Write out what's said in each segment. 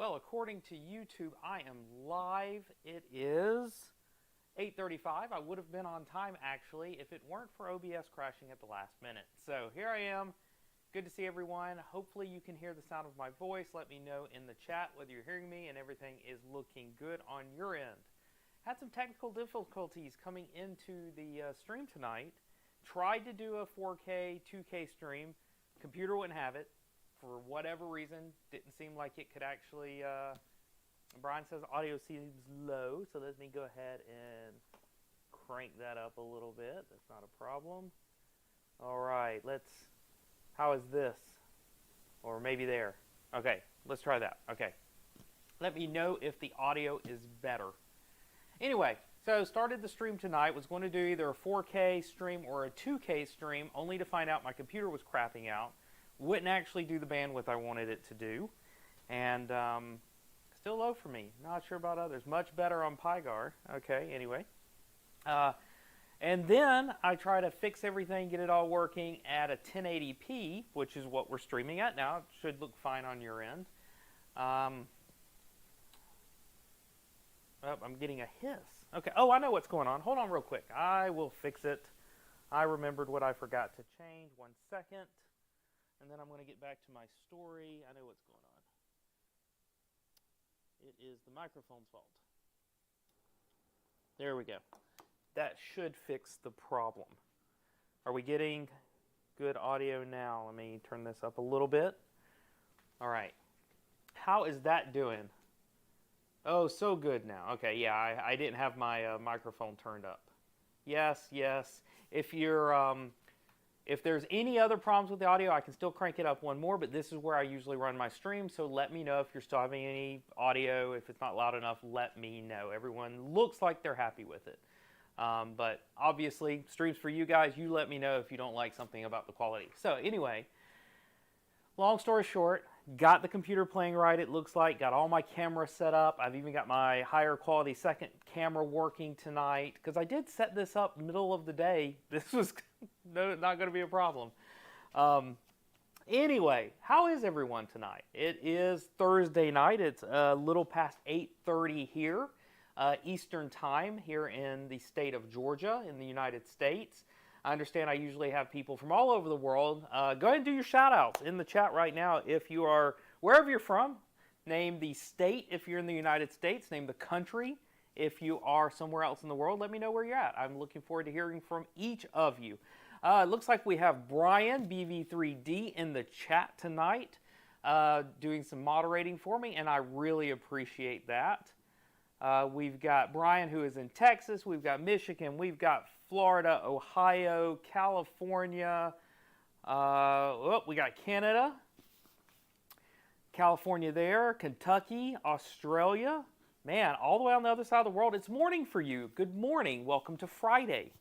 Well, according to YouTube, I am live. It is 8:35. I would have been on time, actually, if it weren't for OBS crashing at the last minute. So here I am. Good to see everyone. Hopefully you can hear the sound of my voice. Let me know in the chat whether you're hearing me and everything is looking good on your end. Had some technical difficulties coming into the stream tonight. Tried to do a 4K, 2K stream. Computer wouldn't have it. For whatever reason, didn't seem like it could actually, Brian says audio seems low, so let me go ahead and crank that up a little bit. That's not a problem. All right, how is this? Or maybe there. Okay, let's try that. Okay. Let me know if the audio is better. Anyway, so started the stream tonight, was going to do either a 4K stream or a 2K stream, only to find out my computer was crapping out. Wouldn't actually do the bandwidth I wanted it to do. And still low for me. Not sure about others. Much better on Pygar. Okay, anyway. And then I try to fix everything, get it all working at a 1080p, which is what we're streaming at now. It should look fine on your end. I'm getting a hiss. Okay. Oh, I know what's going on. Hold on real quick. I will fix it. I remembered what I forgot to change. 1 second. And then I'm going to get back to my story. I know what's going on. It is the microphone's fault. There we go. That should fix the problem. Are we getting good audio now? Let me turn this up a little bit. All right. How is that doing? Oh, so good now. Okay, yeah, I didn't have my microphone turned up. Yes. If there's any other problems with the audio, I can still crank it up one more, but this is where I usually run my stream, so let me know if you're still having any audio. If it's not loud enough, let me know. Everyone looks like they're happy with it. But obviously, streams for you guys, you let me know if you don't like something about the quality. So anyway, long story short, got the computer playing right, it looks like. Got all my cameras set up. I've even got my higher quality second camera working tonight, because I did set this up middle of the day. This was not going to be a problem. Anyway, how is everyone tonight? It is Thursday night. It's a little past 8:30 here, Eastern time here in the state of Georgia in the United States. I understand I usually have people from all over the world. Go ahead and do your shout outs in the chat right now. If you are, wherever you're from, name the state if you're in the United States, name the country if you are somewhere else in the world. Let me know where you're at. I'm looking forward to hearing from each of you. It looks like we have Brian, BV3D, in the chat tonight doing some moderating for me, and I really appreciate that. We've got Brian, who is in Texas. We've got Michigan. We've got Florida, Ohio, California. We got Canada, California there, Kentucky, Australia. Man, all the way on the other side of the world. It's morning for you. Good morning. Welcome to Friday.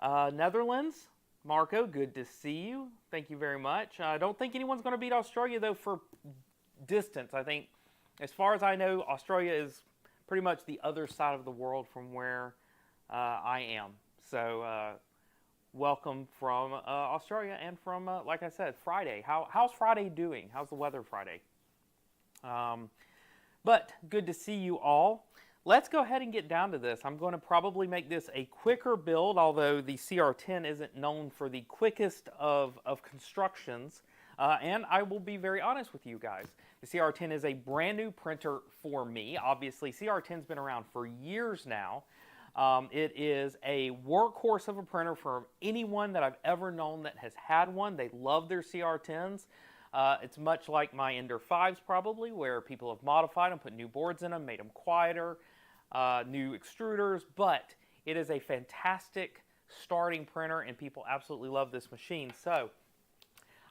Netherlands, Marco, good to see you. Thank you very much. I don't think anyone's going to beat Australia, though, for distance. I think, as far as I know, Australia is pretty much the other side of the world from where I am. So welcome from Australia and from, like I said, Friday. How's Friday doing? How's the weather Friday? But good to see you all. Let's go ahead and get down to this. I'm going to probably make this a quicker build, although the CR-10 isn't known for the quickest of constructions. And I will be very honest with you guys. The CR-10 is a brand new printer for me. Obviously, CR-10's been around for years now. It is a workhorse of a printer for anyone that I've ever known that has had one. They love their CR-10s. It's much like my Ender 5s probably, where people have modified them, put new boards in them, made them quieter, new extruders, but it is a fantastic starting printer and people absolutely love this machine. So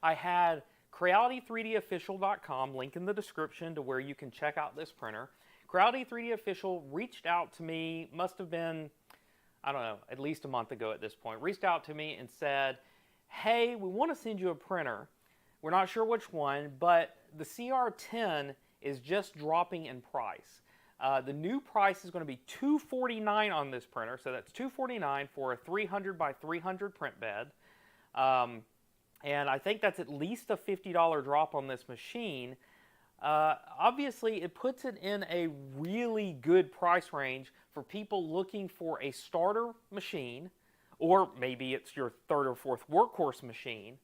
I had Creality3dofficial.com, link in the description to where you can check out this printer. Creality 3D Official reached out to me, must have been, I don't know, at least a month ago at this point, reached out to me and said, hey, we want to send you a printer. We're not sure which one, but the CR-10 is just dropping in price. The new price is going to be $249 on this printer, so that's $249 for a 300 by 300 print bed. And I think that's at least a $50 drop on this machine. obviously it puts it in a really good price range for people looking for a starter machine, or maybe it's your third or fourth workhorse machine,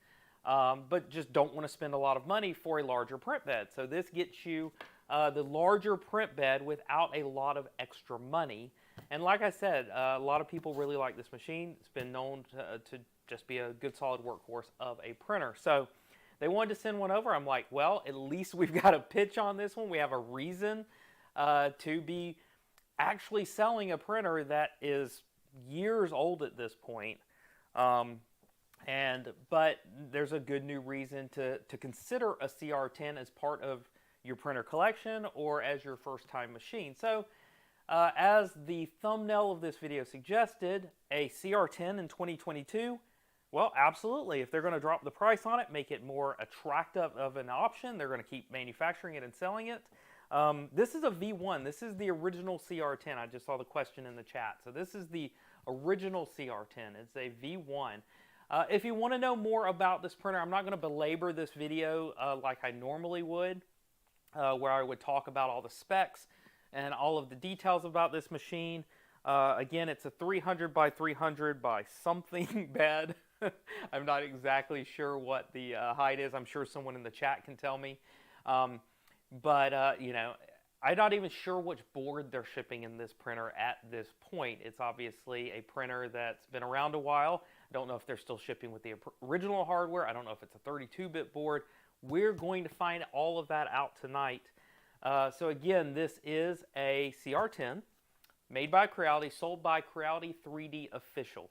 but just don't want to spend a lot of money for a larger print bed. So this gets you the larger print bed without a lot of extra money. And like I said, a lot of people really like this machine. It's been known to just be a good solid workhorse of a printer. So they wanted to send one over. I'm like, well, at least we've got a pitch on this one. We have a reason to be actually selling a printer that is years old at this point. But there's a good new reason to consider a CR-10 as part of your printer collection or as your first time machine. So as the thumbnail of this video suggested, a CR-10 in 2022, well, absolutely. If they're going to drop the price on it, make it more attractive of an option, they're going to keep manufacturing it and selling it. This is a V1. This is the original CR-10. I just saw the question in the chat. So this is the original CR-10. It's a V1. If you want to know more about this printer, I'm not going to belabor this video like I normally would, where I would talk about all the specs and all of the details about this machine. Again, it's a 300 by 300 by something bed. I'm not exactly sure what the height is. I'm sure someone in the chat can tell me. You know, I'm not even sure which board they're shipping in this printer at this point. It's obviously a printer that's been around a while. I don't know if they're still shipping with the original hardware. I don't know if it's a 32-bit board. We're going to find all of that out tonight. So again, this is a CR-10 made by Creality, sold by Creality 3D Official.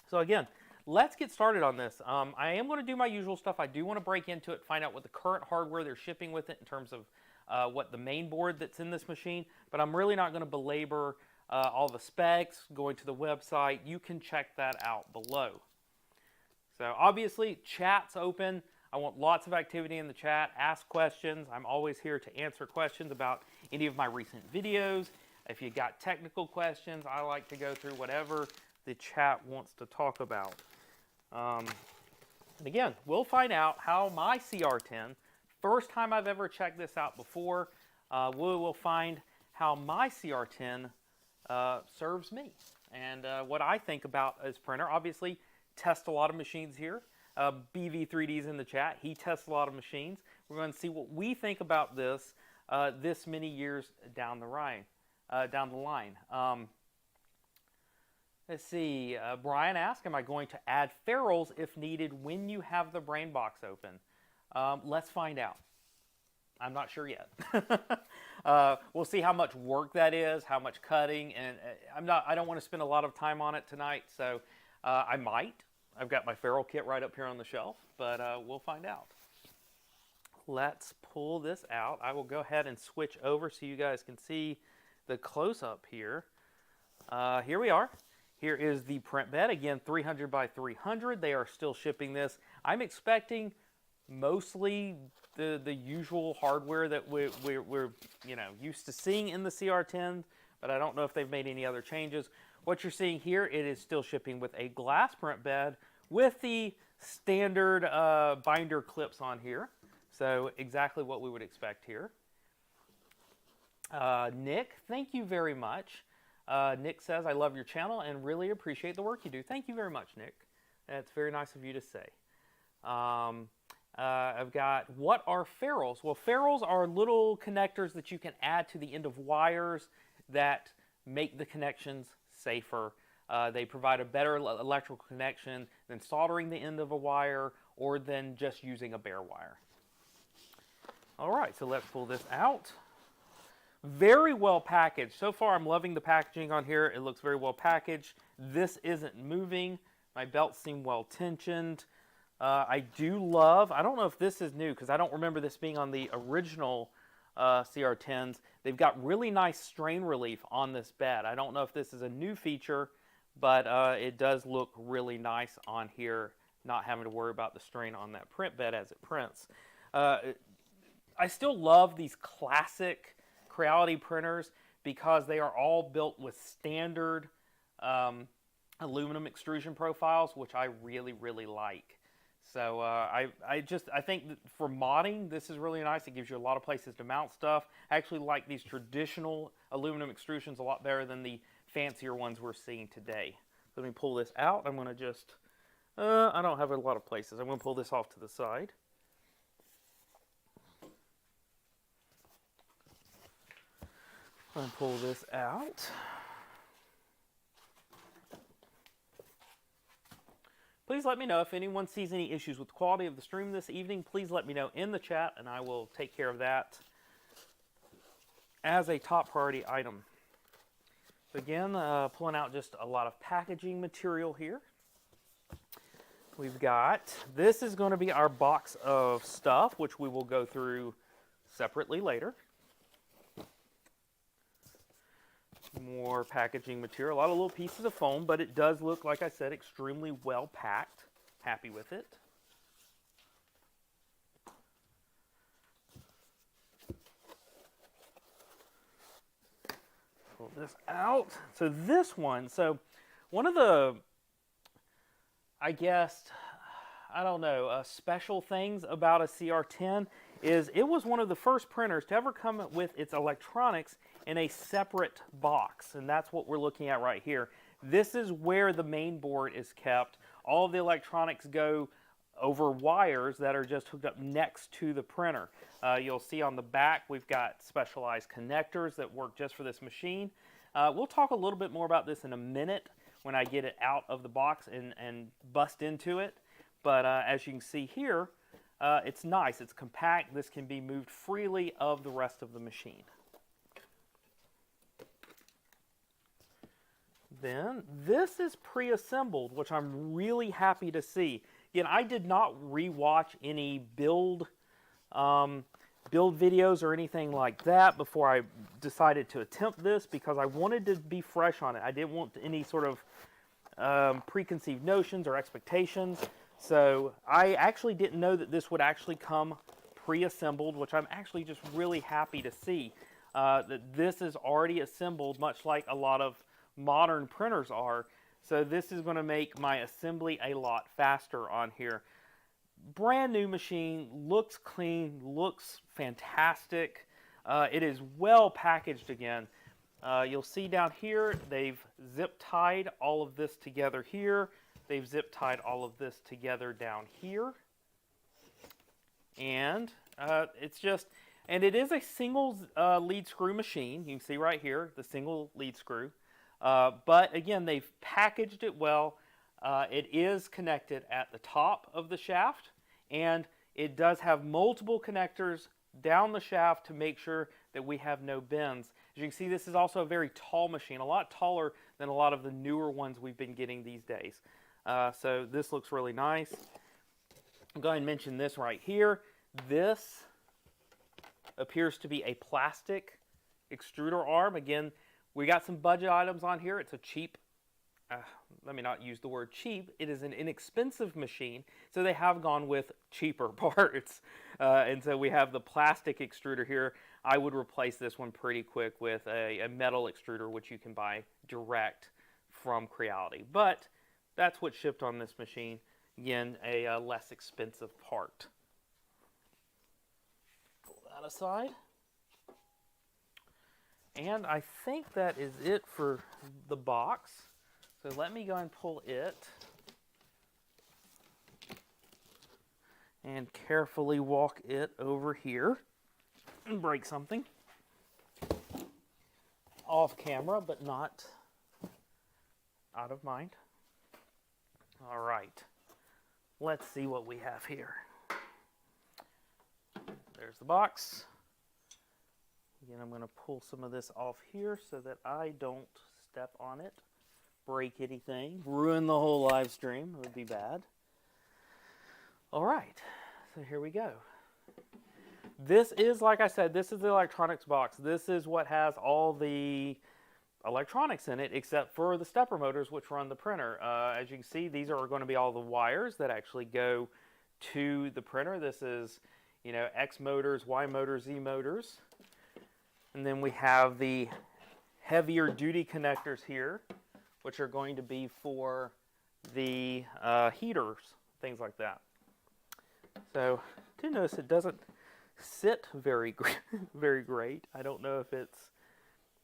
So again, let's get started on this. I am going to do my usual stuff. I do want to break into it, find out what the current hardware they're shipping with it in terms of what the main board that's in this machine, but I'm really not going to belabor all the specs, going to the website. You can check that out below. So obviously, chat's open. I want lots of activity in the chat. Ask questions. I'm always here to answer questions about any of my recent videos. If you got technical questions, I like to go through whatever the chat wants to talk about. And again, we'll find out how my CR-10, first time I've ever checked this out before, we will find how my CR-10 serves me and what I think about this printer. Obviously, test a lot of machines here. BV3D's in the chat. He tests a lot of machines. We're going to see what we think about this this many years down the line. Let's see. Brian asked, am I going to add ferrules if needed when you have the brain box open? Let's find out. I'm not sure yet. We'll see how much work that is, how much cutting, and I don't want to spend a lot of time on it tonight, so I might. I've got my ferrule kit right up here on the shelf, but we'll find out. Let's pull this out. I will go ahead and switch over so you guys can see the close-up here. Here we are. Here is the print bed. Again, 300 by 300. They are still shipping this. I'm expecting mostly the usual hardware that we're used to seeing in the CR-10, but I don't know if they've made any other changes. What you're seeing here, it is still shipping with a glass print bed with the standard binder clips on here. So exactly what we would expect here. Nick, thank you very much. Nick says, I love your channel and really appreciate the work you do. Thank you very much, Nick. That's very nice of you to say. I've got, what are ferrules? Well, ferrules are little connectors that you can add to the end of wires that make the connections safer. They provide a better electrical connection than soldering the end of a wire or than just using a bare wire. All right, so let's pull this out. Very well packaged. So far, I'm loving the packaging on here. It looks very well packaged. This isn't moving. My belts seem well tensioned. I do love, I don't know if this is new because I don't remember this being on the original CR-10s. They've got really nice strain relief on this bed. I don't know if this is a new feature, but it does look really nice on here, not having to worry about the strain on that print bed as it prints. I still love these classic Creality printers because they are all built with standard aluminum extrusion profiles, which I really, really like. So I think that for modding, this is really nice. It gives you a lot of places to mount stuff. I actually like these traditional aluminum extrusions a lot better than the fancier ones we're seeing today. Let me pull this out. I'm going to just, I don't have a lot of places. I'm going to pull this off to the side. I'm going to pull this out. Please let me know if anyone sees any issues with the quality of the stream this evening. Please let me know in the chat, and I will take care of that as a top priority item. So again, pulling out just a lot of packaging material here. We've got, this is going to be our box of stuff, which we will go through separately later. More packaging material, a lot of little pieces of foam, but it does look, like I said, extremely well packed. Happy with it. Pull this out. So this one, one of the, I guess, I don't know, special things about a CR-10 is it was one of the first printers to ever come with its electronics in a separate box, and that's what we're looking at right here. This is where the main board is kept. All of the electronics go over wires that are just hooked up next to the printer. You'll see on the back we've got specialized connectors that work just for this machine. We'll talk a little bit more about this in a minute when I get it out of the box and bust into it. But as you can see here, it's nice, it's compact, this can be moved freely of the rest of the machine. Then this is pre-assembled, which I'm really happy to see. Again, I did not rewatch any build videos or anything like that before I decided to attempt this because I wanted to be fresh on it. I didn't want any sort of preconceived notions or expectations. So I actually didn't know that this would actually come pre-assembled, which I'm actually just really happy to see. That this is already assembled, much like a lot of modern printers are. So this is going to make my assembly a lot faster on here. Brand new machine, looks clean, looks fantastic. It is well packaged again. You'll see down here they've zip tied all of this together here. They've zip tied all of this together down here. And it's just, and it is a single lead screw machine. You can see right here the single lead screw. But again, they've packaged it well. It is connected at the top of the shaft, and it does have multiple connectors down the shaft to make sure that we have no bends. As you can see, this is also a very tall machine, a lot taller than a lot of the newer ones we've been getting these days. So this looks really nice. I'll go ahead and mention this right here. This appears to be a plastic extruder arm. Again, we got some budget items on here. It's a cheap, let me not use the word cheap, it is an inexpensive machine, so they have gone with cheaper parts. And so we have the plastic extruder here. I would replace this one pretty quick with a metal extruder, which you can buy direct from Creality. But that's what's shipped on this machine. Again, a less expensive part. Pull that aside. And I think that is it for the box. So let me go and pull it and carefully walk it over here and break something off camera, but not out of mind. All right, let's see what we have here. There's the box. Again, I'm going to pull some of this off here so that I don't step on it, break anything, ruin the whole live stream. It would be bad. All right, so here we go. This is, like I said, this is the electronics box. This is what has all the electronics in it except for the stepper motors which run the printer. As you can see, these are going to be all the wires that actually go to the printer. This is, you know, X motors, Y motors, Z motors. And then we have the heavier duty connectors here, which are going to be for the heaters, things like that. So do notice it doesn't sit very very great. I don't know if it's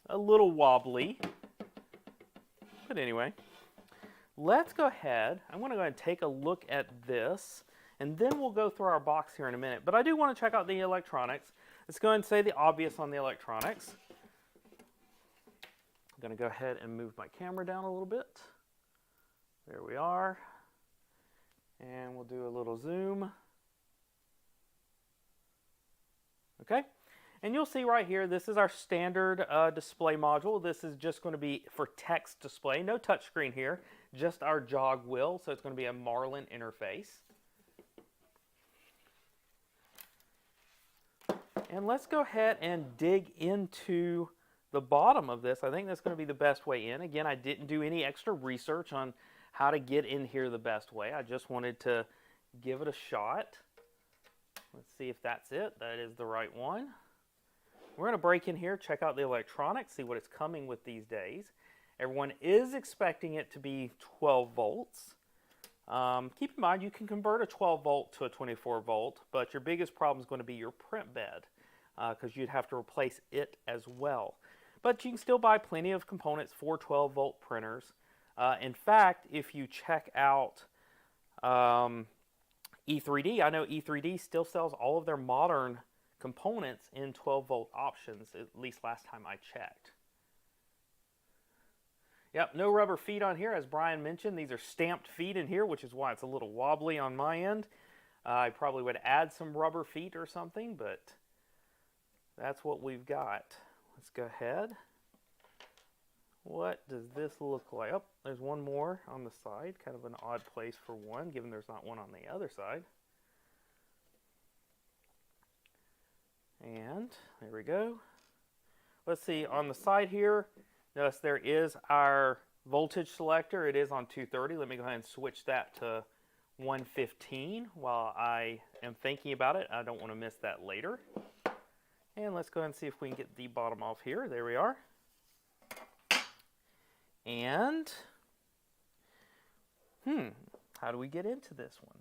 a little wobbly, but anyway, let's go ahead. I'm going to go ahead and take a look at this, and then we'll go through our box here in a minute. But I do want to check out the electronics. Let's go ahead and say the obvious on the electronics. I'm going to go ahead and move my camera down a little bit. There we are. And we'll do a little zoom. Okay. And you'll see right here, this is our standard display module. This is just going to be for text display. No touchscreen here, just our jog wheel. So it's going to be a Marlin interface. And let's go ahead and dig into the bottom of this. I think that's going to be the best way in. Again, I didn't do any extra research on how to get in here the best way. I just wanted to give it a shot. Let's see if that's it. That is the right one. We're going to break in here, check out the electronics, see what it's coming with these days. Everyone is expecting it to be 12 volts. Keep in mind you can convert a 12 volt to a 24 volt, but your biggest problem is going to be your print bed because you'd have to replace it as well. But you can still buy plenty of components for 12 volt printers. In fact, if you check out E3D, I know E3D still sells all of their modern components in 12 volt options, at least last time I checked. Yep, no rubber feet on here, as Brian mentioned. These are stamped feet in here, which is why it's a little wobbly on my end. I probably would add some rubber feet or something, but that's what we've got. Let's go ahead. What does this look like? Oh, there's one more on the side. Kind of an odd place for one, given there's not one on the other side. And there we go. Let's see, on the side here, notice there is our voltage selector. It is on 230. Let me go ahead and switch that to 115 while I am thinking about it. I don't want to miss that later. And let's go ahead and see if we can get the bottom off here. There we are. And, how do we get into this one?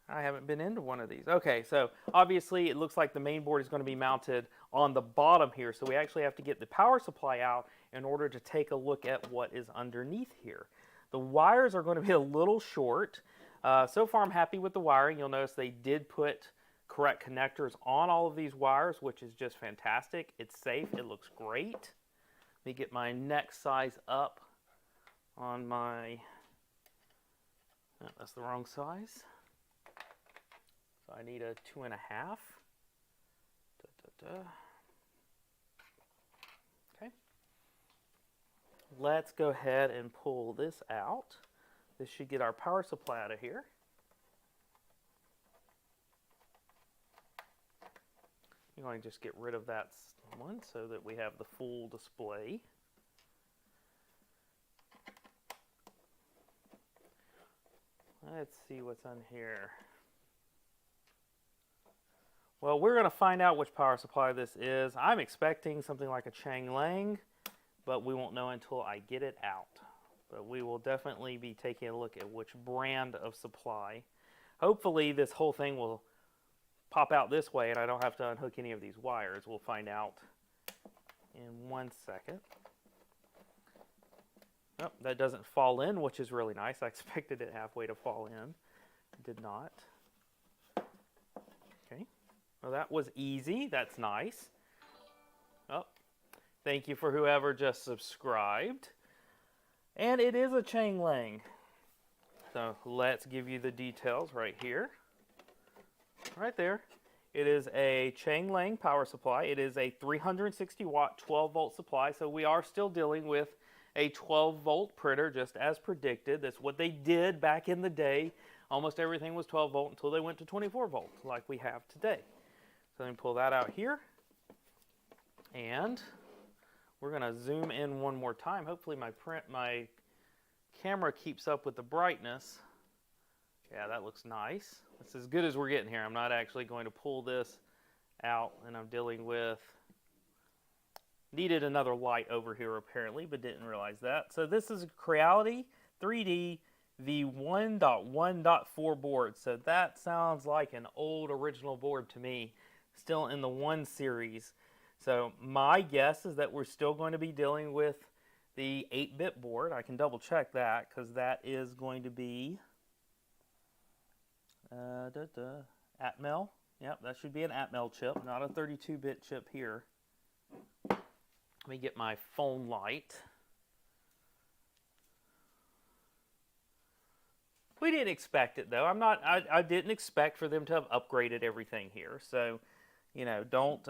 I haven't been into one of these. Okay, so obviously it looks like the main board is going to be mounted on the bottom here, so we actually have to get the power supply out in order to take a look at what is underneath here. The wires are going to be a little short. So far I'm happy with the wiring. You'll notice they did put correct connectors on all of these wires, which is just fantastic. It's safe. It looks great. Let me get my neck size up on my... Oh, that's the wrong size. So I need a 2.5. Okay. Let's go ahead and pull this out. This should get our power supply out of here. I'm going to just get rid of that one so that we have the full display. Let's see what's on here. Well, we're going to find out which power supply this is. I'm expecting something like a Chang Lang, but we won't know until I get it out. But we will definitely be taking a look at which brand of supply. Hopefully this whole thing will pop out this way and I don't have to unhook any of these wires. We'll find out in 1 second. Oh, that doesn't fall in, which is really nice. I expected it halfway to fall in. It did not. Okay. Well, that was easy. That's nice. Oh, thank you for whoever just subscribed. And it is a Chang Lang. So let's give you the details right here. Right there. It is a Chang Lang power supply. It is a 360 watt 12 volt supply. So we are still dealing with a 12 volt printer, just as predicted. That's what they did back in the day. Almost everything was 12 volt until they went to 24 volt, like we have today. So let me pull that out here. And we're going to zoom in one more time. Hopefully my camera keeps up with the brightness. Yeah, that looks nice. That's as good as we're getting here. I'm not actually going to pull this out, and I'm dealing with... Needed another light over here apparently, but didn't realize that. So this is a Creality 3D the 1.1.4 board. So that sounds like an old original board to me, still in the 1 series. So my guess is that we're still going to be dealing with the 8-bit board. I can double check that because that is going to be Atmel. Yep, that should be an Atmel chip, not a 32-bit chip here. Let me get my phone light. We didn't expect it though. I didn't expect for them to have upgraded everything here. So, you know, don't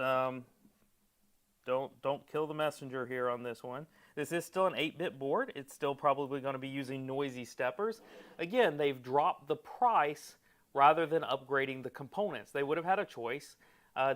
kill the messenger here on this one. This is still an 8-bit board. It's still probably going to be using noisy steppers. Again, they've dropped the price rather than upgrading the components. They would have had a choice.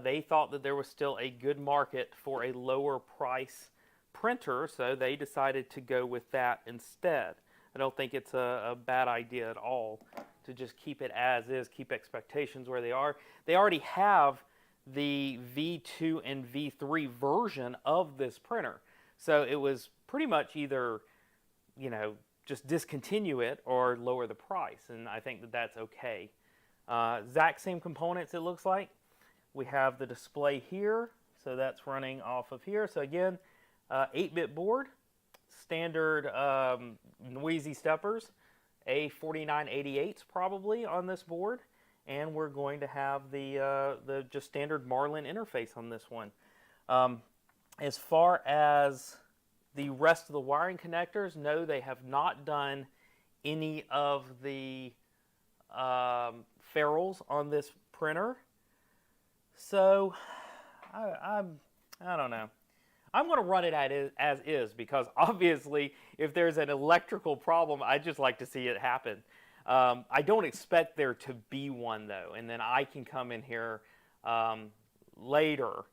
They thought that there was still a good market for a lower price printer, so they decided to go with that instead. I don't think it's a bad idea at all to just keep it as is, keep expectations where they are. They already have the V2 and V3 version of this printer. So it was pretty much either, you know, just discontinue it or lower the price, and I think that that's okay. Exact same components, it looks like. We have the display here, so that's running off of here. So again, 8-bit board, standard noisy steppers, A4988s probably on this board, and we're going to have the just standard Marlin interface on this one. As far as the rest of the wiring connectors, no, they have not done any of the ferrules on this printer. So I don't know. I'm going to run it as is because obviously if there's an electrical problem, I'd just like to see it happen. I don't expect there to be one though, and then I can come in here later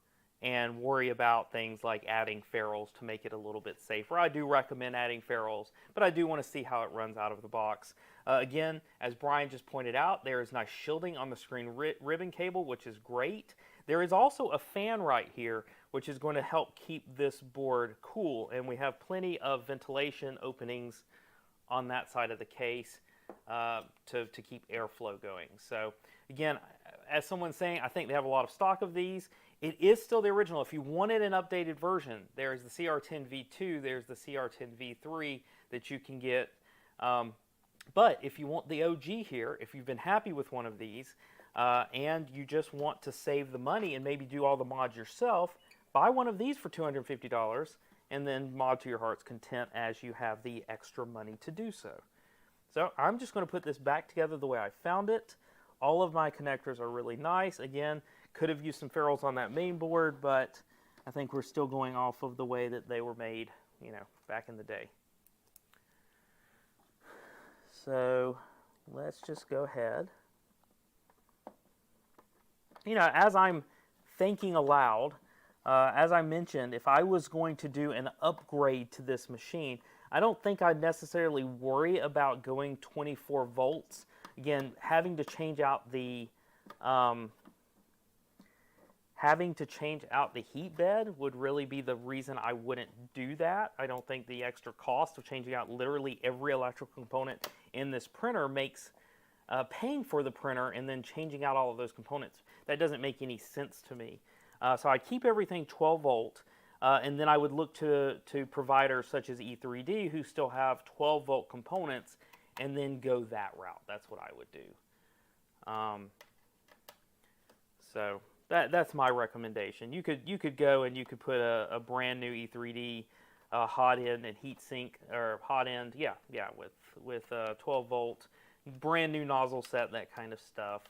and worry about things like adding ferrules to make it a little bit safer. I do recommend adding ferrules, but I do want to see how it runs out of the box. Again, as Brian just pointed out, there is nice shielding on the screen ribbon cable, which is great. There is also a fan right here, which is going to help keep this board cool, and we have plenty of ventilation openings on that side of the case to keep airflow going. So again, as someone's saying, I think they have a lot of stock of these. It is still the original. If you wanted an updated version, there's the CR10 V2, there's the CR10 V3 that you can get. But if you want the OG here, if you've been happy with one of these, and you just want to save the money and maybe do all the mods yourself, buy one of these for $250 and then mod to your heart's content as you have the extra money to do so. So I'm just going to put this back together the way I found it. All of my connectors are really nice. Again, could have used some ferrules on that main board, but I think we're still going off of the way that they were made, you know, back in the day. So let's just go ahead. You know, as I'm thinking aloud, as I mentioned, if I was going to do an upgrade to this machine, I don't think I'd necessarily worry about going 24 volts. Again, having to change out the heat bed would really be the reason I wouldn't do that. I don't think the extra cost of changing out literally every electrical component in this printer makes paying for the printer and then changing out all of those components. That doesn't make any sense to me. So I keep everything 12 volt, and then I would look to providers such as E3D who still have 12 volt components and then go that route. That's what I would do. So that's my recommendation. You could go and you could put a brand new E3D hot end and heat sink, or hot end, with 12 volt, brand new nozzle set, that kind of stuff,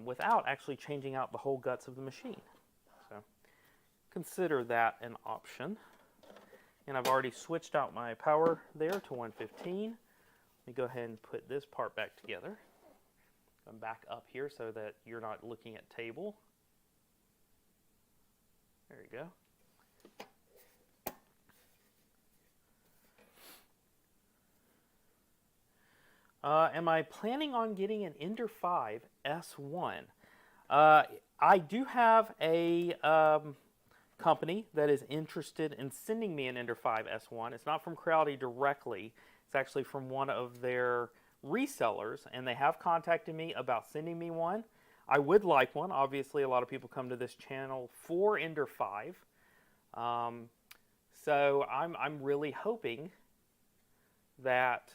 without actually changing out the whole guts of the machine. So consider that an option. And I've already switched out my power there to 115. Let me go ahead and put this part back together. I'm back up here so that you're not looking at table. There you go. Am I planning on getting an Ender 5 S1? I do have a company that is interested in sending me an Ender 5 S1. It's not from Creality directly. It's actually from one of their resellers, and they have contacted me about sending me one. I would like one. Obviously, a lot of people come to this channel for Ender 5. So I'm really hoping that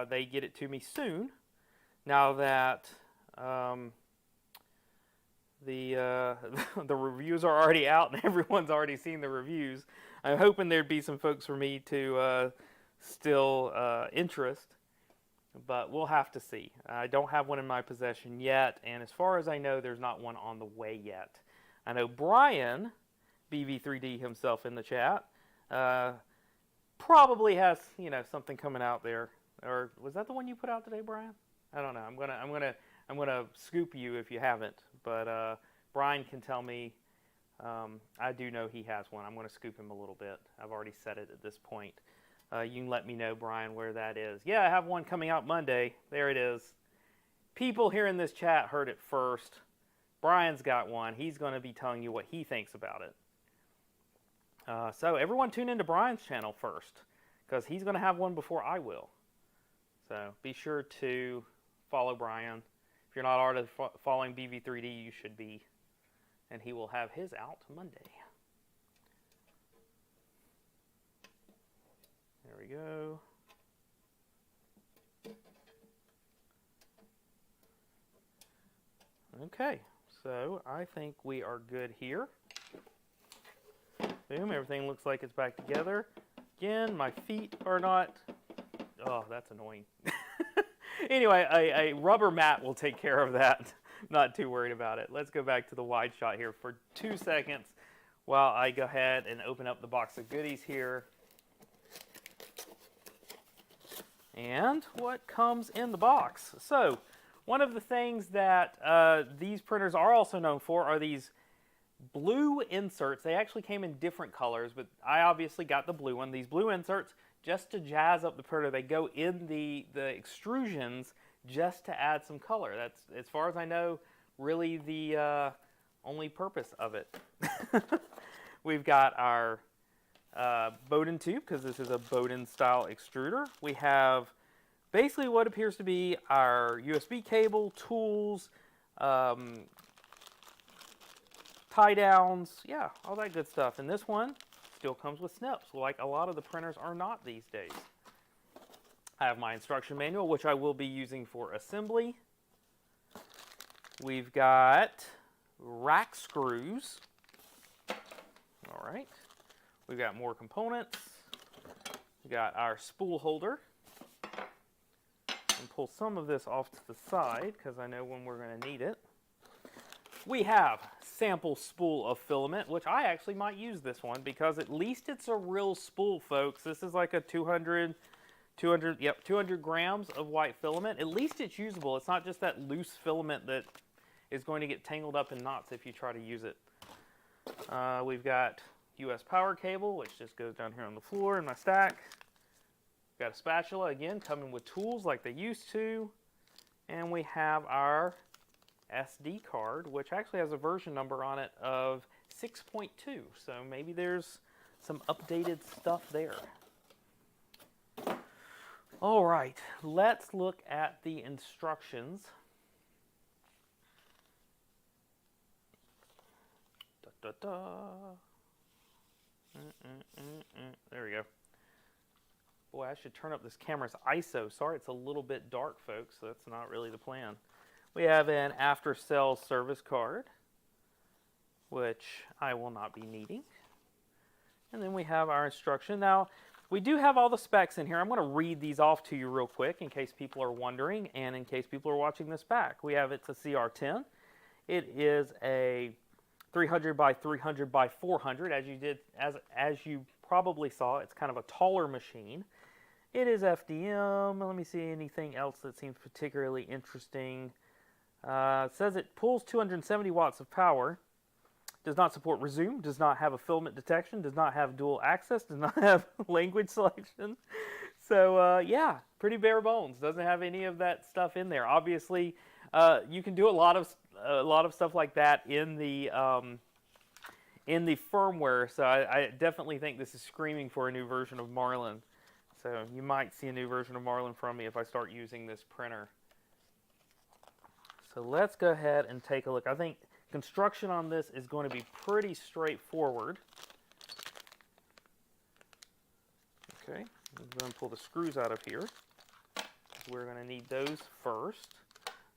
they get it to me soon. Now that the reviews are already out and everyone's already seen the reviews, I'm hoping there'd be some folks for me to still interest. But we'll have to see. I don't have one in my possession yet, and as far as I know, there's not one on the way yet. I know Brian, BV3D himself in the chat, probably has, you know, something coming out there. Or was that the one you put out today, Brian? I don't know. I'm gonna scoop you if you haven't. But Brian can tell me. I do know he has one. I'm gonna scoop him a little bit. I've already said it at this point. You can let me know, Brian, where that is. Yeah, I have one coming out Monday. There it is. People here in this chat heard it first. Brian's got one. He's going to be telling you what he thinks about it. So everyone tune into Brian's channel first, because he's going to have one before I will. So be sure to follow Brian. If you're not already following BV3D, you should be. And he will have his out Monday. There we go. Okay, so I think we are good here. Boom, everything looks like it's back together. Again, my feet are not... Oh, that's annoying. Anyway, a rubber mat will take care of that. Not too worried about it. Let's go back to the wide shot here for 2 seconds while I go ahead and open up the box of goodies here. And what comes in the box. So, one of the things that these printers are also known for are these blue inserts. They actually came in different colors, but I obviously got the blue one. These blue inserts, just to jazz up the printer, they go in the extrusions just to add some color. That's, as far as I know, really the only purpose of it. We've got our Bowden tube, because this is a Bowden style extruder. We have basically what appears to be our USB cable, tools, tie downs, yeah, all that good stuff. And this one still comes with snips, like a lot of the printers are not these days. I have my instruction manual, which I will be using for assembly. We've got rack screws. All right. We've got more components. We've got our spool holder. And pull some of this off to the side because I know when we're going to need it. We have sample spool of filament, which I actually might use this one because at least it's a real spool, folks. This is like a 200 grams of white filament. At least it's usable. It's not just that loose filament that is going to get tangled up in knots if you try to use it. We've got US power cable, which just goes down here on the floor in my stack. Got a spatula, again, coming with tools like they used to. And we have our SD card, which actually has a version number on it of 6.2. So maybe there's some updated stuff there. All right, let's look at the instructions. There we go. Boy, I should turn up this camera's ISO. Sorry, it's a little bit dark, folks. So that's not really the plan. We have an after-sales service card, which I will not be needing. And then we have our instruction. Now, we do have all the specs in here. I'm going to read these off to you real quick in case people are wondering and in case people are watching this back. We have it's a CR-10. It is a 300 by 300 by 400. As you probably saw, it's kind of a taller machine. It is FDM. Let me see anything else that seems particularly interesting. It says it pulls 270 watts of power. Does not support resume, does not have a filament detection, does not have dual access, does not have language selection. So yeah, pretty bare bones. Doesn't have any of that stuff in there. Obviously, you can do a lot of stuff like that in the firmware. So I definitely think this is screaming for a new version of Marlin. So you might see a new version of Marlin from me if I start using this printer. So let's go ahead and take a look. I think construction on this is going to be pretty straightforward. Okay, I'm going to pull the screws out of here. We're going to need those first.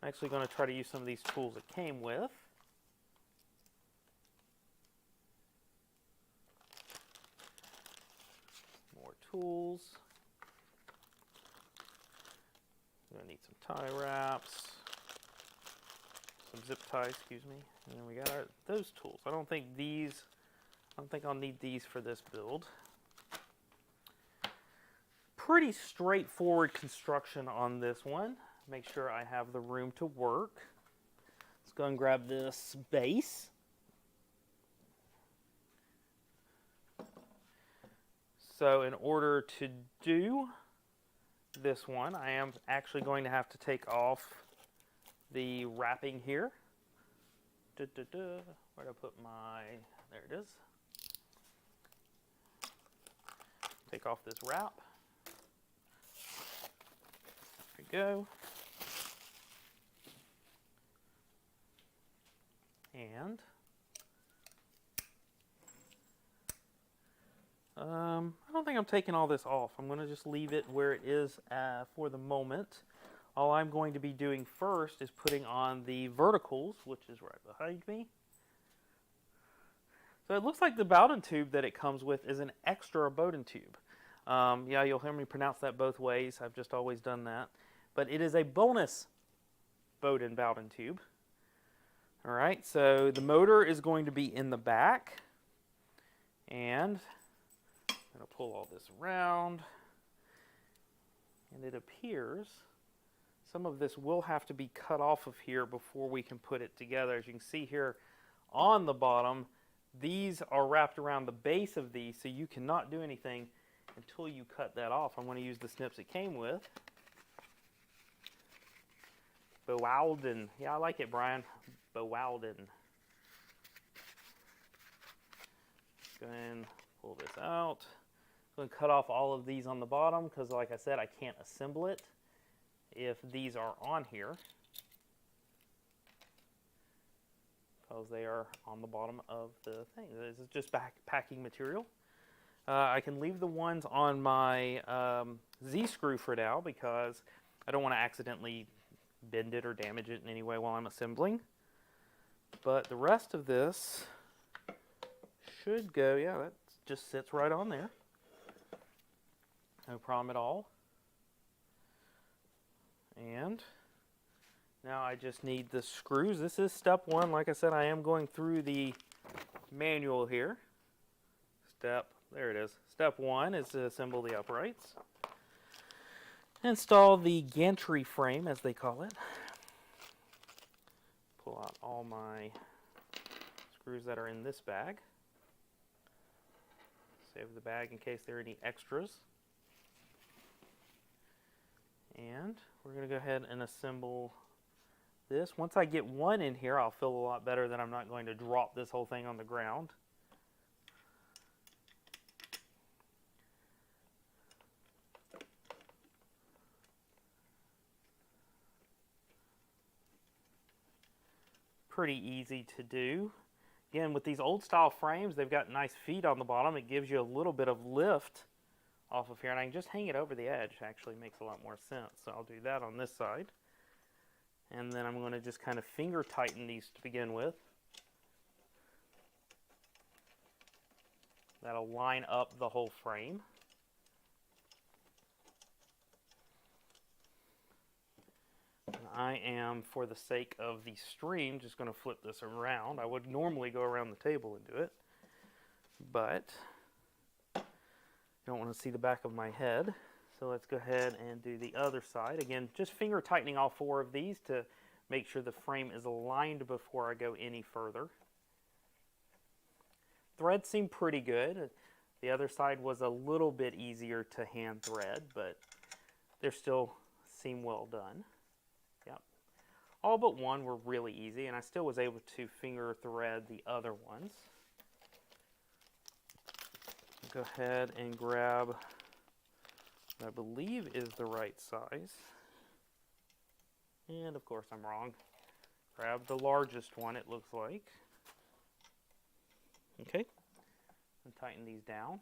I'm actually going to try to use some of these tools it came with. More tools. We're going to need some tie wraps. Some zip ties, excuse me. And then we got those tools. I don't think I'll need these for this build. Pretty straightforward construction on this one. Make sure I have the room to work. Let's go and grab this base. So in order to do this one, I am actually going to have to take off the wrapping here. Where'd I put my, there it is. Take off this wrap. There we go. And I don't think I'm taking all this off. I'm going to just leave it where it is for the moment. All I'm going to be doing first is putting on the verticals, which is right behind me. So it looks like the Bowden tube that it comes with is an extra Bowden tube. Yeah, you'll hear me pronounce that both ways. I've just always done that. But it is a bonus Bowden tube. All right, so the motor is going to be in the back. And I'm going to pull all this around. And it appears some of this will have to be cut off of here before we can put it together. As you can see here on the bottom, these are wrapped around the base of these, so you cannot do anything until you cut that off. I'm going to use the snips it came with. Bowden. Yeah, I like it, Brian. Bowden. Go ahead and pull this out. I'm going to cut off all of these on the bottom because, like I said, I can't assemble it if these are on here, because they are on the bottom of the thing. This is just packing material. I can leave the ones on my Z-screw for now because I don't want to accidentally bend it or damage it in any way while I'm assembling. But the rest of this should go, yeah, that just sits right on there. No problem at all. And now I just need the screws. This is step one. Like I said, I am going through the manual here. There it is. Step one is to assemble the uprights. Install the gantry frame, as they call it. Pull out all my screws that are in this bag. Save the bag in case there are any extras. And we're going to go ahead and assemble this. Once I get one in here, I'll feel a lot better that I'm not going to drop this whole thing on the ground. Pretty easy to do. Again, with these old style frames, they've got nice feet on the bottom. It gives you a little bit of lift off of here, and I can just hang it over the edge. Actually makes a lot more sense. So I'll do that on this side. And then I'm going to just kind of finger tighten these to begin with. That'll line up the whole frame. And I am, for the sake of the stream, just going to flip this around. I would normally go around the table and do it, but I don't want to see the back of my head. So let's go ahead and do the other side. Again, just finger tightening all four of these to make sure the frame is aligned before I go any further. Threads seem pretty good. The other side was a little bit easier to hand thread, but they still seem well done. Yep. All but one were really easy, and I still was able to finger thread the other ones. Go ahead and grab I believe is the right size. And of course I'm wrong. Grab the largest one, it looks like. Okay, and tighten these down.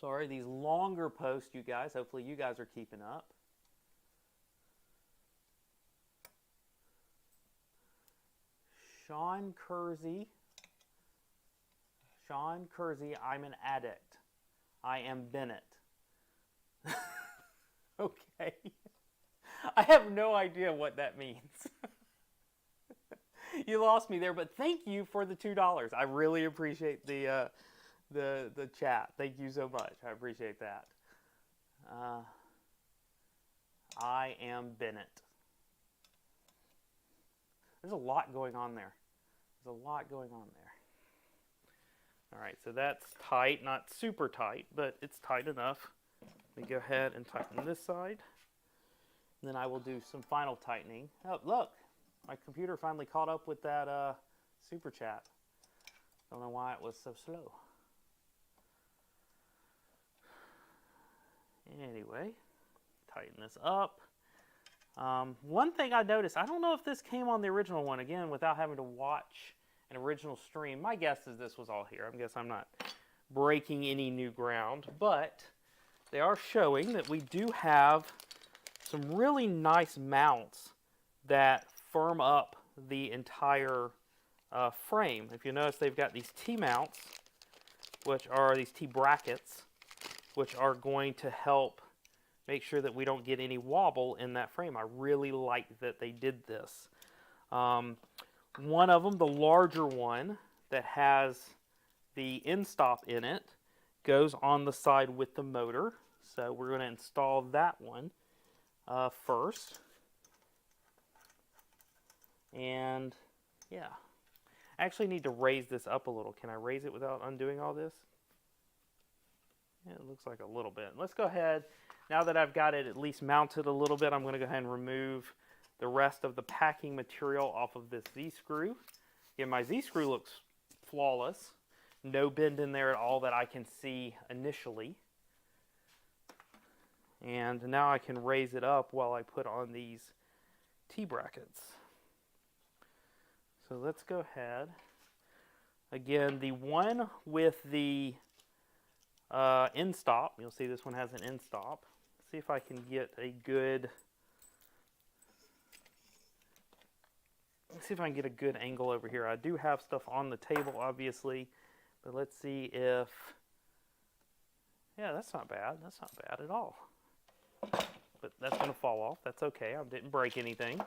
Sorry, these longer posts, you guys, hopefully you guys are keeping up. Sean Kersey, I'm an addict. I am Bennett. Okay. I have no idea what that means. You lost me there, but thank you for the $2. I really appreciate the chat. Thank you so much. I appreciate that. I am Bennett. There's a lot going on there. There's a lot going on there. All right, so that's tight, not super tight, but it's tight enough. Let me go ahead and tighten this side. And then I will do some final tightening. Oh, look, my computer finally caught up with that super chat. Don't know why it was so slow. Anyway, tighten this up. One thing I noticed, I don't know if this came on the original one, again, without having to watch an original stream. My guess is this was all here. I guess I'm not breaking any new ground, but they are showing that we do have some really nice mounts that firm up the entire frame. If you notice, they've got these T-mounts, which are these T-brackets, which are going to help make sure that we don't get any wobble in that frame. I really like that they did this. One of them, the larger one that has the end stop in it, goes on the side with the motor. So we're going to install that one first. And yeah, I actually need to raise this up a little. Can I raise it without undoing all this? Yeah, it looks like a little bit. Let's go ahead. Now that I've got it at least mounted a little bit, I'm going to go ahead and remove the rest of the packing material off of this Z-screw. Again, my Z-screw looks flawless. No bend in there at all that I can see initially. And now I can raise it up while I put on these T-brackets. So let's go ahead. Again, the one with the end stop, you'll see this one has an end stop. See if I can get a good, angle over here. I do have stuff on the table, obviously, but let's see if, yeah, that's not bad. That's not bad at all. But that's going to fall off. That's okay. I didn't break anything.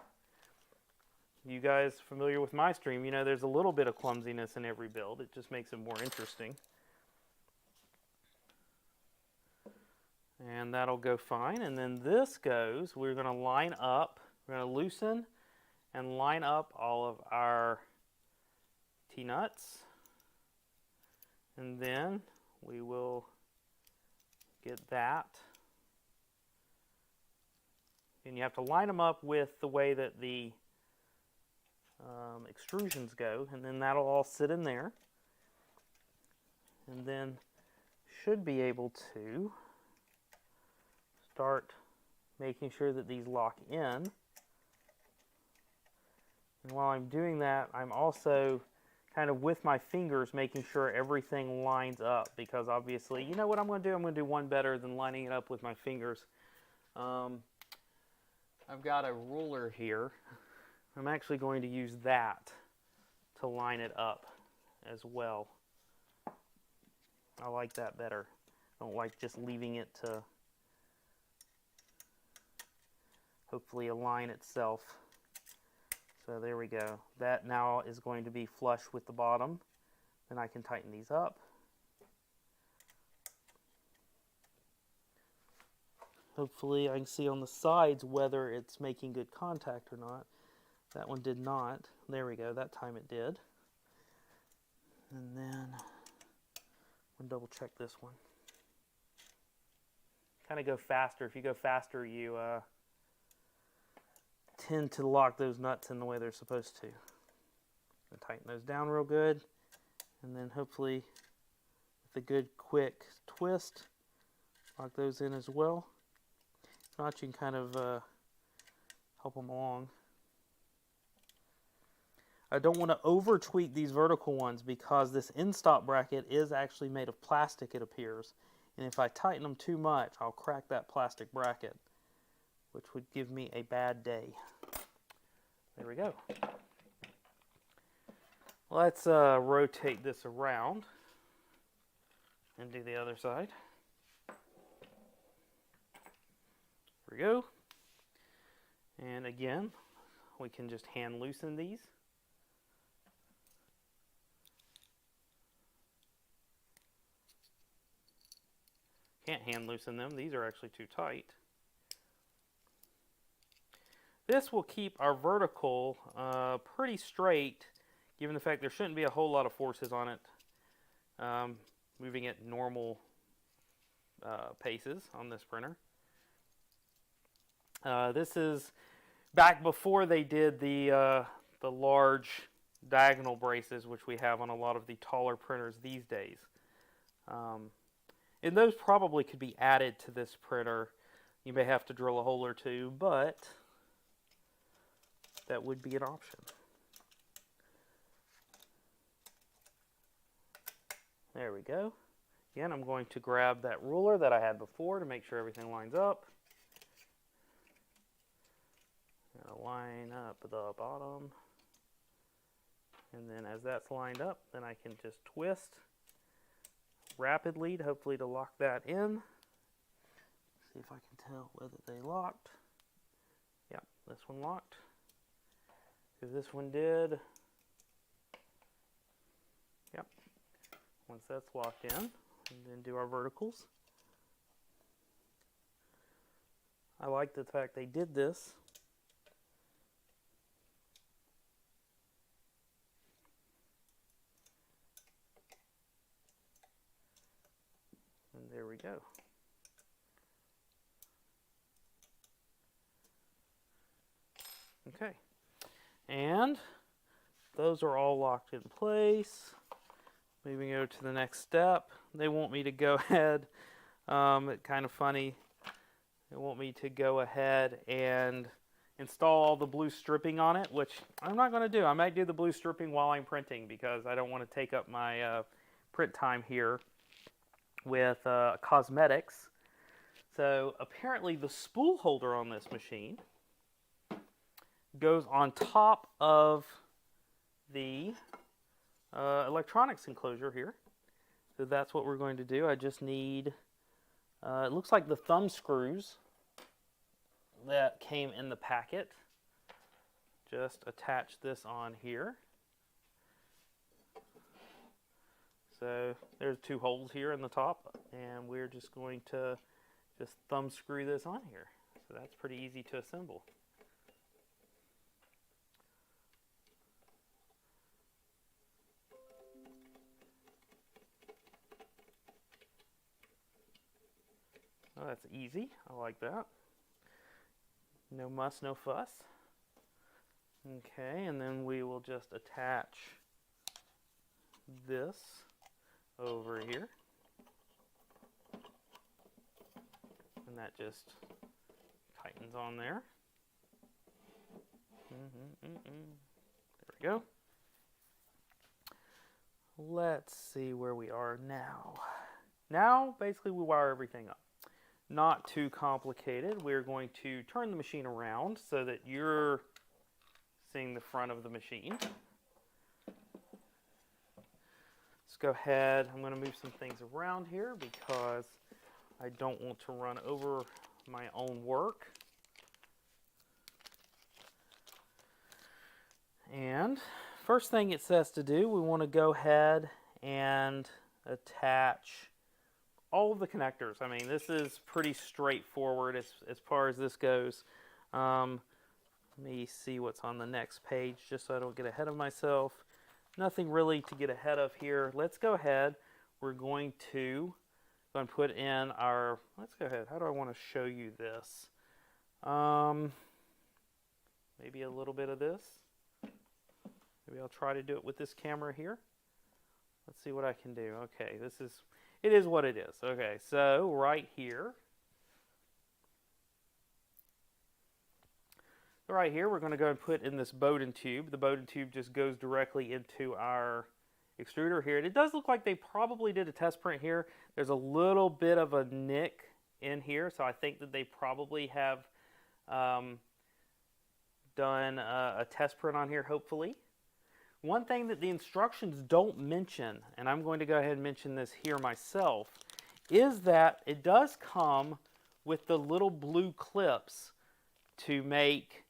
You guys familiar with my stream, you know there's a little bit of clumsiness in every build. It just makes it more interesting. And that'll go fine. And then this goes, we're going to line up, we're going to loosen and line up all of our T-nuts. And then we will get that. And you have to line them up with the way that the extrusions go, and then that'll all sit in there. And then should be able to start making sure that these lock in. And while I'm doing that, I'm also kind of with my fingers making sure everything lines up, because obviously, you know what I'm going to do? I'm going to do one better than lining it up with my fingers. I've got a ruler here. I'm actually going to use that to line it up as well. I like that better. I don't like just leaving it to hopefully align itself. So there we go. That now is going to be flush with the bottom. Then I can tighten these up. Hopefully I can see on the sides whether it's making good contact or not. That one did not. There we go. That time it did. And then we'll double check this one. Kind of go faster. If you go faster, you tend to lock those nuts in the way they're supposed to. And tighten those down real good, and then hopefully with a good quick twist, lock those in as well. If not, you can kind of help them along. I don't want to over tweak these vertical ones because this in-stop bracket is actually made of plastic, it appears. And if I tighten them too much, I'll crack that plastic bracket, which would give me a bad day. There we go. Let's rotate this around and do the other side. There we go. And again, we can just hand loosen these. Can't hand loosen them. These are actually too tight. This will keep our vertical pretty straight, given the fact there shouldn't be a whole lot of forces on it, moving at normal paces on this printer. This is back before they did the large diagonal braces, which we have on a lot of the taller printers these days. And those probably could be added to this printer. You may have to drill a hole or two, but that would be an option. There we go. Again, I'm going to grab that ruler that I had before to make sure everything lines up. Line up the bottom. And then as that's lined up, then I can just twist rapidly, hopefully to lock that in. See if I can tell whether they locked. Yep, this one locked. If this one did. Yep. Once that's locked in, and then do our verticals. I like the fact they did this. And there we go. Okay. And those are all locked in place. Moving over to the next step. They want me to go ahead, it's kind of funny, they want me to go ahead and install all the blue stripping on it, which I'm not going to do. I might do the blue stripping while I'm printing because I don't want to take up my print time here with cosmetics. So apparently the spool holder on this machine goes on top of the electronics enclosure here. So that's what we're going to do. I just need, it looks like the thumb screws that came in the packet. Just attach this on here. So there's two holes here in the top, and we're just going to just thumb screw this on here. So that's pretty easy to assemble. Oh, that's easy. I like that. No muss, no fuss. Okay, and then we will just attach this over here. And that just tightens on there. There we go. Let's see where we are now. Now, basically, we wire everything up. Not too complicated. We're going to turn the machine around so that you're seeing the front of the machine. Let's go ahead. I'm going to move some things around here because I don't want to run over my own work. And first thing it says to do, we want to go ahead and attach all of the connectors. I mean, this is pretty straightforward as far as this goes. Let me see what's on the next page just so I don't get ahead of myself. Nothing really to get ahead of here. Let's go ahead. We're going to put in our, let's go ahead. How do I want to show you this? Maybe a little bit of this. Maybe I'll try to do it with this camera here. Let's see what I can do. Okay, it is what it is. Okay, so right here, we're going to go and put in this Bowden tube. The Bowden tube just goes directly into our extruder here. And it does look like they probably did a test print here. There's a little bit of a nick in here, so I think that they probably have done a test print on here, hopefully. One thing that the instructions don't mention, and I'm going to go ahead and mention this here myself, is that it does come with the little blue clips to make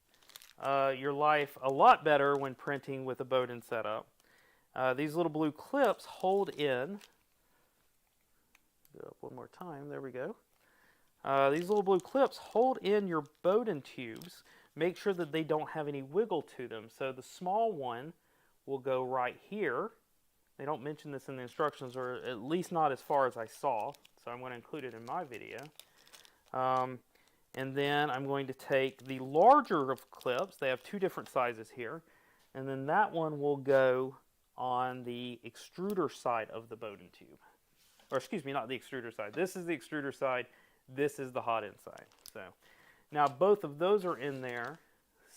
your life a lot better when printing with a Bowden setup. These little blue clips hold in, go up one more time, there we go. These little blue clips hold in your Bowden tubes. Make sure that they don't have any wiggle to them. So the small one will go right here. They don't mention this in the instructions, or at least not as far as I saw, so I'm going to include it in my video. And then I'm going to take the larger of clips. They have two different sizes here. And then that one will go on the extruder side of the Bowden tube. Or excuse me, not the extruder side. This is the extruder side. This is the hot end side. So now both of those are in there.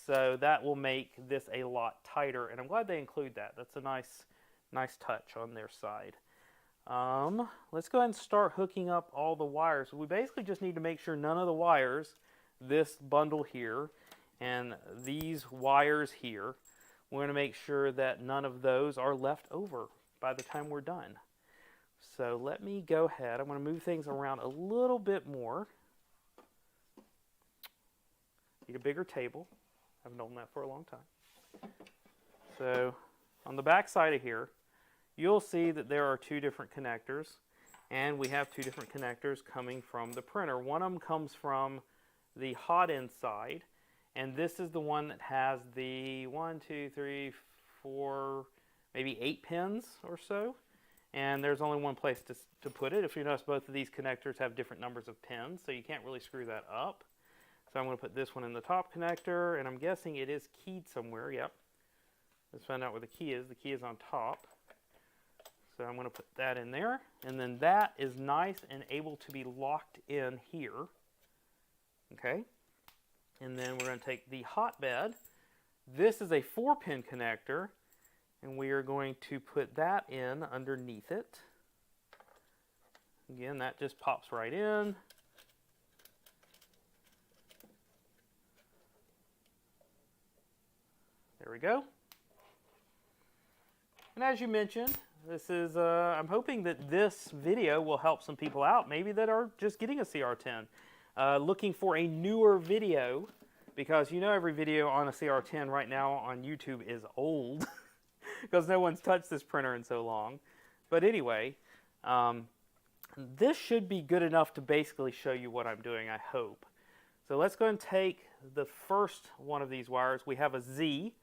So that will make this a lot tighter, and I'm glad they include that. That's a nice touch on their side. Let's go ahead and start hooking up all the wires. We basically just need to make sure none of the wires, this bundle here, and these wires here, we're going to make sure that none of those are left over by the time we're done. So let me go ahead. I'm going to move things around a little bit more. Need a bigger table. I haven't done that for a long time. So on the back side of here, you'll see that there are two different connectors, and we have two different connectors coming from the printer. One of them comes from the hot end side, and this is the one that has the 1, 2, 3, 4, maybe 8 pins or so. And there's only one place to put it. If you notice, both of these connectors have different numbers of pins, so you can't really screw that up. So I'm going to put this one in the top connector, and I'm guessing it is keyed somewhere. Yep. Let's find out where the key is. The key is on top. So I'm going to put that in there, and then that is nice and able to be locked in here. Okay. And then we're going to take the hotbed. This is a 4-pin connector, and we are going to put that in underneath it. Again, that just pops right in. There we go. And as you mentioned, this is, I'm hoping that this video will help some people out, maybe that are just getting a CR-10. Looking for a newer video, because you know every video on a CR-10 right now on YouTube is old, because no one's touched this printer in so long. But anyway, this should be good enough to basically show you what I'm doing, I hope. So let's go and take the first one of these wires. We have a Z.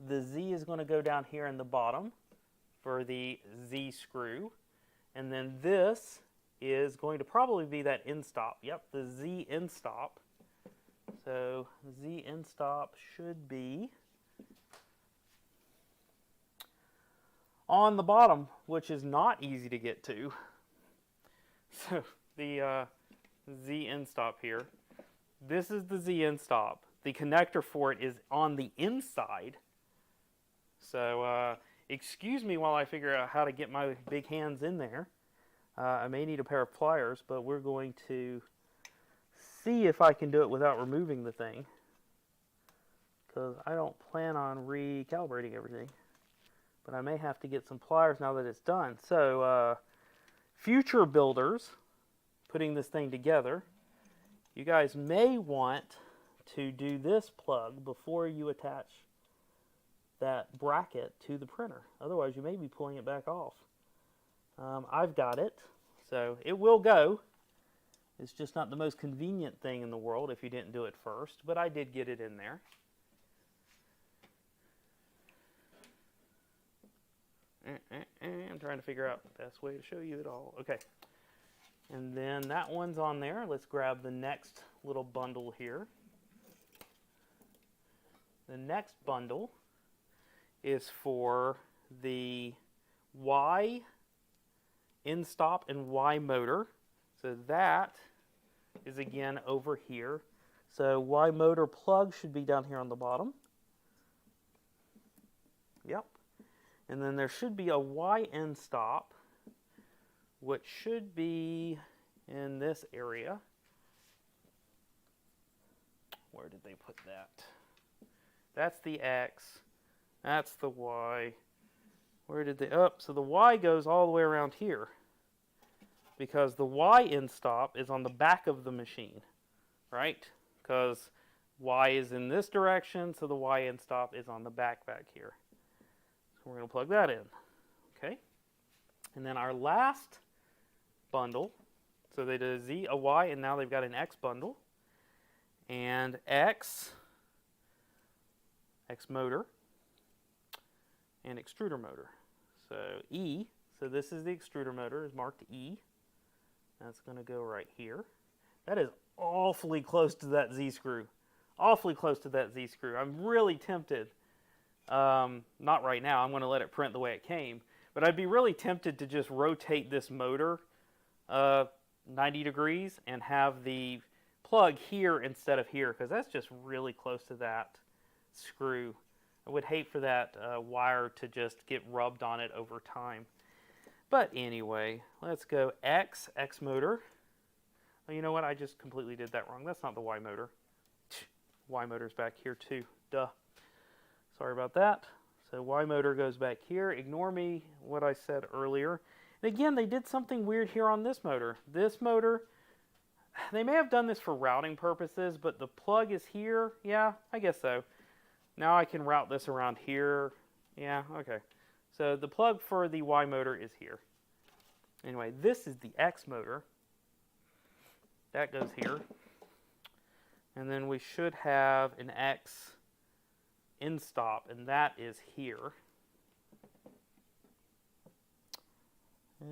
The Z is going to go down here in the bottom for the Z screw. And then this is going to probably be that end stop. Yep, the Z end stop. So Z end stop should be on the bottom, which is not easy to get to. So the Z end stop here. This is the Z end stop. The connector for it is on the inside. So excuse me while I figure out how to get my big hands in there. I may need a pair of pliers, but we're going to see if I can do it without removing the thing, because I don't plan on recalibrating everything. But I may have to get some pliers now that it's done. So future builders putting this thing together, you guys may want to do this plug before you attach that bracket to the printer. Otherwise, you may be pulling it back off. I've got it, so it will go. It's just not the most convenient thing in the world if you didn't do it first, but I did get it in there. I'm trying to figure out the best way to show you it all. Okay. And then that one's on there. Let's grab the next little bundle here. The next bundle is for the Y end stop and Y motor. So that is again over here. So Y motor plug should be down here on the bottom. Yep. And then there should be a Y end stop, which should be in this area. Where did they put that? That's the X. That's the Y. Where did they... Oh, so the Y goes all the way around here, because the Y end stop is on the back of the machine, right? Because Y is in this direction, so the Y end stop is on the back here. So we're going to plug that in. Okay. And then our last bundle, so they did a Z, a Y, and now they've got an X bundle. And X motor, and extruder motor. So E, so this is the extruder motor, is marked E. That's going to go right here. That is awfully close to that Z screw. Awfully close to that Z screw. I'm really tempted. Not right now. I'm going to let it print the way it came. But I'd be really tempted to just rotate this motor 90 degrees and have the plug here instead of here, because that's just really close to that screw. I would hate for that wire to just get rubbed on it over time. But anyway, let's go X motor. Oh, you know what? I just completely did that wrong. That's not the Y motor. Y motor's back here too. Duh. Sorry about that. So Y motor goes back here. Ignore me what I said earlier. And again, they did something weird here on this motor. This motor, they may have done this for routing purposes, but the plug is here. Yeah, I guess so. Now I can route this around here. Yeah, okay. So the plug for the Y motor is here. Anyway, this is the X motor. That goes here. And then we should have an X end stop, and that is here.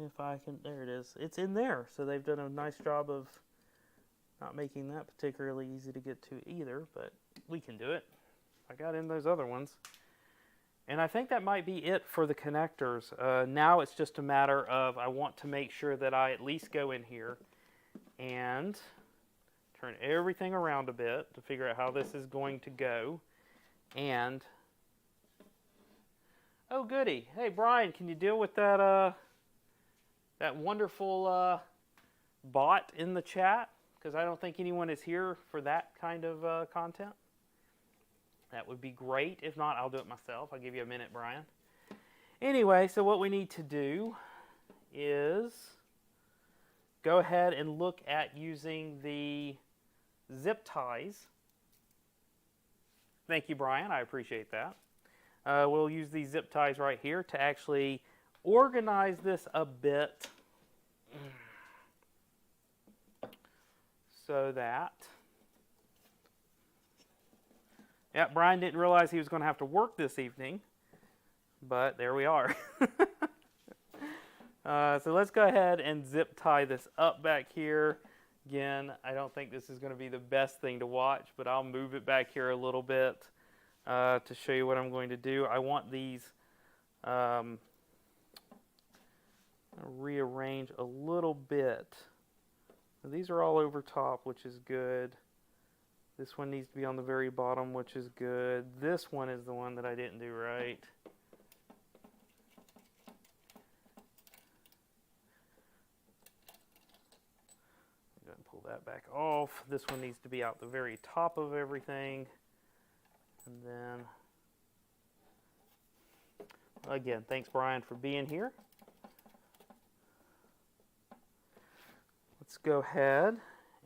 If I can, there it is. It's in there. So they've done a nice job of not making that particularly easy to get to either, but we can do it. I got in those other ones. And I think that might be it for the connectors. Now it's just a matter of, I want to make sure that I at least go in here and turn everything around a bit to figure out how this is going to go. And, oh goody, hey Brian, can you deal with that, that wonderful bot in the chat? Because I don't think anyone is here for that kind of content. That would be great. If not, I'll do it myself. I'll give you a minute, Brian. Anyway, so what we need to do is go ahead and look at using the zip ties. Thank you, Brian. I appreciate that. We'll use these zip ties right here to actually organize this a bit so that... Yeah, Brian didn't realize he was going to have to work this evening, but there we are. So let's go ahead and zip tie this up back here. Again, I don't think this is going to be the best thing to watch, but I'll move it back here a little bit to show you what I'm going to do. I want these rearrange a little bit. Now, these are all over top, which is good. This one needs to be on the very bottom, which is good. This one is the one that I didn't do right. Go ahead and pull that back off. This one needs to be out the very top of everything. And then, again, thanks Brian for being here. Let's go ahead.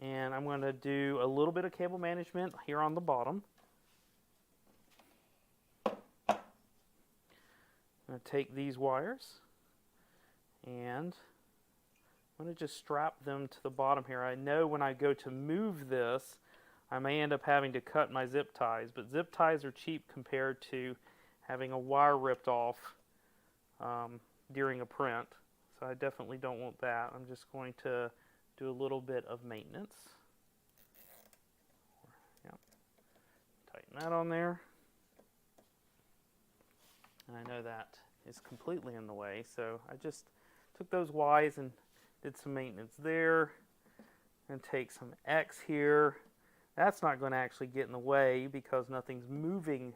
And I'm going to do a little bit of cable management here on the bottom. I'm going to take these wires and I'm going to just strap them to the bottom here. I know when I go to move this, I may end up having to cut my zip ties, but zip ties are cheap compared to having a wire ripped off during a print. So I definitely don't want that. I'm just going to do a little bit of maintenance. Yep. Tighten that on there. And I know that is completely in the way, so I just took those Ys and did some maintenance there. And take some X here. That's not going to actually get in the way because nothing's moving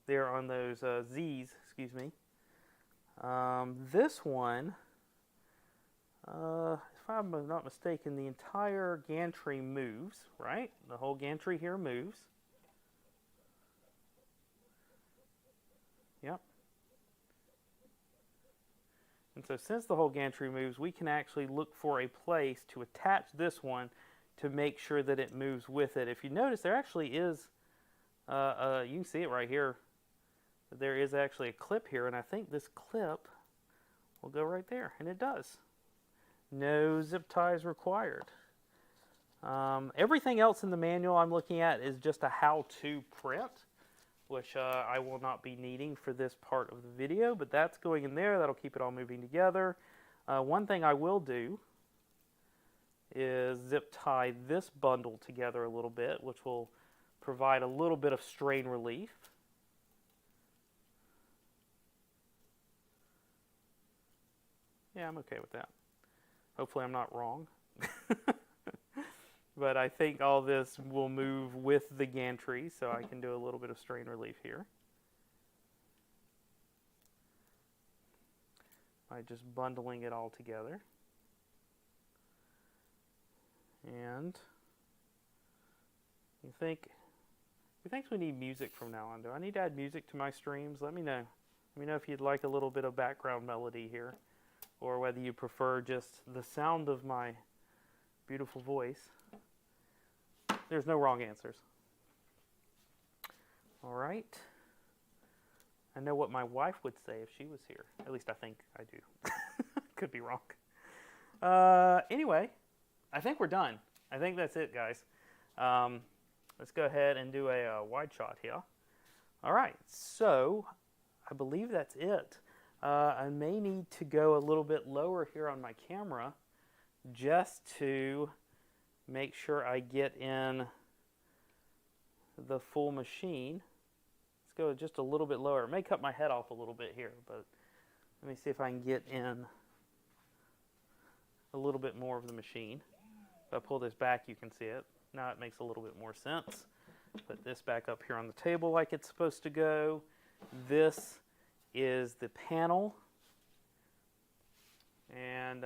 there on those Z's, excuse me. This one, if I'm not mistaken, the entire gantry moves, right? The whole gantry here moves. Yep. And so since the whole gantry moves, we can actually look for a place to attach this one to make sure that it moves with it. If you notice, there actually is, you can see it right here, there is actually a clip here, and I think this clip will go right there, and it does. No zip ties required. Everything else in the manual I'm looking at is just a how-to print, which I will not be needing for this part of the video, but that's going in there. That'll keep it all moving together. One thing I will do is zip tie this bundle together a little bit, which will provide a little bit of strain relief. Yeah, I'm okay with that. Hopefully I'm not wrong. But I think all this will move with the gantry, so I can do a little bit of strain relief here. By just bundling it all together. And who thinks we need music from now on? Do I need to add music to my streams? Let me know. Let me know if you'd like a little bit of background melody here, or whether you prefer just the sound of my beautiful voice. There's no wrong answers. All right. I know what my wife would say if she was here. At least I think I do. Could be wrong. Anyway, I think we're done. I think that's it, guys. Let's go ahead and do a wide shot here. All right. So I believe that's it. I may need to go a little bit lower here on my camera just to make sure I get in the full machine. Let's go just a little bit lower. It may cut my head off a little bit here, but let me see if I can get in a little bit more of the machine. If I pull this back, you can see it. Now it makes a little bit more sense. Put this back up here on the table like it's supposed to go. This is the panel. And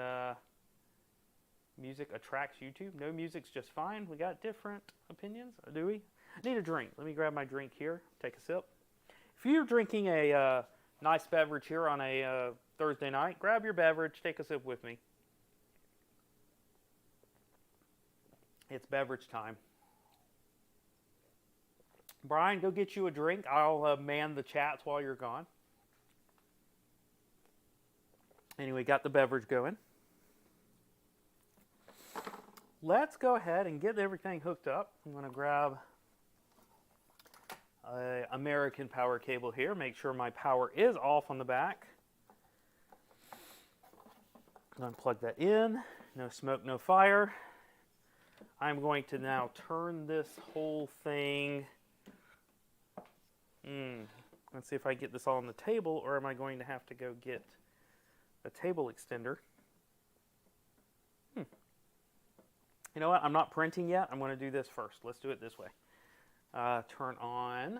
music attracts YouTube. No music's just fine. We got different opinions, do we? I need a drink. Let me grab my drink here. Take a sip. If you're drinking a nice beverage here on a Thursday night, grab your beverage. Take a sip with me. It's beverage time. Brian, go get you a drink. I'll man the chats while you're gone. Anyway, got the beverage going. Let's go ahead and get everything hooked up. I'm going to grab an American power cable here. Make sure my power is off on the back. Unplug that in. No smoke, no fire. I'm going to now turn this whole thing. Let's see if I get this all on the table, or am I going to have to go get a table extender? You know what? I'm not printing yet. I'm going to do this first. Let's do it this way. Turn on. I'm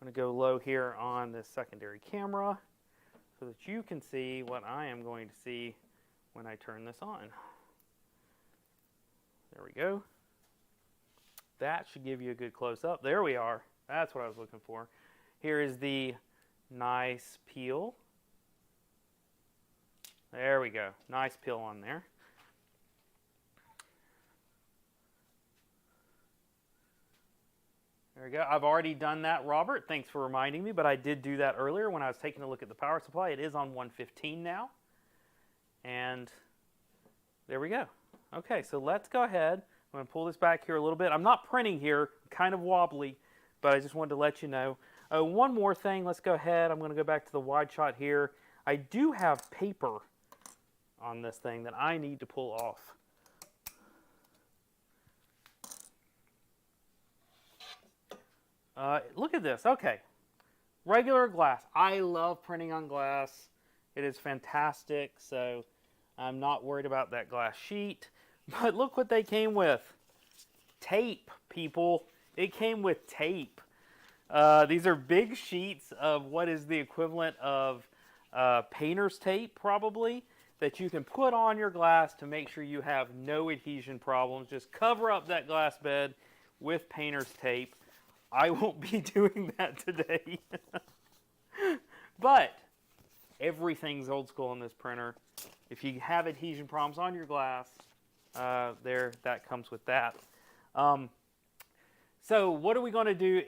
going to go low here on this secondary camera so that you can see what I am going to see when I turn this on. There we go. That should give you a good close-up. There we are. That's what I was looking for. Here is the nice peel. There we go. Nice peel on there. There we go. I've already done that, Robert. Thanks for reminding me, but I did do that earlier when I was taking a look at the power supply. It is on 115 now. And there we go. Okay, so let's go ahead. I'm going to pull this back here a little bit. I'm not printing here, kind of wobbly, but I just wanted to let you know. One more thing, let's go ahead. I'm going to go back to the wide shot here. I do have paper on this thing that I need to pull off. Look at this. Okay. regular glass. I love printing on glass. It is fantastic, so I'm not worried about that glass sheet. But look what they came with. Tape, people. It came with tape. These are big sheets of what is the equivalent of painter's tape, probably, that you can put on your glass to make sure you have no adhesion problems. Just cover up that glass bed with painter's tape. I won't be doing that today. But everything's old school in this printer. If you have adhesion problems on your glass, that comes with that. So what are we going to do?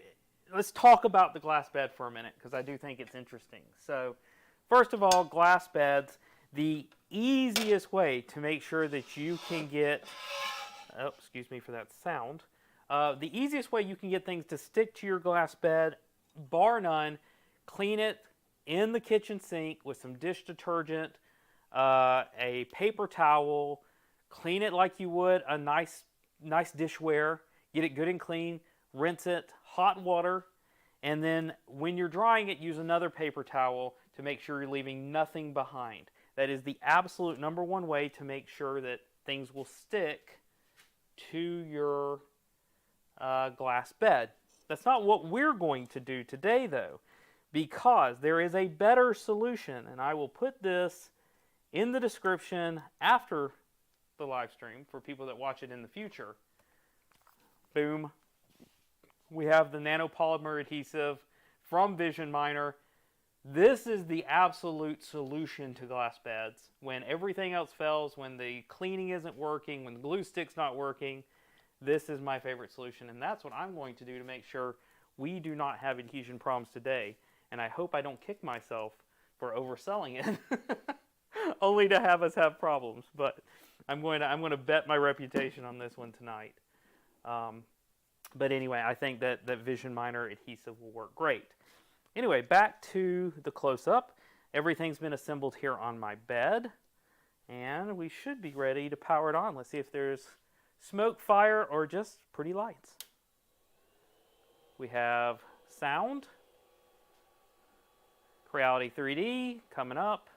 Let's talk about the glass bed for a minute, because I do think it's interesting. So first of all, glass beds, the easiest way to make sure that you can get, oh, excuse me for that sound, the easiest way you can get things to stick to your glass bed, bar none, clean it in the kitchen sink with some dish detergent, a paper towel, clean it like you would a nice dishware, get it good and clean, rinse it, hot water, and then when you're drying it, use another paper towel to make sure you're leaving nothing behind. That is the absolute #1 way to make sure that things will stick to your glass bed. That's not what we're going to do today, though, because there is a better solution, and I will put this in the description after the live stream for people that watch it in the future. Boom. We have the nanopolymer adhesive from Vision Miner. This is the absolute solution to glass beds. When everything else fails, when the cleaning isn't working, when the glue stick's not working, this is my favorite solution, and that's what I'm going to do to make sure we do not have adhesion problems today. And I hope I don't kick myself for overselling it, only to have us have problems. But I'm going to bet my reputation on this one tonight. But anyway, I think that Vision Miner adhesive will work great. Anyway, back to the close-up. Everything's been assembled here on my bed, and we should be ready to power it on. Let's see if there's smoke, fire, or just pretty lights. We have sound, Creality 3D coming up,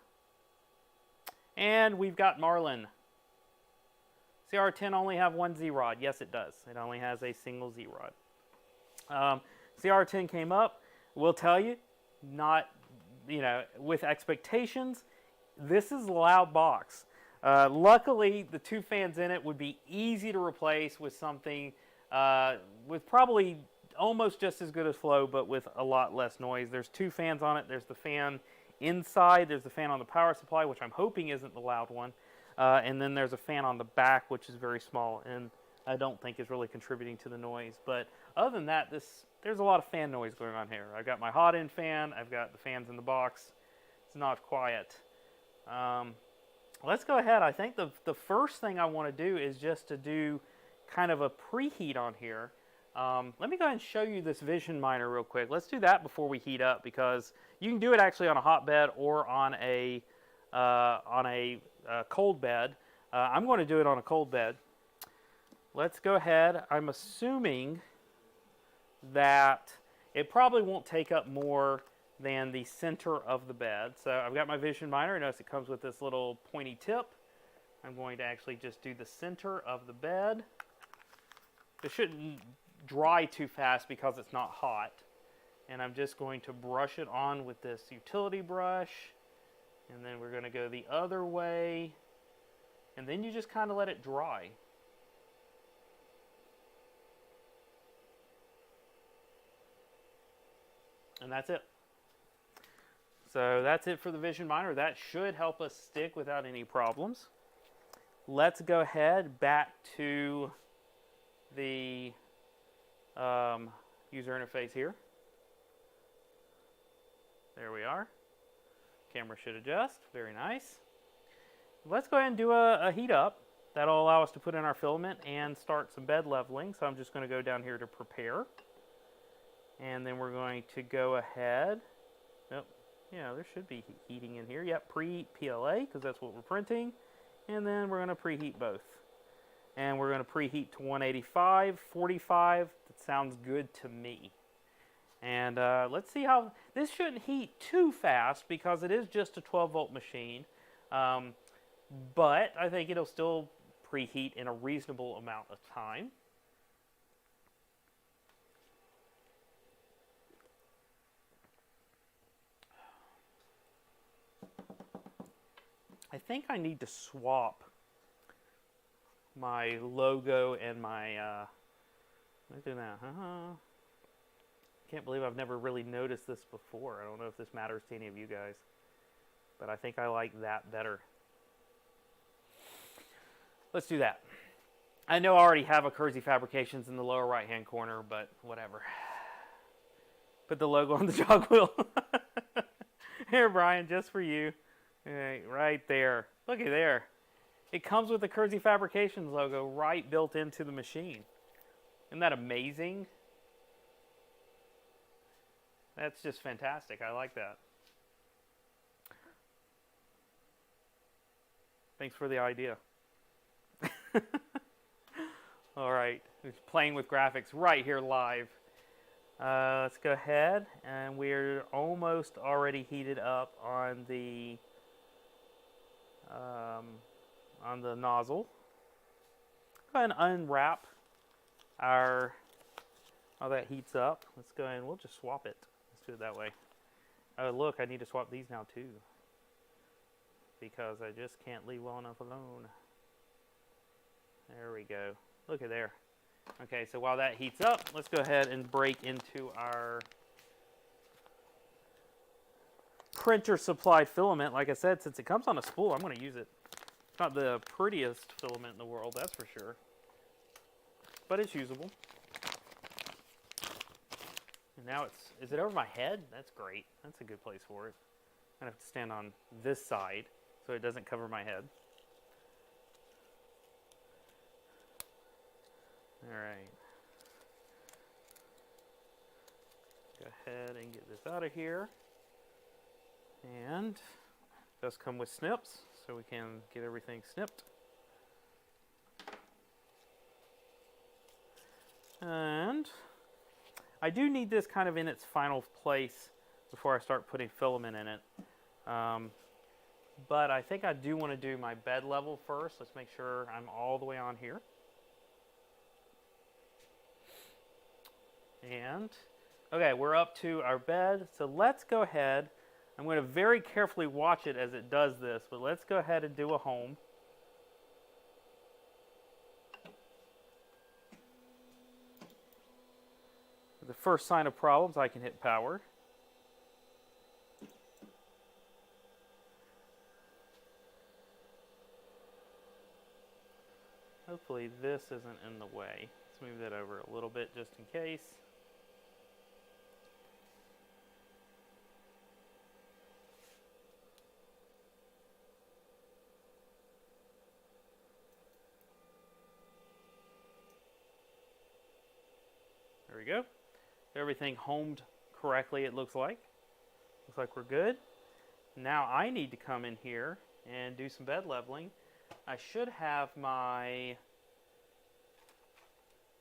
and we've got Marlin. CR-10 only have one Z-rod. Yes, it does. It only has a single Z-rod. CR-10 came up. We'll tell you, not, with expectations. This is a loud box. Luckily, the two fans in it would be easy to replace with something with probably almost just as good as flow, but with a lot less noise. There's two fans on it. There's the fan inside. There's the fan on the power supply, which I'm hoping isn't the loud one. And then there's a fan on the back, which is very small, and I don't think is really contributing to the noise. But other than that, there's a lot of fan noise going on here. I've got my hot end fan. I've got the fans in the box. It's not quiet. Let's go ahead. I think the first thing I want to do is just to do kind of a preheat on here. Let me go ahead and show you this Vision Miner real quick. Let's do that before we heat up, because you can do it actually on a hot bed or on a cold bed. I'm going to do it on a cold bed. Let's go ahead. I'm assuming that it probably won't take up more than the center of the bed. So I've got my Vision Miner. Notice it comes with this little pointy tip. I'm going to actually just do the center of the bed. It shouldn't dry too fast because it's not hot. And I'm just going to brush it on with this utility brush. And then we're going to go the other way. And then you just kind of let it dry. And that's it. So that's it for the Vision Miner. That should help us stick without any problems. Let's go ahead back to the user interface here. There we are. Camera should adjust. Very nice. Let's go ahead and do a heat up. That'll allow us to put in our filament and start some bed leveling. So I'm just going to go down here to prepare. And then we're going to go ahead. Oh, yeah, there should be heating in here. Yep, preheat PLA, because that's what we're printing. And then we're going to preheat both. And we're going to preheat to 185, 45. That sounds good to me. And let's see how, this shouldn't heat too fast because it is just a 12-volt machine. But I think it'll still preheat in a reasonable amount of time. I think I need to swap my logo and my, let me do that. Can't believe I've never really noticed this before. I don't know if this matters to any of you guys, but I think I like that better. Let's do that. I know I already have a Kersey Fabrications in the lower right-hand corner, but whatever. Put the logo on the jog wheel. Here, Brian, just for you. Right there. Looky there. It comes with the Kersey Fabrications logo right built into the machine. Isn't that amazing? That's just fantastic. I like that. Thanks for the idea. All right, just playing with graphics right here live. Let's go ahead, and we're almost already heated up on the nozzle. Go ahead and unwrap our, how that heats up. Let's go ahead and we'll just swap it. Let's do it that way. Oh, look, I need to swap these now too, because I just can't leave well enough alone. There we go. Look at there. Okay, so while that heats up, let's go ahead and break into our printer supplied filament. Like I said, since it comes on a spool, I'm going to use it. It's not the prettiest filament in the world, that's for sure, but it's usable. And now is it over my head? That's great. That's a good place for it. I'm going to have to stand on this side so it doesn't cover my head. All right. Go ahead and get this out of here. And it does come with snips, so we can get everything snipped. And I do need this kind of in its final place before I start putting filament in it. But I think I do want to do my bed level first. Let's make sure I'm all the way on here. And, okay, we're up to our bed. So let's go ahead. I'm going to very carefully watch it as it does this, but let's go ahead and do a home. The first sign of problems, I can hit power. Hopefully this isn't in the way. Let's move that over a little bit just in case. There we go. Everything homed correctly, it looks like. Looks like we're good. Now I need to come in here and do some bed leveling. I should have my,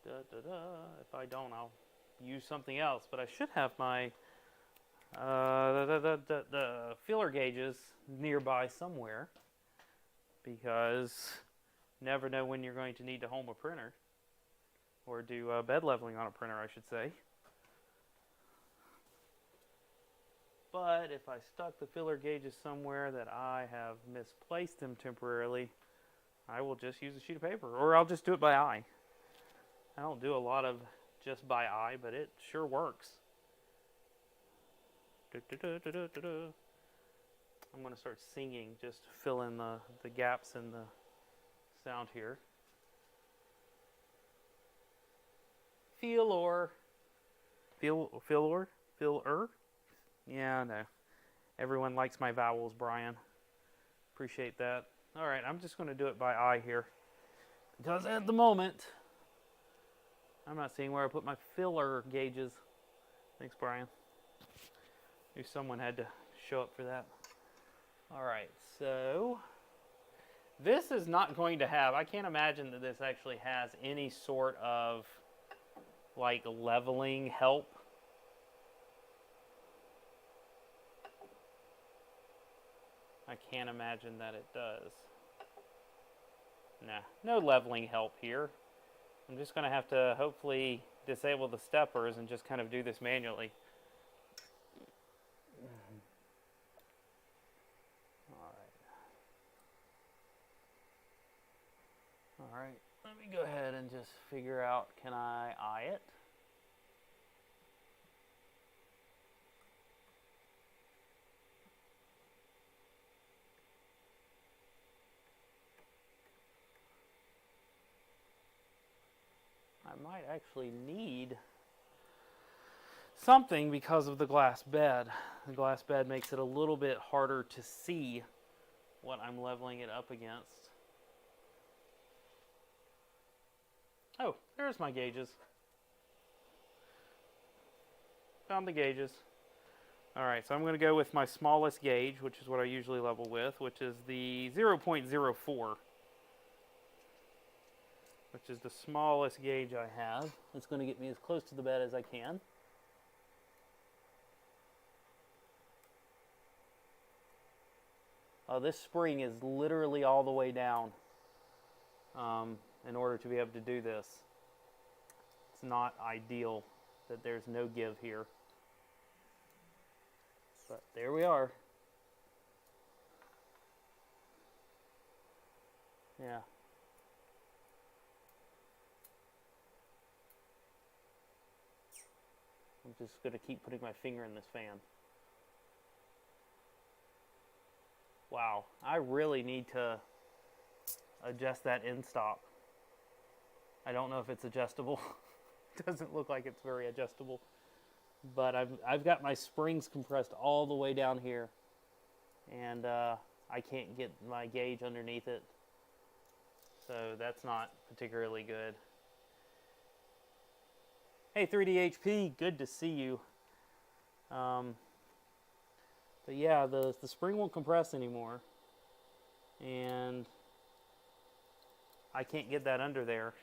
if I don't, I'll use something else, but I should have my the feeler gauges nearby somewhere, because you never know when you're going to need to home a printer, or do bed leveling on a printer, I should say. But if I stuck the filler gauges somewhere that I have misplaced them temporarily, I will just use a sheet of paper, or I'll just do it by eye. I don't do a lot of just by eye, but it sure works. I'm going to start singing just to fill in the gaps in the sound here. Filler. Yeah, I know. Everyone likes my vowels, Brian. Appreciate that. All right, I'm just going to do it by eye here, because at the moment, I'm not seeing where I put my filler gauges. Thanks, Brian. Knew someone had to show up for that. All right, so this is not going to have, I can't imagine that this actually has any sort of like leveling help. I can't imagine that it does. Nah, no leveling help here. I'm just going to have to hopefully disable the steppers and just kind of do this manually. Alright, let me go ahead and just figure out, can I eye it? I might actually need something because of the glass bed. The glass bed makes it a little bit harder to see what I'm leveling it up against. Oh, there's my gauges. Found the gauges. Alright, so I'm going to go with my smallest gauge, which is what I usually level with, which is the 0.04. Which is the smallest gauge I have. It's going to get me as close to the bed as I can. Oh, this spring is literally all the way down in order to be able to do this. It's not ideal that there's no give here. But there we are. Yeah. I'm just going to keep putting my finger in this fan. Wow, I really need to adjust that end stop. I don't know if it's adjustable. It doesn't look like it's very adjustable. But I've got my springs compressed all the way down here. And I can't get my gauge underneath it. So that's not particularly good. Hey 3DHP, good to see you. But yeah, the spring won't compress anymore. And I can't get that under there.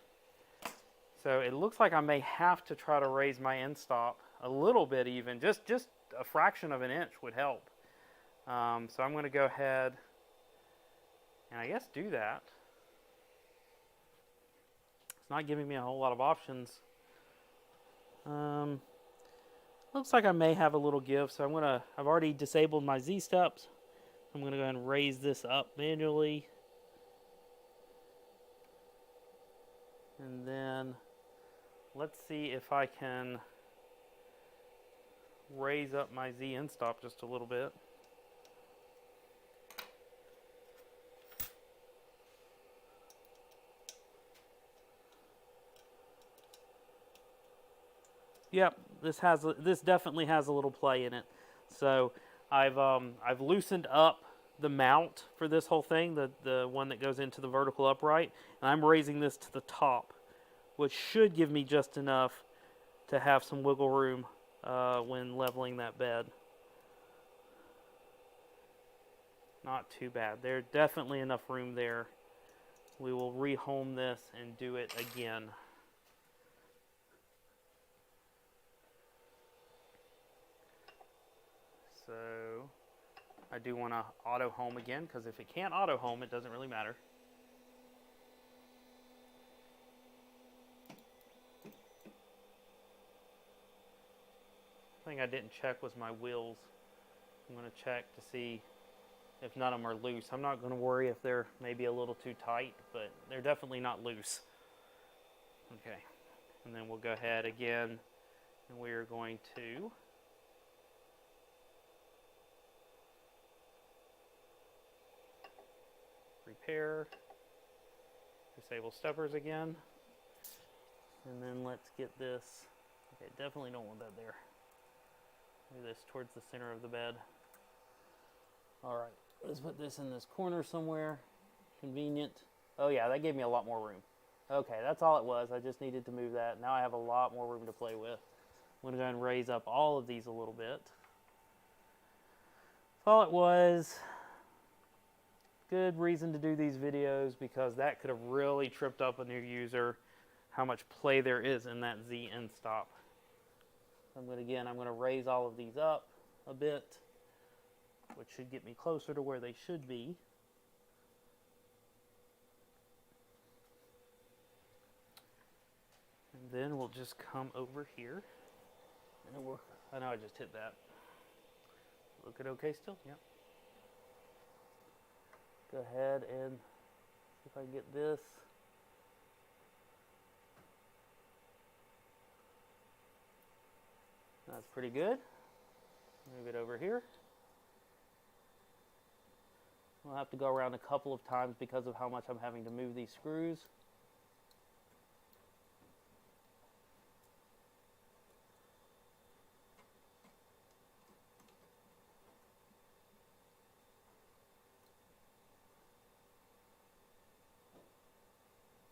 So it looks like I may have to try to raise my end stop a little bit even. Just a fraction of an inch would help. So I'm going to go ahead and I guess do that. It's not giving me a whole lot of options. Looks like I may have a little give, so I've already disabled my Z steps. I'm going to go ahead and raise this up manually. And then let's see if I can raise up my Z end stop just a little bit. Yep, this definitely has a little play in it. So I've loosened up the mount for this whole thing, the one that goes into the vertical upright, and I'm raising this to the top, which should give me just enough to have some wiggle room when leveling that bed. Not too bad. There's definitely enough room there. We will rehome this and do it again. So I do want to auto home again, because if it can't auto home, it doesn't really matter. The thing I didn't check was my wheels. I'm going to check to see if none of them are loose. I'm not going to worry if they're maybe a little too tight, but they're definitely not loose. Okay, and then we'll go ahead again, and we are going to repair, disable steppers again, and then let's get this. Okay, definitely don't want that there. Move this towards the center of the bed. Alright, let's put this in this corner somewhere. Convenient. Oh yeah, that gave me a lot more room. Okay, that's all it was. I just needed to move that. Now I have a lot more room to play with. I'm going to go ahead and raise up all of these a little bit. That's all it was. Good reason to do these videos, because that could have really tripped up a new user how much play there is in that Z end stop. I'm going to raise all of these up a bit. which should get me closer to where they should be. And then we'll just come over here. And we'll, I know I just hit that. Look at okay still? Yep. Go ahead and see if I can get this. That's pretty good. Move it over here. We'll have to go around a couple of times because of how much I'm having to move these screws.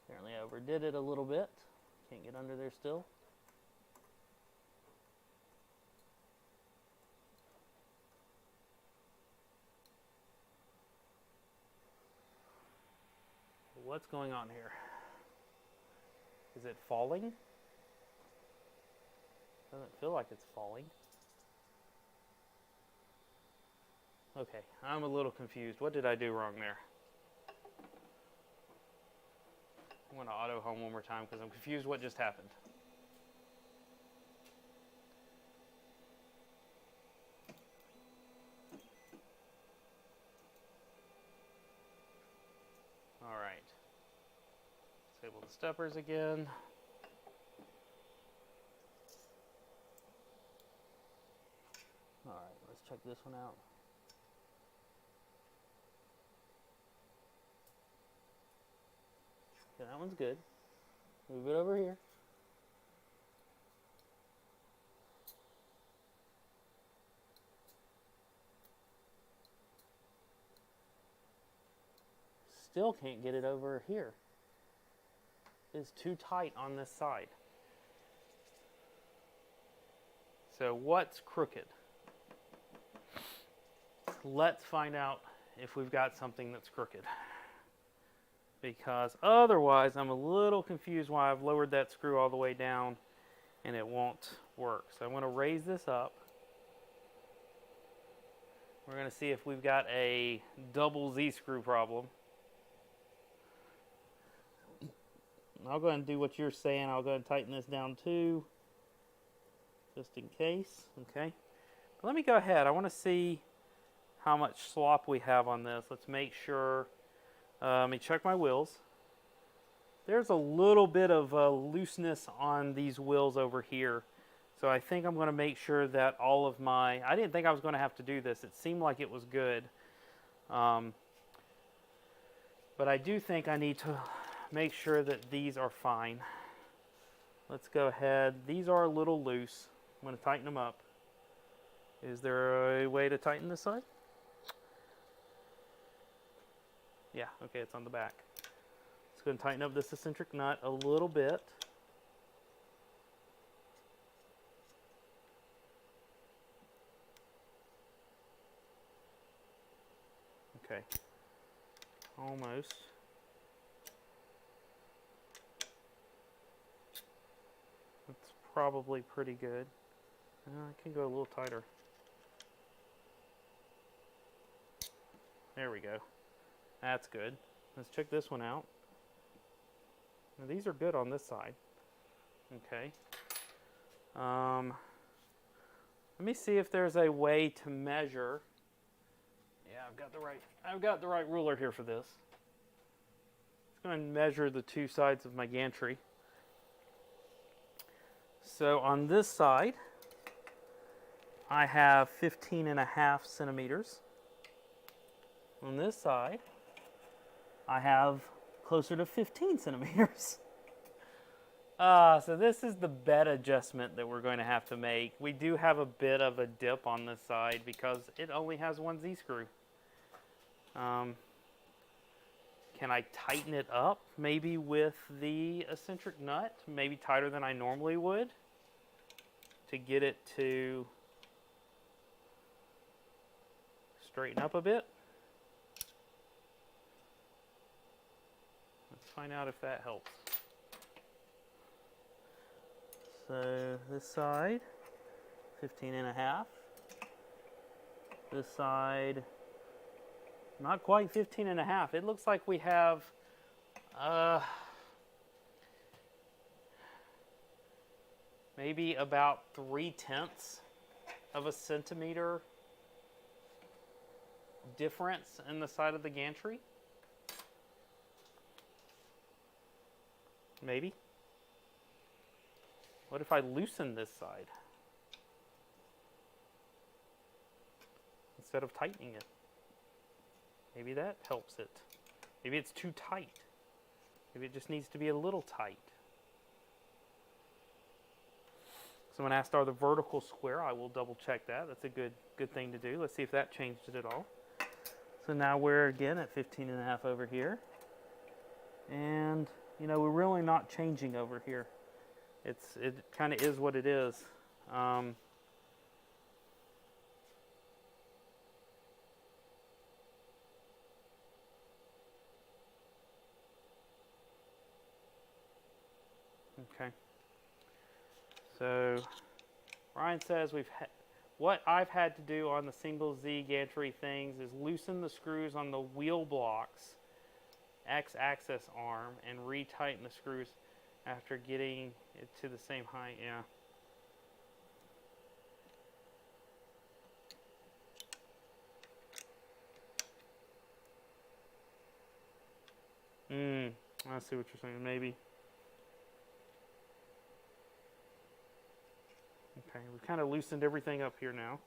Apparently I overdid it a little bit. Can't get under there still. What's going on here? Is it falling? Doesn't feel like it's falling. Okay, I'm a little confused. What did I do wrong there? I'm going to auto home one more time because I'm confused what just happened. All right. Disable the steppers again. All right, let's check this one out. Okay, that one's good. Move it over here. Still can't get it over here. It's too tight on this side. So what's crooked? Let's find out if we've got something that's crooked. Because otherwise I'm a little confused why I've lowered that screw all the way down and it won't work. So I'm going to raise this up. We're going to see if we've got a double Z-screw problem. I'll go ahead and do what you're saying. I'll go ahead and tighten this down too, just in case. Okay. But let me go ahead. I want to see how much slop we have on this. Let's make sure. Let me check my wheels. There's a little bit of looseness on these wheels over here. So I think I'm going to make sure that all of my... I didn't think I was going to have to do this. It seemed like it was good. But I do think I need to make sure that these are fine. Let's go ahead. These are a little loose. I'm going to tighten them up. Is there a way to tighten this side? Yeah, okay, it's on the back. Let's go and tighten up this eccentric nut a little bit. Okay, almost. That's probably pretty good. I can go a little tighter. There we go. That's good. Let's check this one out. Now, these are good on this side. Okay. Let me see if there's a way to measure. Yeah, I've got the right ruler here for this. Let's go and measure the two sides of my gantry. So on this side, I have 15.5 centimeters. On this side, I have closer to 15 centimeters. So this is the bed adjustment that we're going to have to make. We do have a bit of a dip on this side because it only has one Z-screw. Can I tighten it up maybe with the eccentric nut, maybe tighter than I normally would, to get it to straighten up a bit? Find out if that helps. So this side, 15.5. This side, not quite 15.5. It looks like we have maybe about 3/10 of a centimeter difference in the side of the gantry. Maybe. What if I loosen this side instead of tightening it? Maybe that helps it. Maybe it's too tight. Maybe it just needs to be a little tight. Someone asked, are the verticals square? I will double check that. That's a good thing to do. Let's see if that changed it at all. So now we're again at 15.5 over here. And, you know, we're really not changing over here. It kind of is what it is. Okay. So Brian says what I've had to do on the single Z gantry things is loosen the screws on the wheel blocks, X-axis arm, and retighten the screws after getting it to the same height. Yeah. I see what you're saying. Maybe. Okay, we've kind of loosened everything up here now.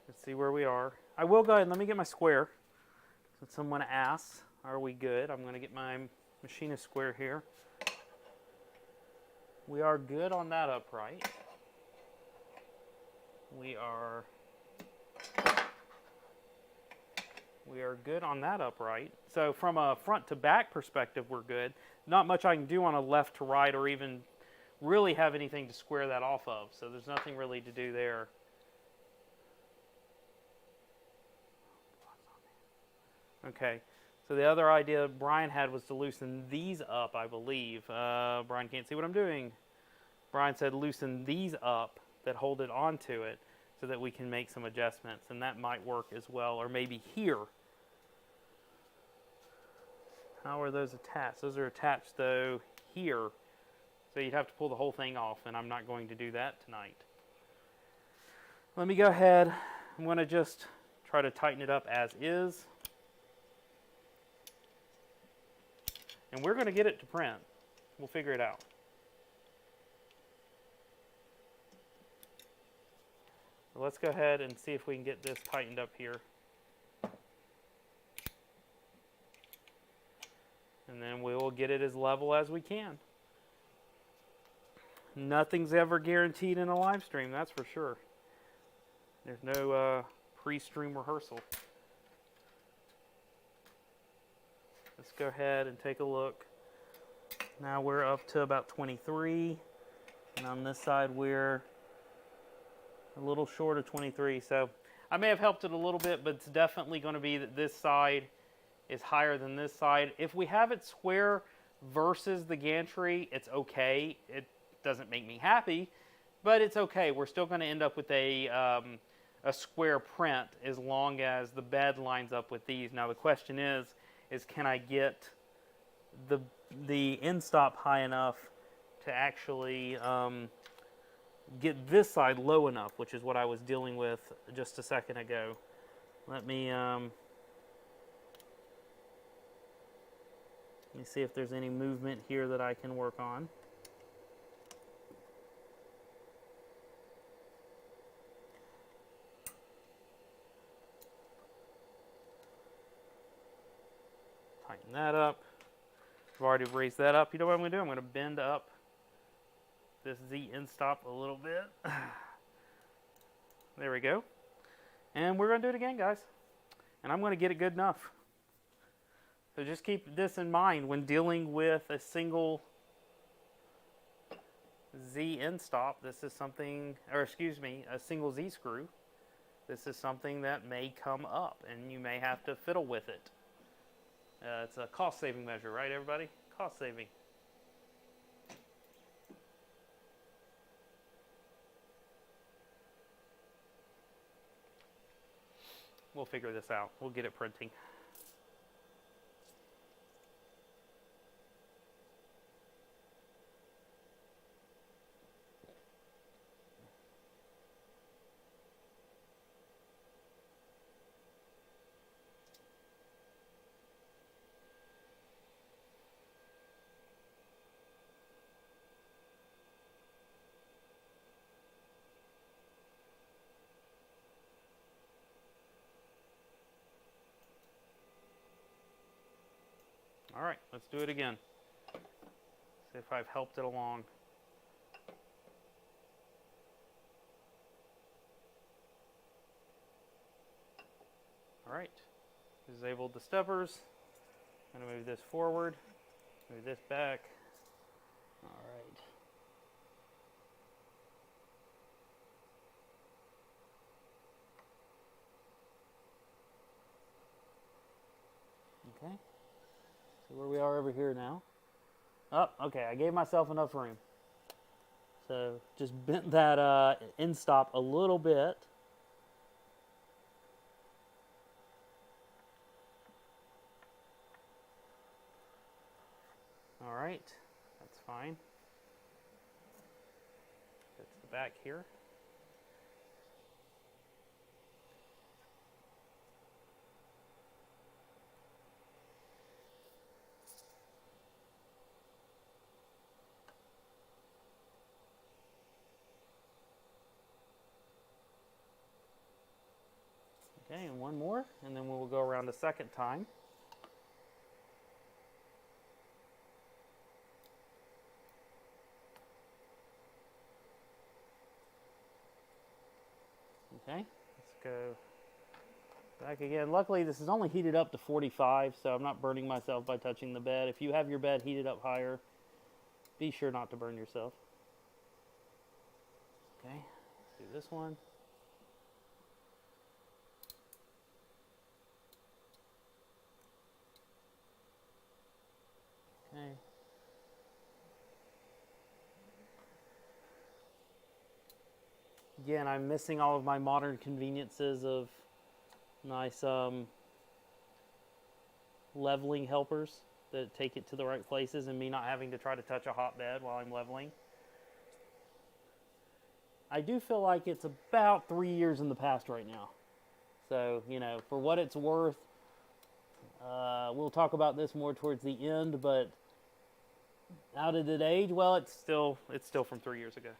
Let's see where we are. I will go ahead and let me get my square. So someone asks, are we good? I'm going to get my machinist square here. We are good on that upright. We are good on that upright. So from a front to back perspective, we're good. Not much I can do on a left to right or even really have anything to square that off of. So there's nothing really to do there. Okay, so the other idea Brian had was to loosen these up, I believe. Brian can't see what I'm doing. Brian said loosen these up that hold it onto it so that we can make some adjustments, and that might work as well, or maybe here. How are those attached? Those are attached, though, here. So you'd have to pull the whole thing off, and I'm not going to do that tonight. Let me go ahead. I'm going to just try to tighten it up as is. And we're going to get it to print. We'll figure it out. So let's go ahead and see if we can get this tightened up here. And then we will get it as level as we can. Nothing's ever guaranteed in a live stream, that's for sure. There's no pre-stream rehearsal. Let's go ahead and take a look. Now we're up to about 23. And on this side we're a little short of 23. So I may have helped it a little bit, but it's definitely going to be that this side is higher than this side. If we have it square versus the gantry, it's okay. It doesn't make me happy, but it's okay. We're still going to end up with a square print as long as the bed lines up with these. Now the question is can I get the end stop high enough to actually get this side low enough, which is what I was dealing with just a second ago. Let me see if there's any movement here that I can work on. Tighten that up. I've already raised that up. You know what I'm going to do? I'm going to bend up this Z end stop a little bit. There we go. And we're going to do it again, guys. And I'm going to get it good enough. So just keep this in mind when dealing with a single Z end stop. This is something, or excuse me, a single Z screw. This is something that may come up and you may have to fiddle with it. It's a cost saving measure, right everybody? Cost saving. We'll figure this out. We'll get it printing. All right, let's do it again. See if I've helped it along. All right, disabled the steppers. I'm going to move this forward, move this back. All right. Okay. See where we are over here now. Oh, okay, I gave myself enough room. So just bent that end stop a little bit. All right, that's fine. That's the back here. Okay, and one more, and then we'll go around a second time. Okay, let's go back again. Luckily, this is only heated up to 45, so I'm not burning myself by touching the bed. If you have your bed heated up higher, be sure not to burn yourself. Okay, let's do this one. Okay. Again, I'm missing all of my modern conveniences of nice leveling helpers that take it to the right places and me not having to try to touch a hot bed while I'm leveling. I do feel like it's about 3 years in the past right now. So, you know, for what it's worth, we'll talk about this more towards the end, but how did it age? Well, it's still from 3 years ago.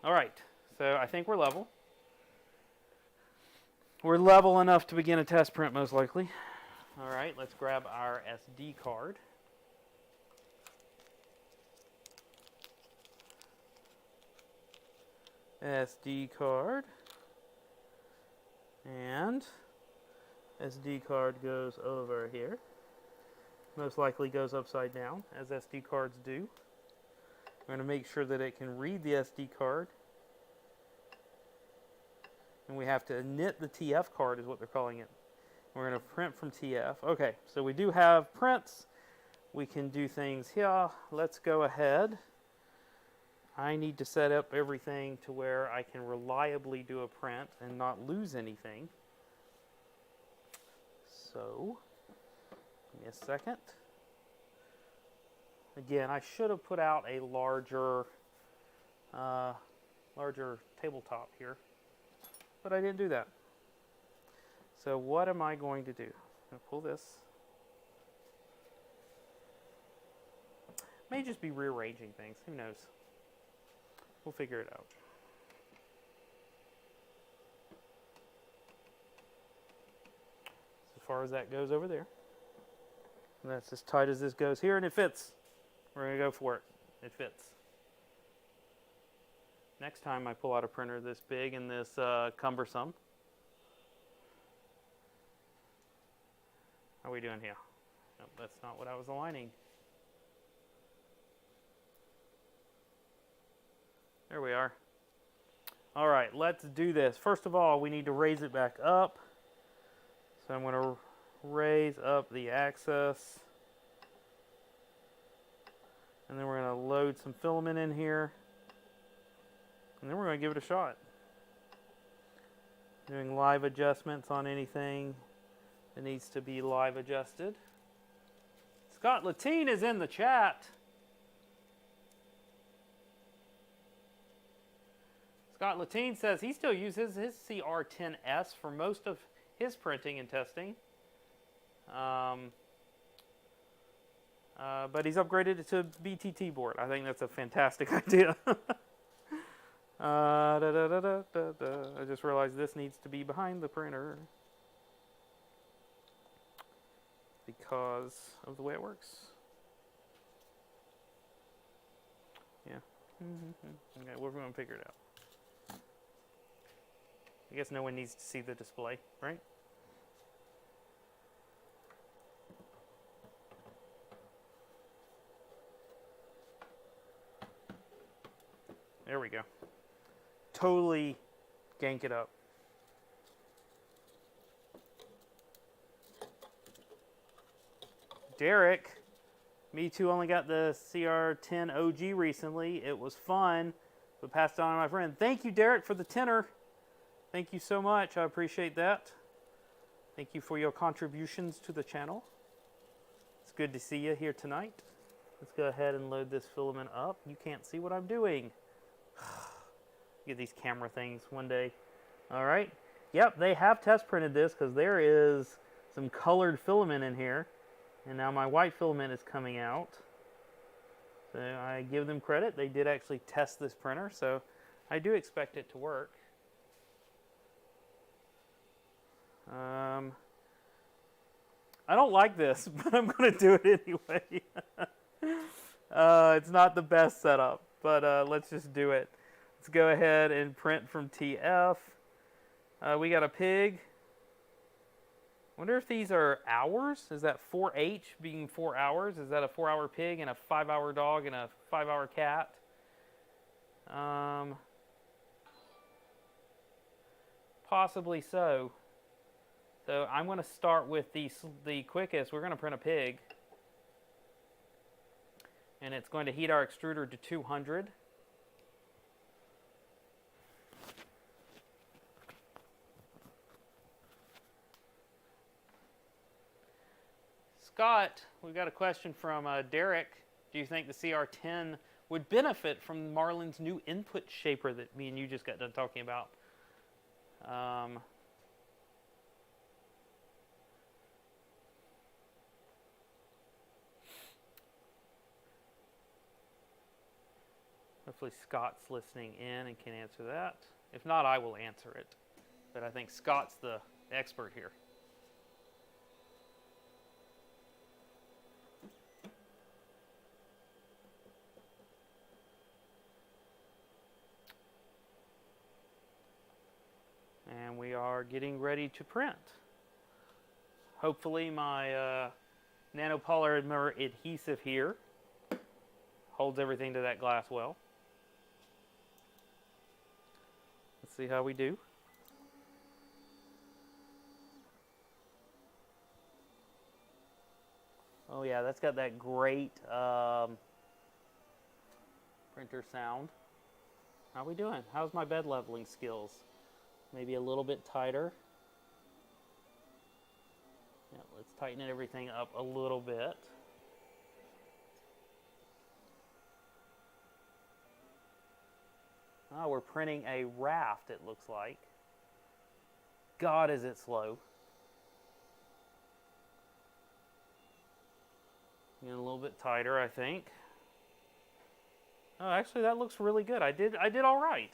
All right, so I think we're level. We're level enough to begin a test print, most likely. All right, let's grab our SD card. SD card. And SD card goes over here. Most likely goes upside down, as SD cards do. We're going to make sure that it can read the SD card. And we have to knit the TF card, is what they're calling it. We're going to print from TF. Okay, so we do have prints. We can do things here. Let's go ahead. I need to set up everything to where I can reliably do a print and not lose anything. So, give me a second. Again, I should have put out a larger tabletop here, but I didn't do that. So what am I going to do? I'm going to pull this. May just be rearranging things. Who knows? We'll figure it out. As far as that goes over there. And that's as tight as this goes here, and it fits. We're going to go for it. It fits. Next time I pull out a printer this big and this cumbersome. How are we doing here? Nope, that's not what I was aligning. There we are. All right, let's do this. First of all, we need to raise it back up. So I'm going to raise up the axis. And then we're going to load some filament in here. And then we're going to give it a shot. Doing live adjustments on anything that needs to be live adjusted. Scott Latine is in the chat. Scott Latine says he still uses his CR-10S for most of his printing and testing. But he's upgraded it to a BTT board. I think that's a fantastic idea. I just realized this needs to be behind the printer because of the way it works. Yeah. Okay, we're going to figure it out. I guess no one needs to see the display, right? There we go. Totally gank it up. Derek, me too, only got the CR-10 OG recently. It was fun, but passed it on to my friend. Thank you, Derek, for the tenner. Thank you so much. I appreciate that. Thank you for your contributions to the channel. It's good to see you here tonight. Let's go ahead and load this filament up. You can't see what I'm doing. Get these camera things one day. All right. Yep, they have test printed this because there is some colored filament in here. And now my white filament is coming out. So I give them credit. They did actually test this printer, so I do expect it to work. I don't like this, but I'm going to do it anyway. It's not the best setup, but let's just do it. Let's go ahead and print from TF. We got a pig. Wonder if these are hours? Is that 4H being 4 hours? Is that a 4-hour pig and a 5-hour dog and a 5-hour cat? Possibly so. So I'm going to start with the quickest. We're going to print a pig. And it's going to heat our extruder to 200. Scott, we've got a question from Derek. Do you think the CR-10 would benefit from Marlin's new input shaper that me and you just got done talking about? Hopefully Scott's listening in and can answer that. If not, I will answer it. But I think Scott's the expert here. And we are getting ready to print. Hopefully my nanopolymer adhesive here holds everything to that glass well. Let's see how we do. Oh yeah, that's got that great printer sound. How we doing? How's my bed leveling skills? Maybe a little bit tighter. Yeah, let's tighten everything up a little bit. Oh, we're printing a raft, it looks like. God, is it slow. Get a little bit tighter, I think. Oh, actually, that looks really good. I did all right.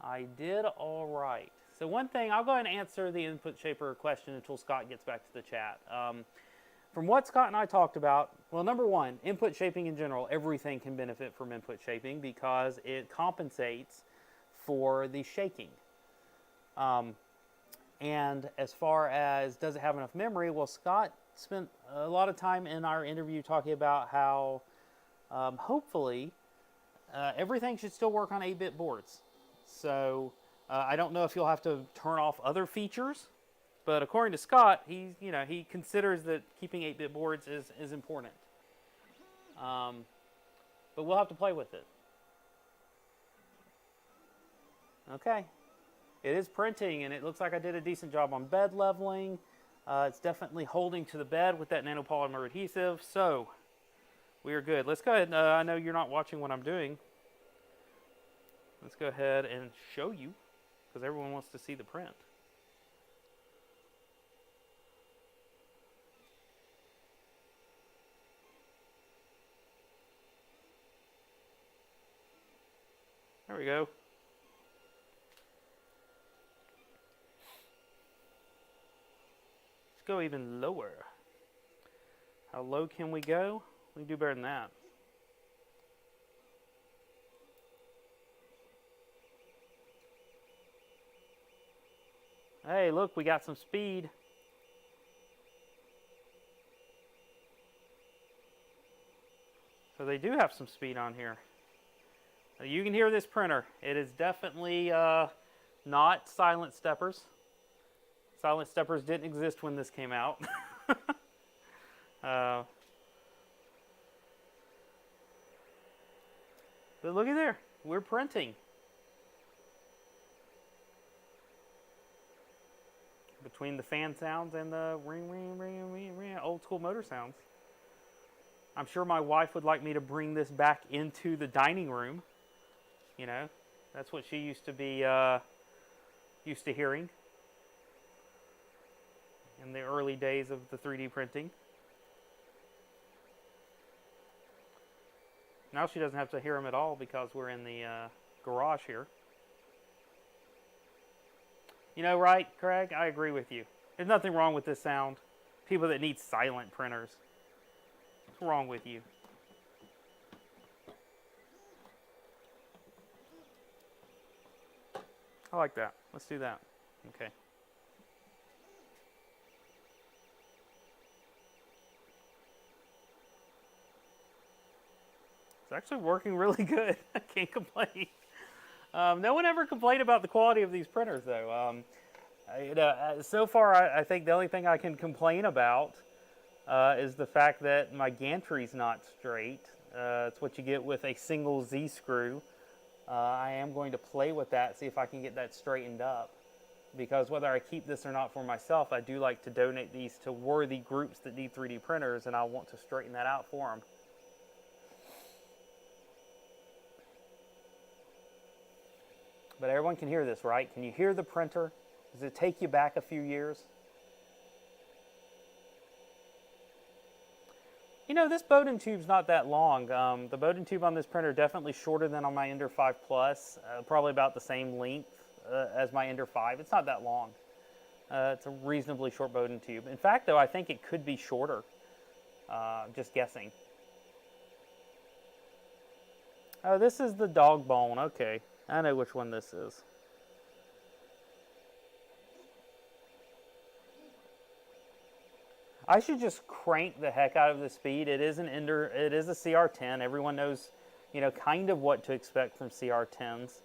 I did all right. So one thing, I'll go ahead and answer the input shaper question until Scott gets back to the chat. From what Scott and I talked about, well, number one, input shaping in general, everything can benefit from input shaping because it compensates for the shaking. And as far as does it have enough memory, well, Scott spent a lot of time in our interview talking about how hopefully everything should still work on 8-bit boards. So I don't know if you'll have to turn off other features, but according to Scott, he considers that keeping 8-bit boards is important. But we'll have to play with it. Okay. It is printing, and it looks like I did a decent job on bed leveling. It's definitely holding to the bed with that nanopolymer adhesive, so we are good. Let's go ahead. I know you're not watching what I'm doing. Let's go ahead and show you, because everyone wants to see the print. There we go. Let's go even lower. How low can we go? We can do better than that. Hey, look, we got some speed. So they do have some speed on here. You can hear this printer. It is definitely not silent steppers. Silent steppers didn't exist when this came out. But look at there. We're printing. Between the fan sounds and the ring, ring, ring, ring, ring, old school motor sounds. I'm sure my wife would like me to bring this back into the dining room. You know, that's what she used to be used to hearing in the early days of the 3D printing. Now she doesn't have to hear them at all because we're in the garage here. You know, right, Craig? I agree with you. There's nothing wrong with this sound. People that need silent printers. What's wrong with you? I like that. Let's do that. Okay. It's actually working really good. I can't complain. No one ever complained about the quality of these printers, though. So far, I think the only thing I can complain about is the fact that my gantry's not straight. It's what you get with a single Z screw. I am going to play with that, see if I can get that straightened up. Because whether I keep this or not for myself, I do like to donate these to worthy groups that need 3D printers, and I want to straighten that out for them. But everyone can hear this, right? Can you hear the printer? Does it take you back a few years? You know, this Bowden tube's not that long. The Bowden tube on this printer definitely shorter than on my Ender 5 Plus, probably about the same length as my Ender 5. It's not that long. It's a reasonably short Bowden tube. In fact, though, I think it could be shorter. Just guessing. Oh, this is the dog bone. Okay, I know which one this is. I should just crank the heck out of the speed. It is an Ender, it is a CR-10. Everyone knows, you know, kind of what to expect from CR-10s.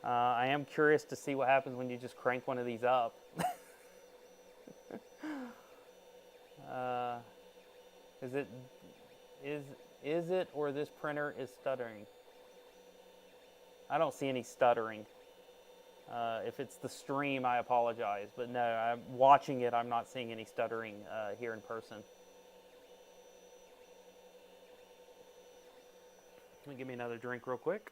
I am curious to see what happens when you just crank one of these up. Is it or this printer is stuttering? I don't see any stuttering. If it's the stream, I apologize. But no, I'm watching it. I'm not seeing any stuttering here in person. Let me give me another drink real quick.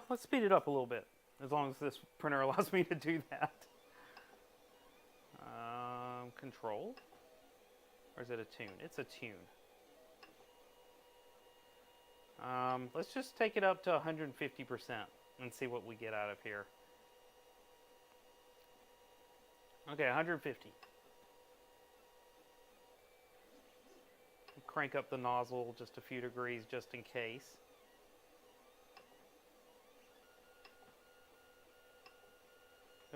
Let's speed it up a little bit, as long as this printer allows me to do that. Control, or is it a tune? It's a tune. Let's just take it up to 150% and see what we get out of here. Okay, 150. Crank up the nozzle just a few degrees just in case.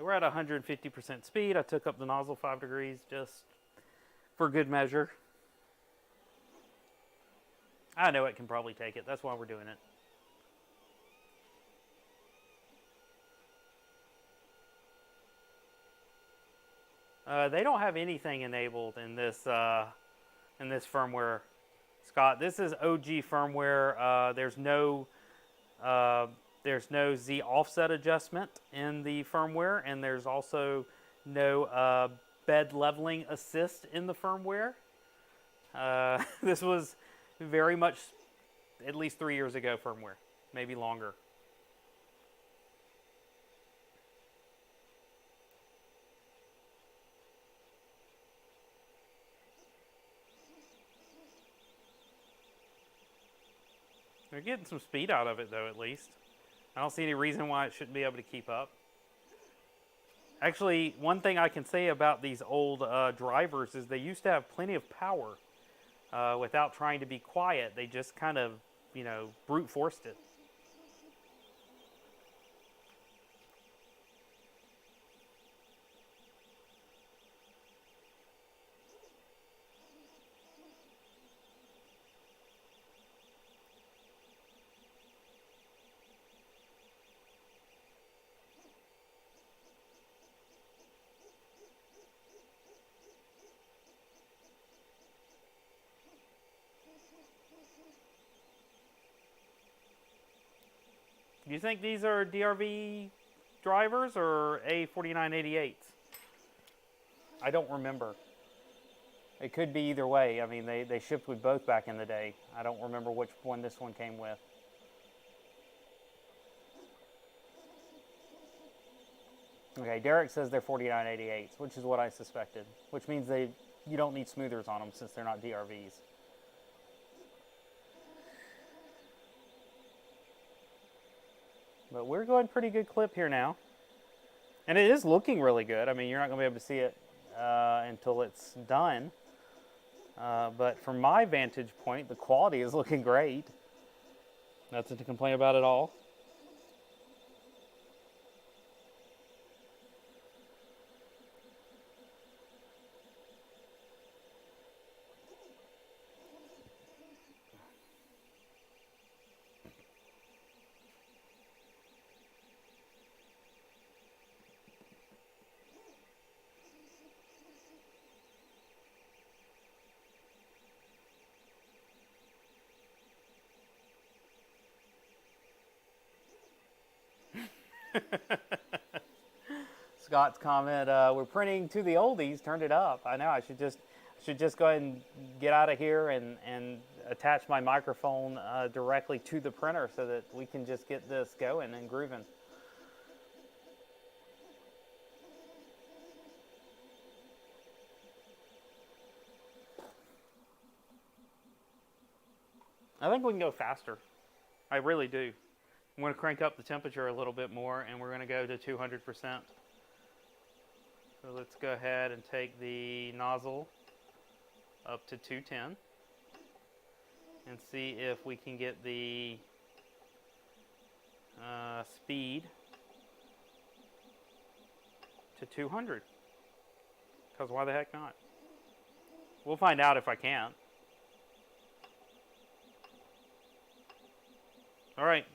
So we're at 150% speed. I took up the nozzle 5 degrees just for good measure. I know it can probably take it. That's why we're doing it. They don't have anything enabled in this firmware, Scott. This is OG firmware. There's no Z offset adjustment in the firmware, and there's also no bed leveling assist in the firmware. This was very much at least 3 years ago firmware, maybe longer. They're getting some speed out of it, though, at least. I don't see any reason why it shouldn't be able to keep up. Actually, one thing I can say about these old drivers is they used to have plenty of power without trying to be quiet. They just kind of, you know, brute forced it. Do you think these are DRV drivers or A4988s? I don't remember. It could be either way. I mean, they shipped with both back in the day. I don't remember which one this one came with. Okay, Derek says they're 4988s, which is what I suspected. Which means you don't need smoothers on them since they're not DRVs. But we're going pretty good clip here now. And it is looking really good. I mean, you're not going to be able to see it until it's done. But from my vantage point, the quality is looking great. Nothing to complain about at all. Scott's comment, we're printing to the oldies, turned it up. I know, I should just go ahead and get out of here and attach my microphone directly to the printer so that we can just get this going and grooving. I think we can go faster. I really do. I'm going to crank up the temperature a little bit more, and we're going to go to 200%. So let's go ahead and take the nozzle up to 210 and see if we can get the speed to 200. Because why the heck not? We'll find out if I can't. All right.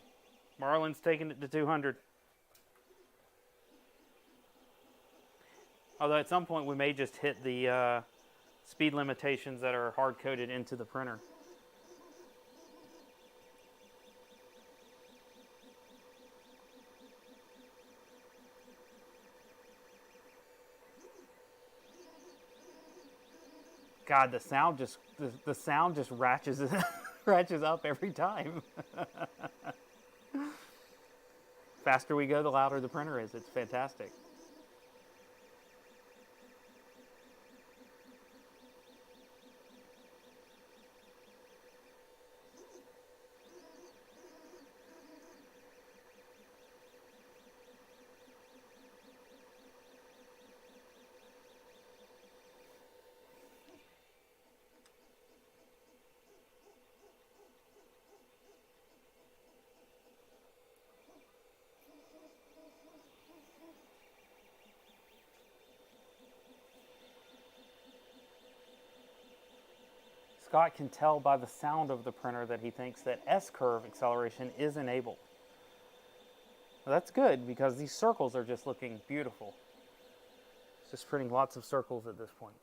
Marlon's taking it to 200. Although at some point we may just hit the speed limitations that are hard-coded into the printer. God, the sound just ratchets ratchets up every time. Faster we go, the louder the printer is. It's fantastic. Scott can tell by the sound of the printer that he thinks that S-curve acceleration is enabled. Well, that's good because these circles are just looking beautiful. It's just printing lots of circles at this point.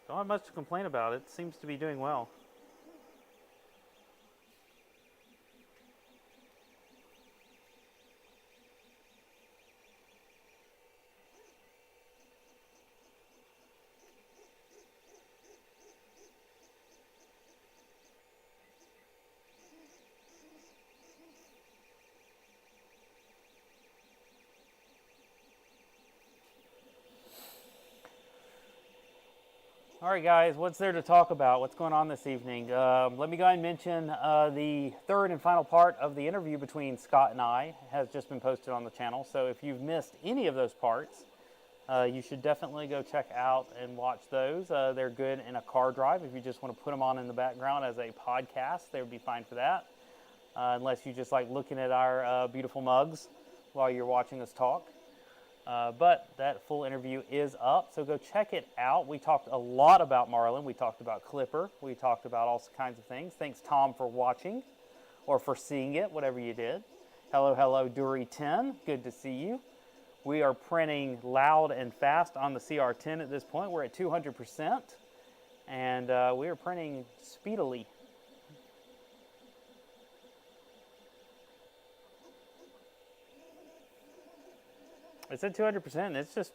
Don't have much to complain about. It seems to be doing well. All right, guys, what's there to talk about? What's going on this evening? Let me go ahead and mention the third and final part of the interview between Scott and I has just been posted on the channel. So if you've missed any of those parts, you should definitely go check out and watch those. They're good in a car drive. If you just want to put them on in the background as a podcast, they would be fine for that. Unless you just like looking at our beautiful mugs while you're watching us talk. But that full interview is up, so go check it out. We talked a lot about Marlin. We talked about Clipper. We talked about all kinds of things. Thanks, Tom, for watching or for seeing it, whatever you did. Hello, hello, Dury10. Good to see you. We are printing loud and fast on the CR-10 at this point. We're at 200%, and we are printing speedily. It's at 200%, and it's just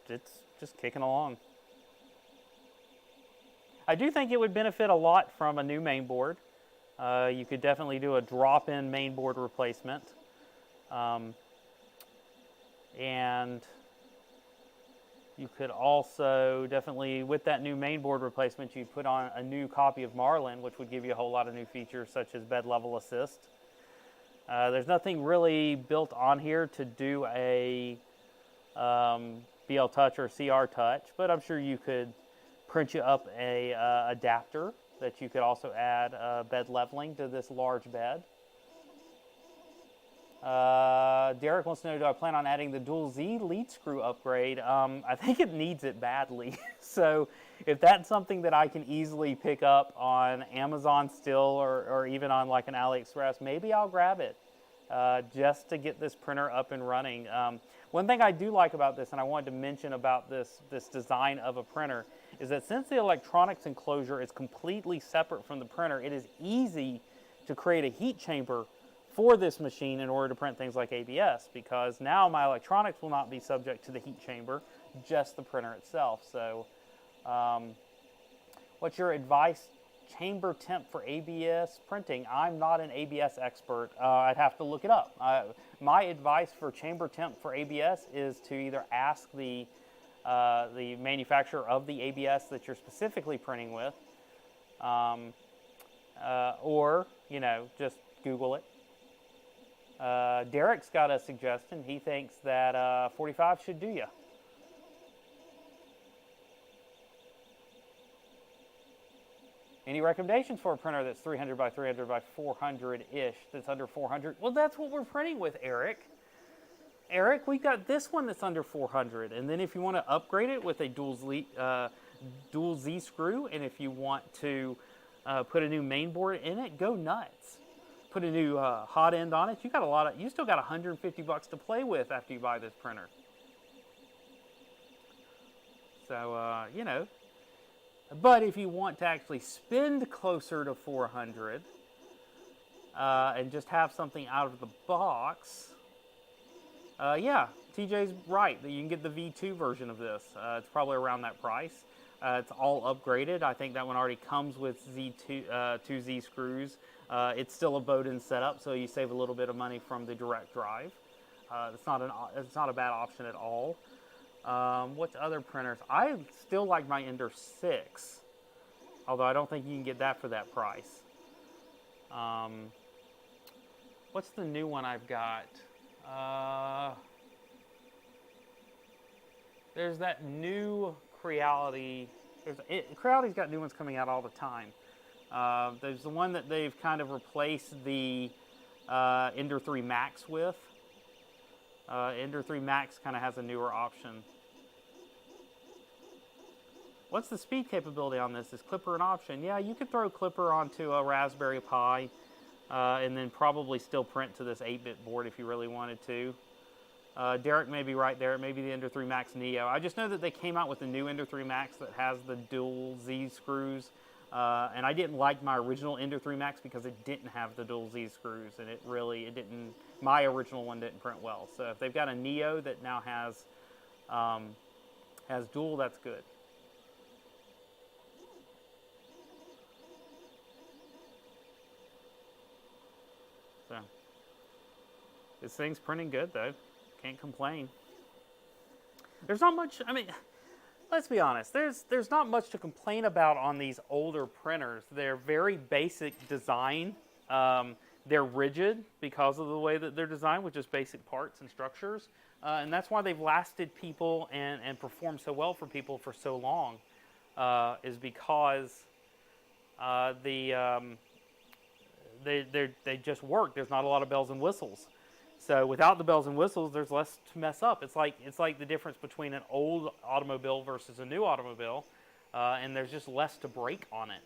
kicking along. I do think it would benefit a lot from a new mainboard. You could definitely do a drop-in mainboard replacement. And you could also definitely, with that new mainboard replacement, you'd put on a new copy of Marlin, which would give you a whole lot of new features such as bed level assist. There's nothing really built on here to do a BL Touch or CR Touch, but I'm sure you could print you up a adapter that you could also add bed leveling to this large bed. Derek wants to know, do I plan on adding the dual Z lead screw upgrade? I think it needs it badly. So if that's something that I can easily pick up on Amazon still or even on like an AliExpress, maybe I'll grab it just to get this printer up and running. One thing I do like about this, and I wanted to mention about this design of a printer, is that since the electronics enclosure is completely separate from the printer, it is easy to create a heat chamber for this machine in order to print things like ABS, because now my electronics will not be subject to the heat chamber, just the printer itself. So what's your advice? Chamber temp for ABS printing? I'm not an ABS expert. I'd have to look it up. My advice for chamber temp for ABS is to either ask the manufacturer of the ABS that you're specifically printing with, or just Google it. Derek's got a suggestion. He thinks that 45 should do you. Any recommendations for a printer that's 300 by 300 by 400-ish, that's under 400? Well, that's what we're printing with, Eric. Eric, we've got this one that's under 400. And then if you want to upgrade it with a dual Z screw, and if you want to put a new mainboard in it, go nuts. Put a new hot end on it. You still got 150 bucks to play with after you buy this printer. So, But if you want to actually spend closer to 400 and just have something out of the box, yeah, TJ's right. You can get the V2 version of this. It's probably around that price. It's all upgraded. I think that one already comes with two Z screws. It's still a Bowden setup, so you save a little bit of money from the direct drive. It's not a bad option at all. What other printers? I still like my Ender 6, although I don't think you can get that for that price. What's the new one I've got? There's that new Creality. Creality's got new ones coming out all the time. There's the one that they've kind of replaced the Ender 3 Max with. Ender 3 Max kind of has a newer option. What's the speed capability on this? Is Clipper an option? Yeah, you could throw Clipper onto a Raspberry Pi and then probably still print to this 8-bit board if you really wanted to. Derek may be right there. It may be the Ender 3 Max Neo. I just know that they came out with the new Ender 3 Max that has the dual Z screws. And I didn't like my original Ender 3 Max because it didn't have the dual Z screws, and it didn't, my original one didn't print well. So if they've got a Neo that now has dual, that's good. So this thing's printing good though. Can't complain. There's not much, I mean, let's be honest, there's not much to complain about on these older printers. They're very basic design. They're rigid because of the way that they're designed with just basic parts and structures. And that's why they've lasted people and performed so well for people for so long, is because they just work. There's not a lot of bells and whistles. So without the bells and whistles, there's less to mess up. It's like the difference between an old automobile versus a new automobile, and there's just less to break on it.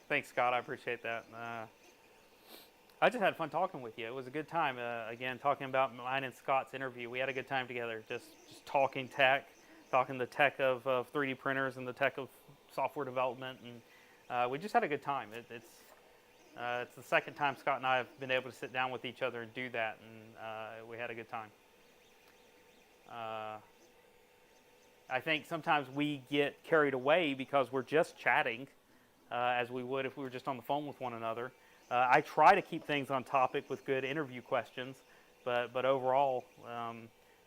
Thanks, Scott. I appreciate that. I just had fun talking with you. It was a good time. Again, talking about mine and Scott's interview. We had a good time together, just talking tech, talking the tech of 3D printers and the tech of software development, and we just had a good time. It's the second time Scott and I have been able to sit down with each other and do that, and we had a good time. I think sometimes we get carried away because we're just chatting, as we would if we were just on the phone with one another. I try to keep things on topic with good interview questions, but overall,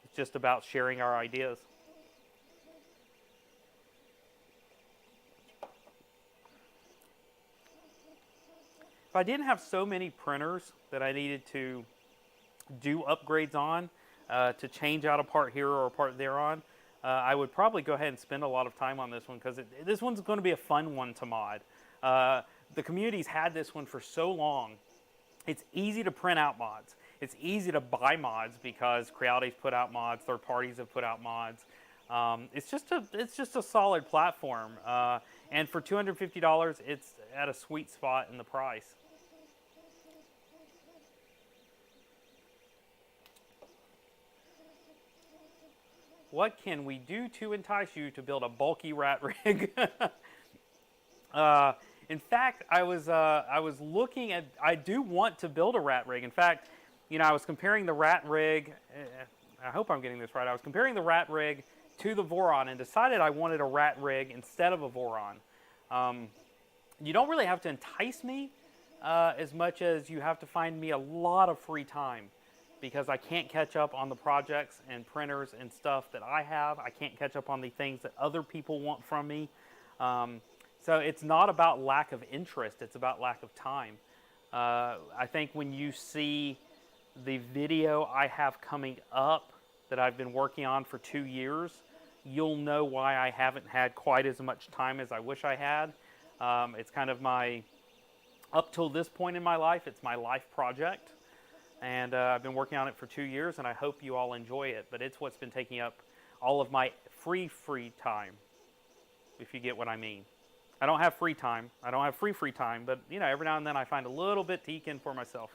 it's just about sharing our ideas. If I didn't have so many printers that I needed to do upgrades on, to change out a part here or a part there on, I would probably go ahead and spend a lot of time on this one, because this one's going to be a fun one to mod. The community's had this one for so long. It's easy to print out mods. It's easy to buy mods because Creality's put out mods, third parties have put out mods. It's just a solid platform, and for $250, it's at a sweet spot in the price. What can we do to entice you to build a bulky rat rig? In fact, I was looking at, I do want to build a rat rig. In fact, you know, I was comparing the rat rig, I hope I'm getting this right, I was comparing the rat rig to the Voron and decided I wanted a rat rig instead of a Voron. You don't really have to entice me as much as you have to find me a lot of free time, because I can't catch up on the projects and printers and stuff that I have. I can't catch up on the things that other people want from me. So it's not about lack of interest, it's about lack of time. I think when you see the video I have coming up that I've been working on for 2 years, you'll know why I haven't had quite as much time as I wish I had. It's kind of up till this point in my life, it's my life project. And I've been working on it for 2 years, and I hope you all enjoy it. But it's what's been taking up all of my free time, if you get what I mean. I don't have free time. I don't have free time, but you know, every now and then I find a little bit to eke in for myself.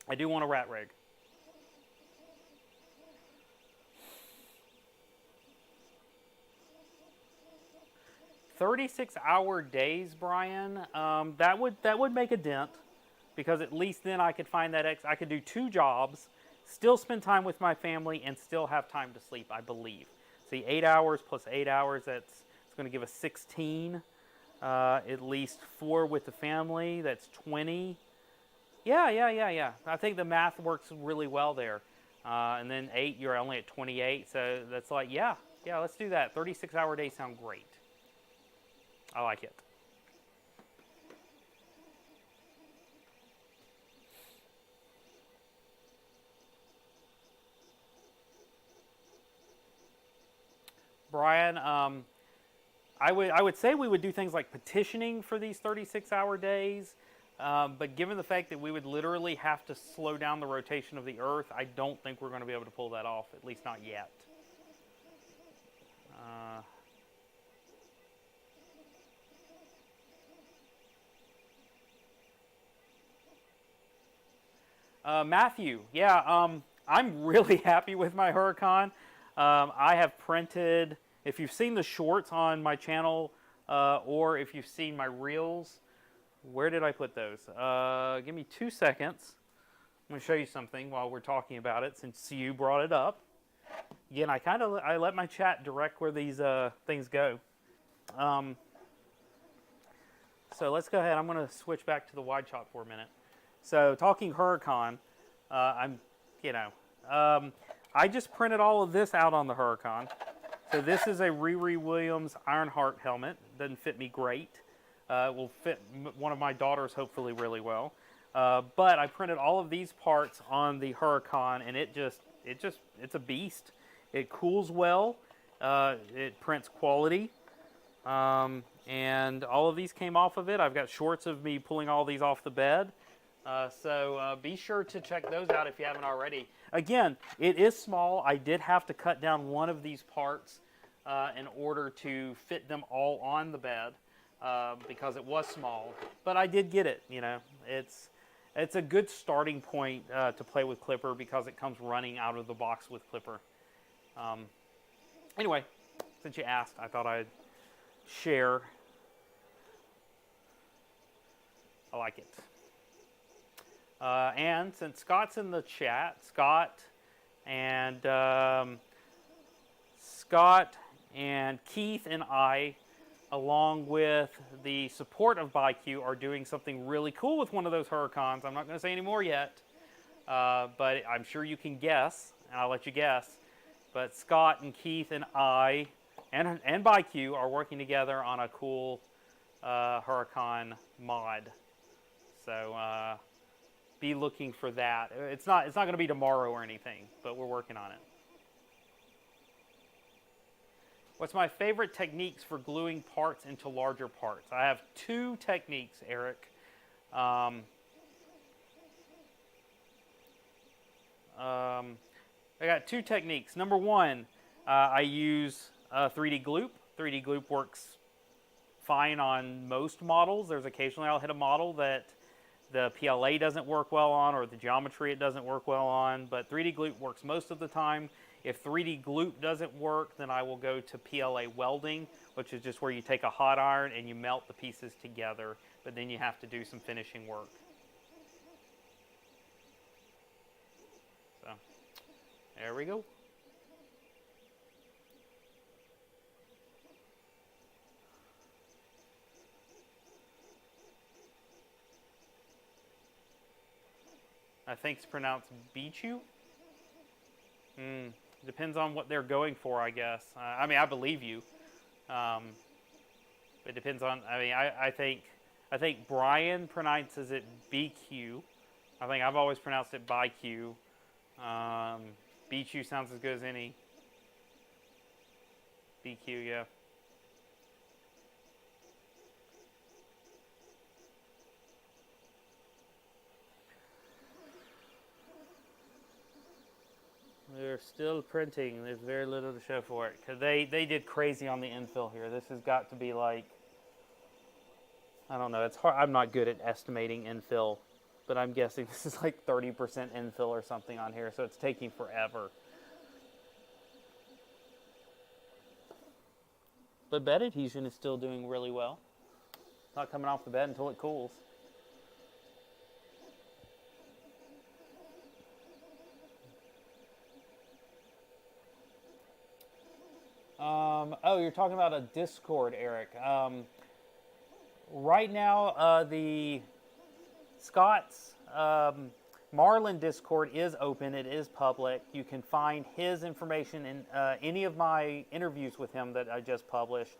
I do want a rat rig. "36-hour days, Brian." That would make a dent, because at least then I could find that I could do 2 jobs, still spend time with my family, and still have time to sleep, I believe. See, 8 hours plus 8 hours, it's going to give us 16. At least 4 with the family, that's 20. Yeah. I think the math works really well there. And then 8, you're only at 28, so that's like, yeah, Yeah, let's do that. 36-hour days sound great. I like it. Brian, I would say we would do things like petitioning for these 36-hour days, but given the fact that we would literally have to slow down the rotation of the Earth, I don't think we're going to be able to pull that off, at least not yet. Matthew, yeah, I'm really happy with my Huracan. I have printed, if you've seen the shorts on my channel, or if you've seen my reels, where did I put those? Give me 2 seconds. I'm going to show you something while we're talking about it, since you brought it up. Again, I let my chat direct where these things go. So let's go ahead. I'm going to switch back to the wide shot for a minute. So talking Huracan, I just printed all of this out on the Huracan. So this is a Riri Williams Ironheart helmet. Doesn't fit me great. It will fit one of my daughters hopefully really well. But I printed all of these parts on the Huracan, and it's a beast. It cools well. It prints quality. And all of these came off of it. I've got shorts of me pulling all these off the bed. So be sure to check those out if you haven't already. Again, it is small. I did have to cut down one of these parts in order to fit them all on the bed because it was small. But I did get it. You know, it's a good starting point to play with Clipper because it comes running out of the box with Clipper. Anyway, since you asked, I thought I'd share. I like it. And since Scott's in the chat, Scott and Keith and I, along with the support of BuyQ, are doing something really cool with one of those Huracans. I'm not going to say any more yet, but I'm sure you can guess, and I'll let you guess. But Scott and Keith and I and BuyQ are working together on a cool Huracan mod. So be looking for that. It's not going to be tomorrow or anything, but we're working on it. What's my favorite techniques for gluing parts into larger parts? I have two techniques, Eric. I got two techniques. Number one, I use 3D Gloop. 3D Gloop works fine on most models. There's occasionally I'll hit a model that the PLA doesn't work well on, or the geometry it doesn't work well on, but 3D Gloop works most of the time. If 3D Gloop doesn't work, then I will go to PLA welding, which is just where you take a hot iron and you melt the pieces together, but then you have to do some finishing work. So, there we go. I think it's pronounced Bichu. Depends on what they're going for, I guess. I mean, I believe you. It depends on. I mean, I think Brian pronounces it BQ. I think I've always pronounced it ByQ. Bichu sounds as good as any. BQ, yeah. They're still printing. There's very little to show for it. Because they did crazy on the infill here. This has got to be like, I don't know. It's hard. I'm not good at estimating infill. But I'm guessing this is like 30% infill or something on here. So it's taking forever. But bed adhesion is still doing really well. It's not coming off the bed until it cools. Oh, you're talking about a Discord, Eric. Right now, the Scott's Marlin Discord is open. It is public. You can find his information in any of my interviews with him that I just published.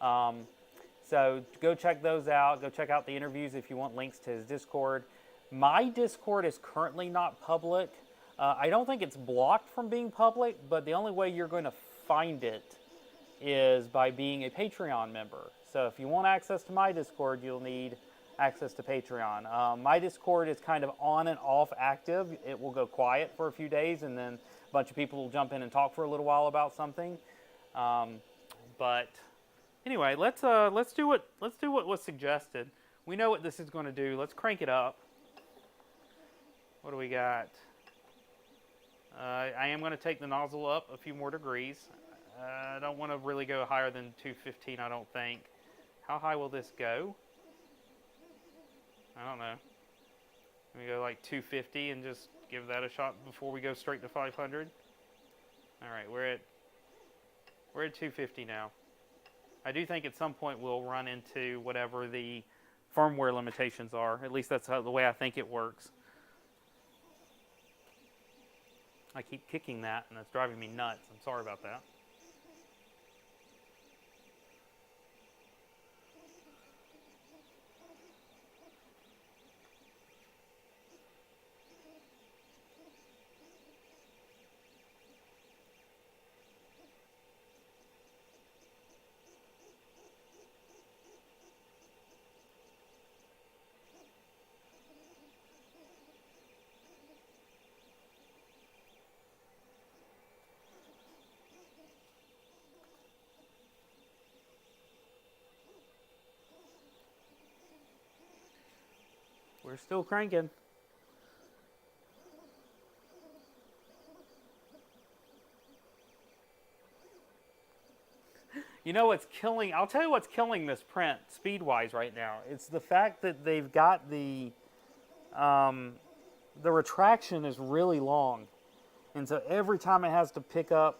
So go check those out. Go check out the interviews if you want links to his Discord. My Discord is currently not public. I don't think it's blocked from being public, but the only way you're going to find it is by being a Patreon member. So if you want access to my Discord, you'll need access to Patreon. My Discord is kind of on and off active. It will go quiet for a few days, and then a bunch of people will jump in and talk for a little while about something. But anyway, let's do what was suggested. We know what this is going to do. Let's crank it up. What do we got? I am going to take the nozzle up a few more degrees. I don't want to really go higher than 215, I don't think. How high will this go? I don't know. Let me go like 250 and just give that a shot before we go straight to 500. All right, we're at 250 now. I do think at some point we'll run into whatever the firmware limitations are. At least that's the way I think it works. I keep kicking that, and that's driving me nuts. I'm sorry about that. We're still cranking. You know what's killing, I'll tell you what's killing this print speed-wise right now. It's the fact that they've got the retraction is really long. And so every time it has to pick up,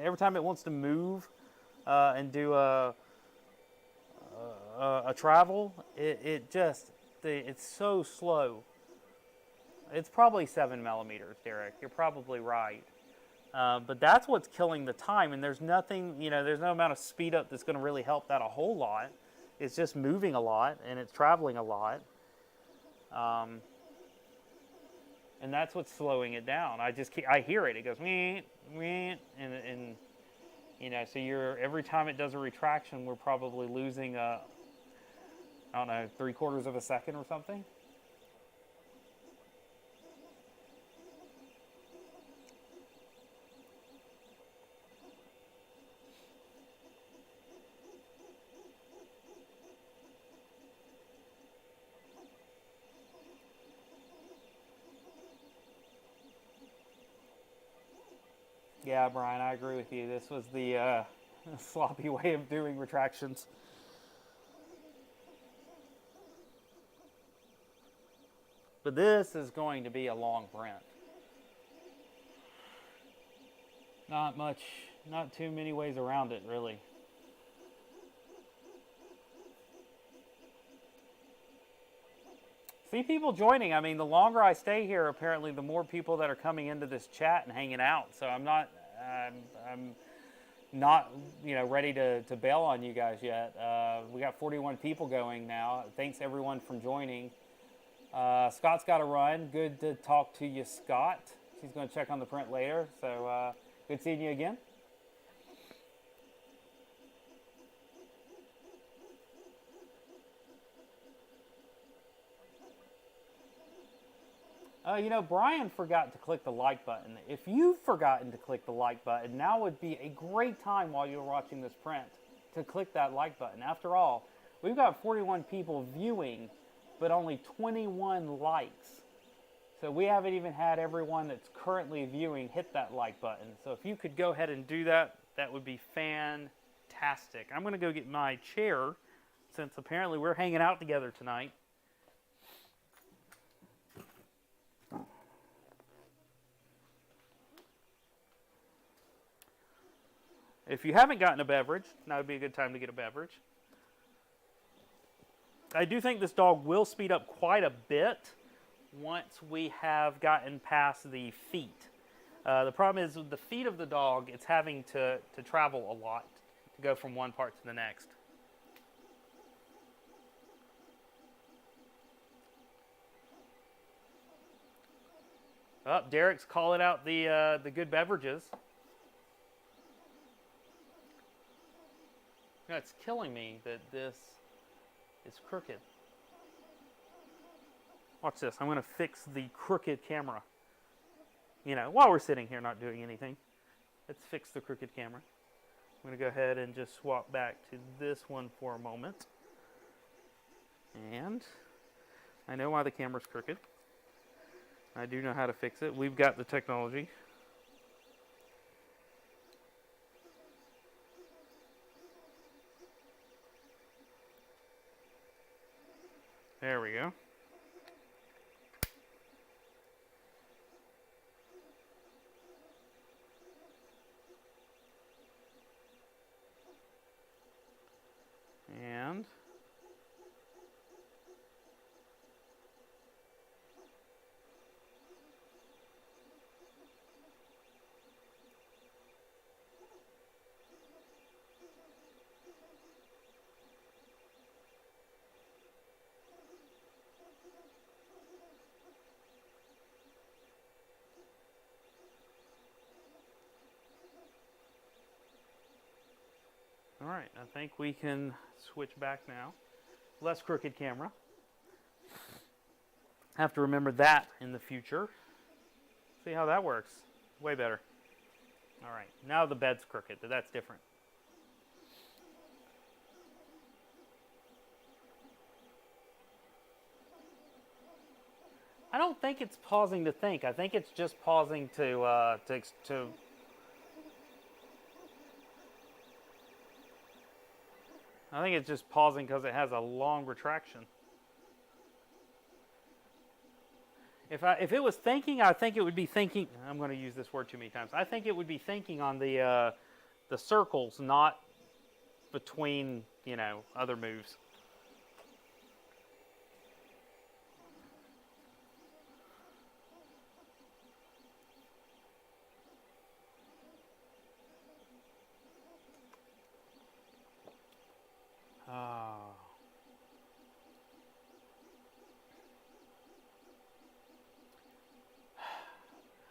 every time it wants to move and do a travel, it's so slow. It's probably 7 millimeters, Derek. You're probably right. But that's what's killing the time, and there's nothing, there's no amount of speed up that's going to really help that a whole lot. It's just moving a lot, and it's traveling a lot. And that's what's slowing it down. I hear it. It goes, meh, meh, and so every time it does a retraction, we're probably losing I don't know, 3/4 of a second or something. Yeah, Brian, I agree with you. This was the sloppy way of doing retractions. But this is going to be a long print. Not too many ways around it, really. See people joining. I mean, the longer I stay here, apparently, the more people that are coming into this chat and hanging out. So I'm not ready to bail on you guys yet. We got 41 people going now. Thanks everyone for joining. Scott's got to run. Good to talk to you, Scott. She's going to check on the print later. So good seeing you again. Brian forgot to click the like button. If you've forgotten to click the like button, now would be a great time while you're watching this print to click that like button. After all, we've got 41 people viewing, but only 21 likes. So we haven't even had everyone that's currently viewing hit that like button. So if you could go ahead and do that, that would be fantastic. I'm going to go get my chair, since apparently we're hanging out together tonight. If you haven't gotten a beverage, now would be a good time to get a beverage. I do think this dog will speed up quite a bit once we have gotten past the feet. The problem is with the feet of the dog, it's having to travel a lot to go from one part to the next. Oh, Derek's calling out the good beverages. You know, it's killing me that this is crooked. Watch this. I'm going to fix the crooked camera. You know, while we're sitting here not doing anything, let's fix the crooked camera. I'm going to go ahead and just swap back to this one for a moment. And I know why the camera's crooked. I do know how to fix it. We've got the technology. There we go. And all right, I think we can switch back now. Less crooked camera. Have to remember that in the future. See how that works. Way better. All right, now the bed's crooked, but that's different. I don't think it's pausing to think. I think it's just pausing to I think it's just pausing because it has a long retraction. If it was thinking, I think it would be thinking. I'm going to use this word too many times. I think it would be thinking on the circles, not between, you know, other moves.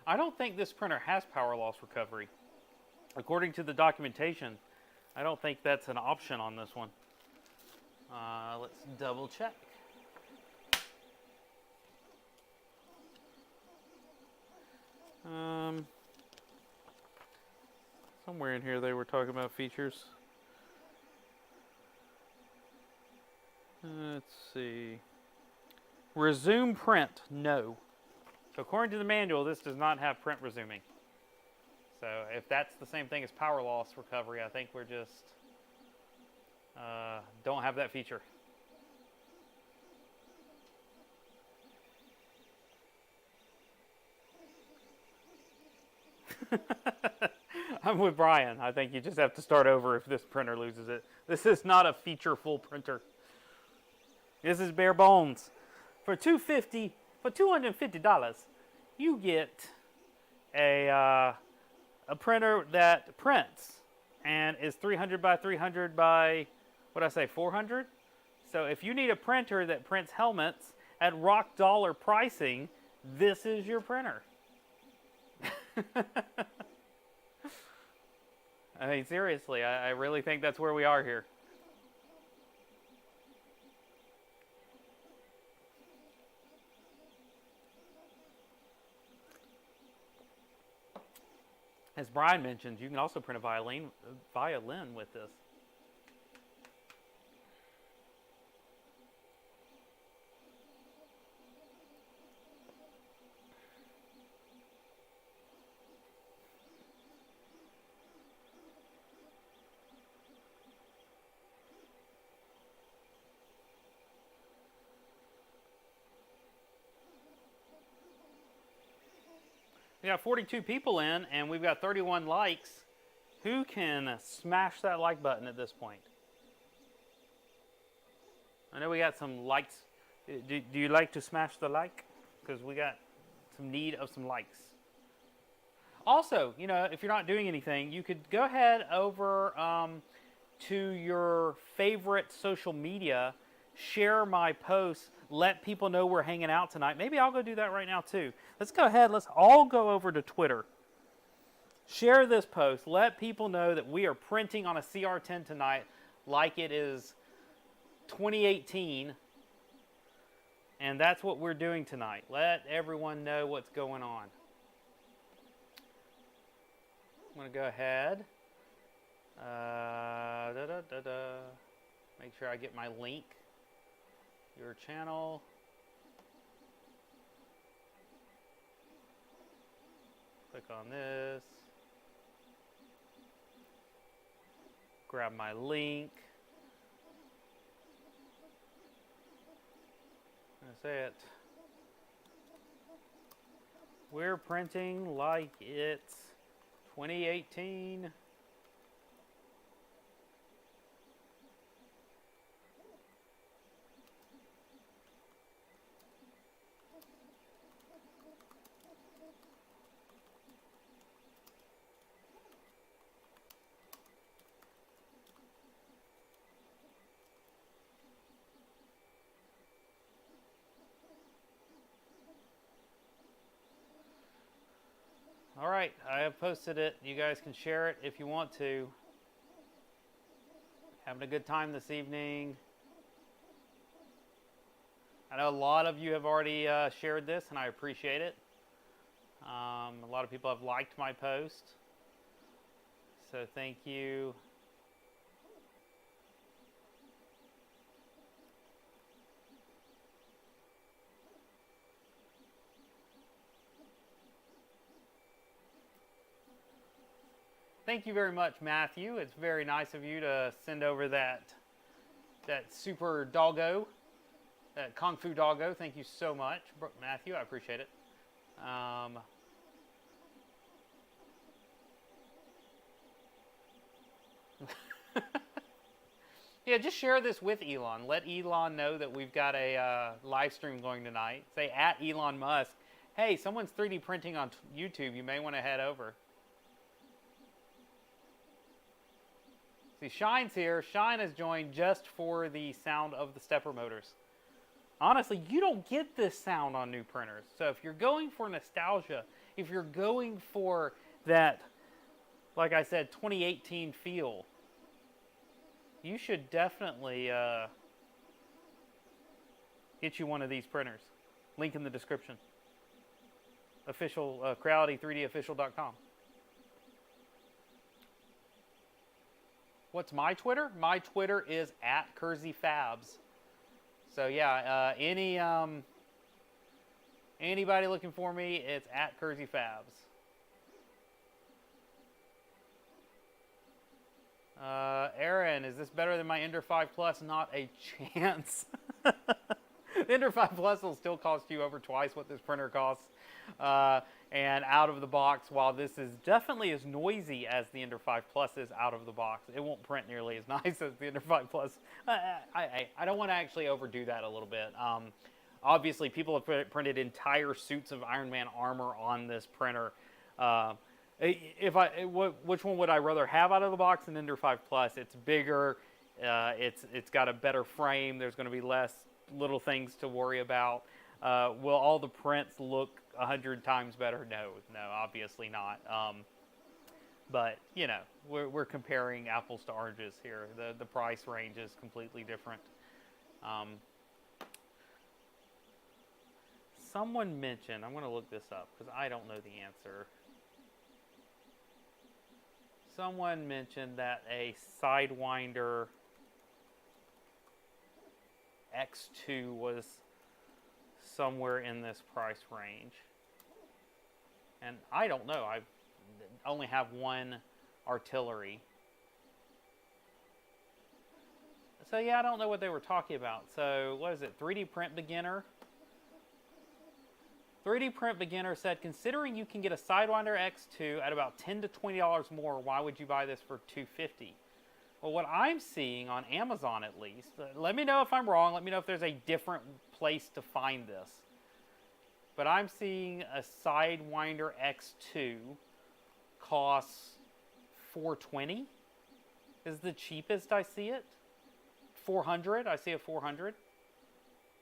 I don't think this printer has power loss recovery. According to the documentation, I don't think that's an option on this one. Let's double check. Somewhere in here they were talking about features. Let's see. Resume print, no. So according to the manual, this does not have print resuming. So if that's the same thing as power loss recovery, I think we're just don't have that feature. I'm with Brian. I think you just have to start over if this printer loses it. This is not a feature-full printer. This is bare bones. For $250, you get a printer that prints and is 300 by 300 by, what did I say, 400? So if you need a printer that prints helmets at rock dollar pricing, this is your printer. I mean, seriously, I really think that's where we are here. As Brian mentioned, you can also print a violin with this. We got 42 people in, and we've got 31 likes. Who can smash that like button at this point? I know we got some likes. Do you like to smash the like? because we got some need of some likes. Also, you know, if you're not doing anything, you could go ahead over to your favorite social media, share my posts, let people know we're hanging out tonight. Maybe I'll go do that right now too. Let's go ahead, let's all go over to Twitter. Share this post, let people know that we are printing on a CR-10 tonight like it is 2018. And that's what we're doing tonight. Let everyone know what's going on. I'm going to go ahead. Make sure I get my link. Your channel. Click on this. Grab my link. That's it. We're printing like it's 2018. All right, I have posted it. You guys can share it if you want to. Having a good time this evening. I know a lot of you have already shared this, and I appreciate it. A lot of people have liked my post, so thank you. Thank you very much, Matthew. It's very nice of you to send over that super doggo, that Kung Fu doggo. Thank you so much, Matthew. I appreciate it. Yeah, just share this with Elon. Let Elon know that we've got a live stream going tonight. Say at Elon Musk, hey, someone's 3D printing on YouTube. You may want to head over. See, Shine's here. Shine has joined just for the sound of the stepper motors. Honestly, you don't get this sound on new printers. So if you're going for nostalgia, if you're going for that, like I said, 2018 feel, you should definitely get you one of these printers. Link in the description. Official, Creality3dofficial.com. What's my Twitter? My Twitter is at Kersey Fabs. So yeah, anybody looking for me, it's at Kersey Fabs. Aaron, is this better than my Ender 5 Plus? Not a chance. The Ender 5 Plus will still cost you over twice what this printer costs. And out of the box, while this is definitely as noisy as the Ender 5 Plus is out of the box, it won't print nearly as nice as the Ender 5 Plus. I don't want to actually overdo that a little bit. Obviously, people have printed entire suits of Iron Man armor on this printer. Which one would I rather have out of the box than Ender 5 Plus? It's bigger. It's got a better frame. There's going to be less little things to worry about. Will all the prints look 100 times better? No, obviously not. But you know, we're comparing apples to oranges here. The price range is completely different. Someone mentioned, I'm going to look this up because I don't know the answer. Someone mentioned that a Sidewinder X2 was somewhere in this price range. And I don't know. I only have one artillery. So yeah, I don't know what they were talking about. So what is it? 3D Print Beginner? 3D Print Beginner said, considering you can get a Sidewinder X2 at about $10 to $20 more, why would you buy this for $250? Well, what I'm seeing on Amazon at least, let me know if I'm wrong, let me know if there's a different place to find this. but I'm seeing a Sidewinder X2 costs $420 is the cheapest I see it. 400, I see a 400.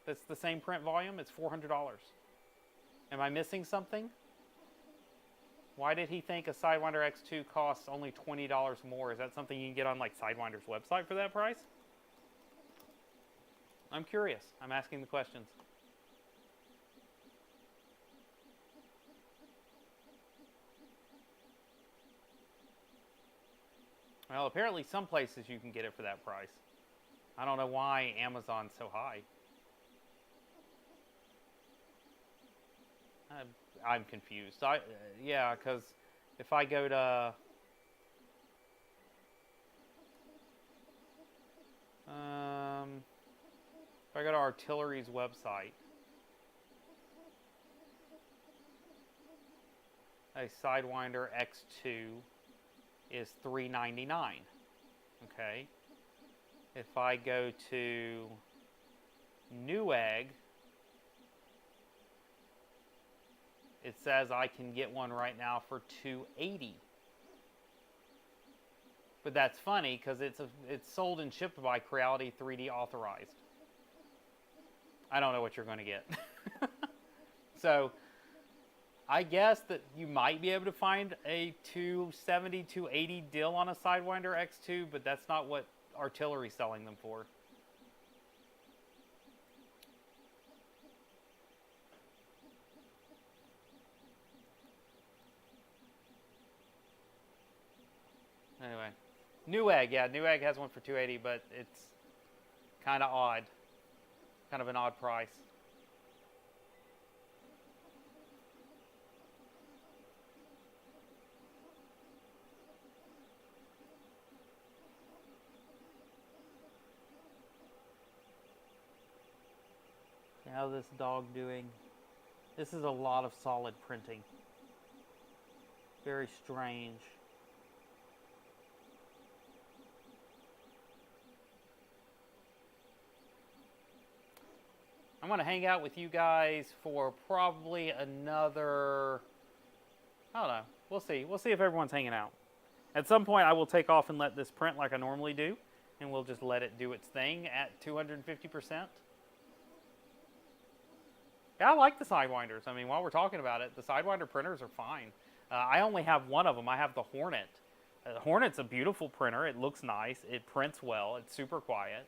That's the same print volume, it's $400. Am I missing something? Why did he think a Sidewinder X2 costs only $20 more? Is that something you can get on like Sidewinder's website for that price? I'm curious. I'm asking the questions. Well, apparently some places you can get it for that price. I don't know why Amazon's so high. I'm confused. Yeah, because if I go to Artillery's website, a Sidewinder X2 is $399. Okay. If I go to Newegg, it says I can get one right now for $280. But that's funny because it's sold and shipped by Creality 3D authorized. I don't know what you're going to get. So I guess that you might be able to find a $270, $280 deal on a Sidewinder X2, but that's not what Artillery's selling them for. Anyway, Newegg, yeah, Newegg has one for $280, but it's kind of odd. Kind of an odd price. How's this dog doing? This is a lot of solid printing. Very strange. I'm going to hang out with you guys for probably another, I don't know, we'll see. We'll see if everyone's hanging out. At some point I will take off and let this print like I normally do, and we'll just let it do its thing at 250%. Yeah, I like the Sidewinders. I mean, while we're talking about it, the Sidewinder printers are fine. I only have one of them. I have the Hornet. The Hornet's a beautiful printer. It looks nice. It prints well. It's super quiet.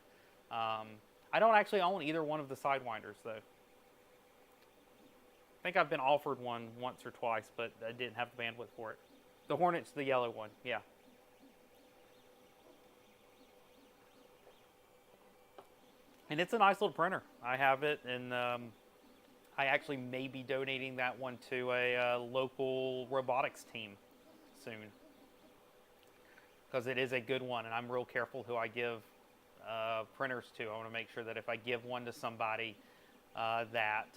I don't actually own either one of the Sidewinders, though. I think I've been offered one once or twice, but I didn't have the bandwidth for it. The Hornet's the yellow one, yeah. And it's a nice little printer. I have it, and I actually may be donating that one to a local robotics team soon. Because it is a good one, and I'm real careful who I give printers to. I want to make sure that if I give one to somebody that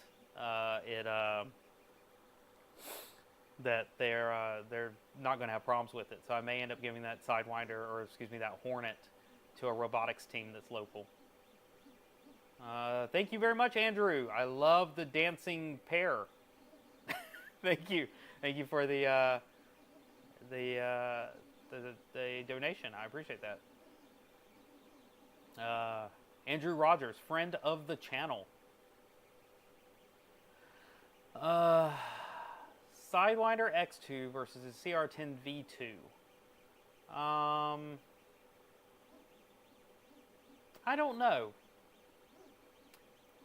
they're not going to have problems with it. So I may end up giving that Sidewinder, or excuse me, that Hornet, to a robotics team that's local. Thank you very much, Andrew. I love the dancing pear. Thank you for the donation. I appreciate that. Andrew Rogers, friend of the channel. Sidewinder X2 versus a CR-10 V2. I don't know.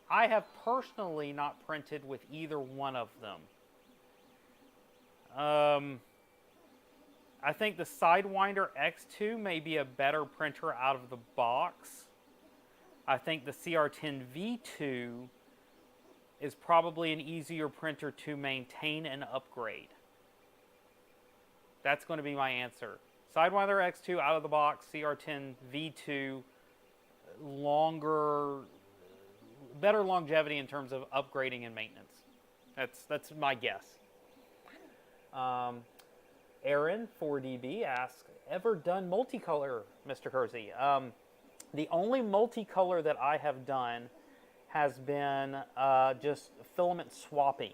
I have personally not printed with either one of them. I think the Sidewinder X2 may be a better printer out of the box. I think the CR-10 V2 is probably an easier printer to maintain and upgrade. That's going to be my answer. Sidewinder X2 out of the box, CR-10 V2 better longevity in terms of upgrading and maintenance. That's my guess. Aaron 4DB asks, ever done multicolor, Mr. Kersey? The only multicolor that I have done has been just filament swapping.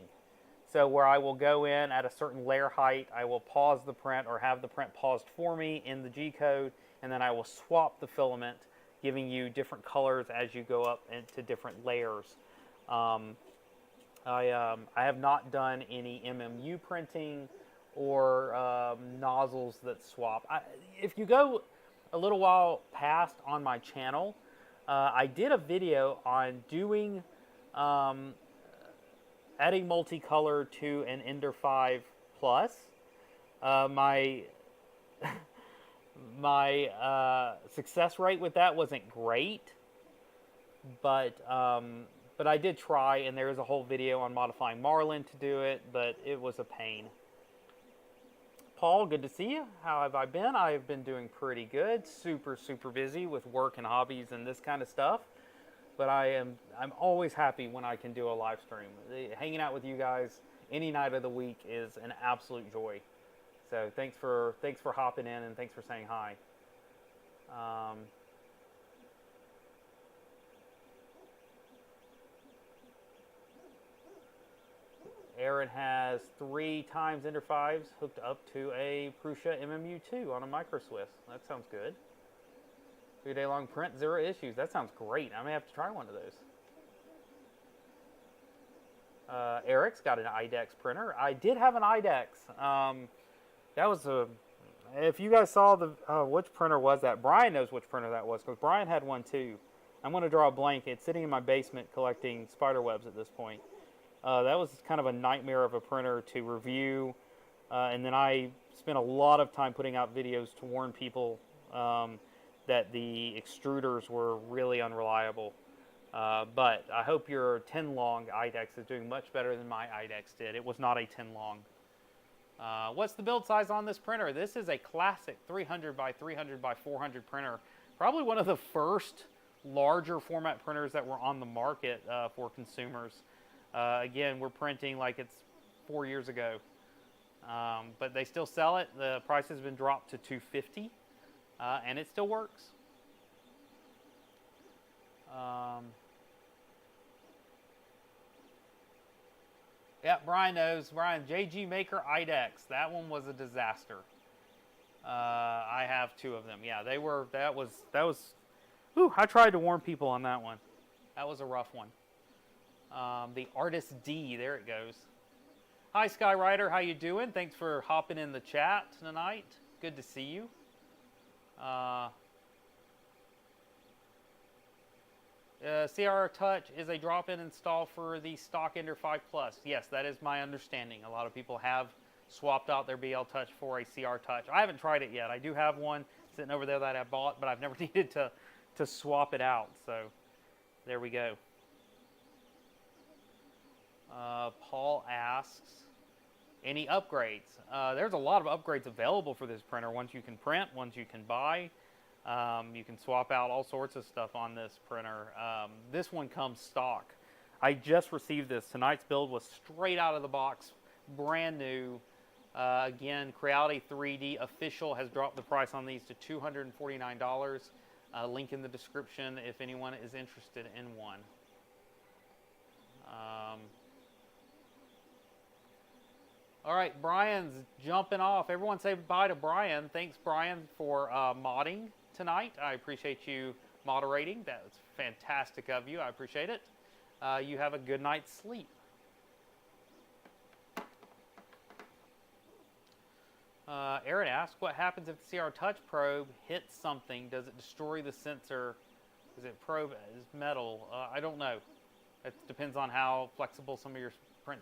So where I will go in at a certain layer height, I will pause the print or have the print paused for me in the G-code, and then I will swap the filament, giving you different colors as you go up into different layers. I have not done any MMU printing or nozzles that swap. If you go a little while past on my channel, I did a video on doing adding multicolor to an Ender 5 Plus. My success rate with that wasn't great, but I did try, and there is a whole video on modifying Marlin to do it, but it was a pain. Paul, good to see you. How have I been? I have been doing pretty good. Super, super busy with work and hobbies and this kind of stuff. But I'm always happy when I can do a live stream. Hanging out with you guys any night of the week is an absolute joy. So thanks for hopping in, and thanks for saying hi. Aaron has 3 times Ender 5s hooked up to a Prusa MMU2 on a micro Swiss. That sounds good. 3-day long print, 0 issues. That sounds great. I may have to try one of those. Eric's got an IDEX printer. I did have an IDEX. That was a... If you guys saw the... which printer was that? Brian knows which printer that was, because Brian had one too. I'm going to draw a blank. It's sitting in my basement collecting spider webs at this point. That was kind of a nightmare of a printer to review. And then I spent a lot of time putting out videos to warn people that the extruders were really unreliable. But I hope your 10 long IDEX is doing much better than my IDEX did. It was not a 10 long. What's the build size on this printer? This is a classic 300 by 300 by 400 printer. Probably one of the first larger format printers that were on the market for consumers. Again, we're printing like it's 4 years ago. But they still sell it. The price has been dropped to $250. And it still works. Yeah, Brian knows. Brian, JG Maker IDEX. That one was a disaster. I have 2 of them. Yeah, they were. That was. Whew, I tried to warn people on that one. That was a rough one. The Artist D. There it goes. Hi, Skyrider. How you doing? Thanks for hopping in the chat tonight. Good to see you. CR Touch is a drop-in install for the stock Ender 5 Plus. Yes, that is my understanding. A lot of people have swapped out their BL Touch for a CR Touch. I haven't tried it yet. I do have one sitting over there that I bought, but I've never needed to swap it out. So there we go. Paul asks, any upgrades? There's a lot of upgrades available for this printer. Ones you can print, ones you can buy. You can swap out all sorts of stuff on this printer. This one comes stock. I just received this. Tonight's build was straight out of the box, brand new. Again, Creality 3D Official has dropped the price on these to $249. Link in the description if anyone is interested in one. All right, Brian's jumping off. Everyone say bye to Brian. Thanks, Brian, for modding tonight. I appreciate you moderating. That was fantastic of you. I appreciate it. You have a good night's sleep. Aaron asks, what happens if the CR Touch probe hits something? Does it destroy the sensor? Is it probe is metal? I don't know. It depends on how flexible some of your print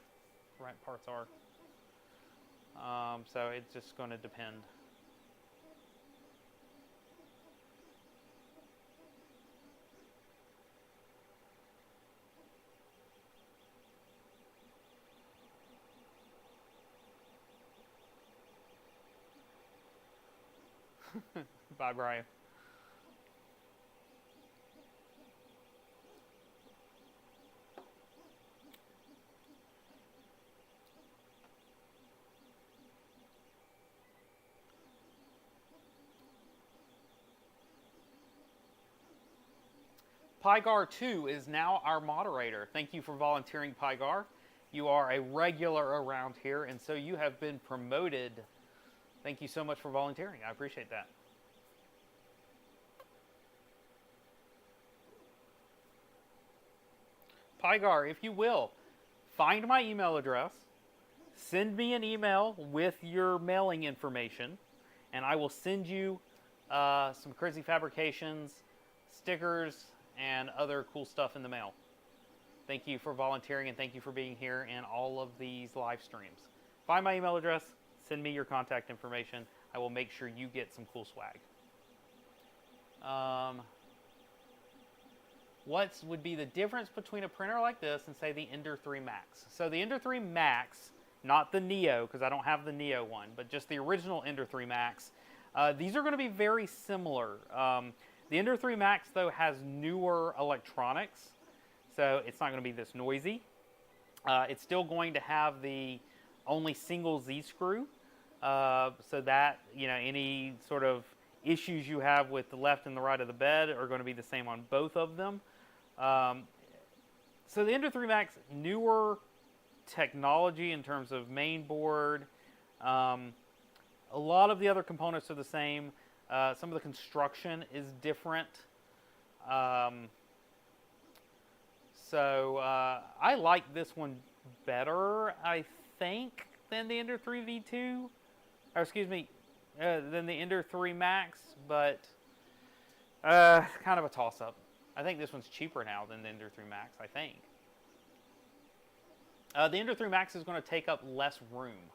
parts are. So it's just going to depend. Bye, Brian. Pygar2 is now our moderator. Thank you for volunteering, Pygar. You are a regular around here, and so you have been promoted. Thank you so much for volunteering. I appreciate that. Pygar, if you will, find my email address, send me an email with your mailing information, and I will send you some Kersey Fabrications, stickers, and other cool stuff in the mail. Thank you for volunteering, and thank you for being here in all of these live streams. Find my email address, send me your contact information. I will make sure you get some cool swag. What would be the difference between a printer like this and, say, the Ender 3 Max? So the Ender 3 Max, not the Neo, because I don't have the Neo one, but just the original Ender 3 Max, these are going to be very similar. The Ender 3 Max, though, has newer electronics, so it's not going to be this noisy. It's still going to have the only single Z-screw, so that, you know, any sort of issues you have with the left and the right of the bed are going to be the same on both of them. So the Ender 3 Max, newer technology in terms of main board. A lot of the other components are the same. Some of the construction is different. So I like this one better, I think, than the Ender 3 V2. Or excuse me, than the Ender 3 Max, but kind of a toss-up. I think this one's cheaper now than the Ender 3 Max, I think. The Ender 3 Max is going to take up less room.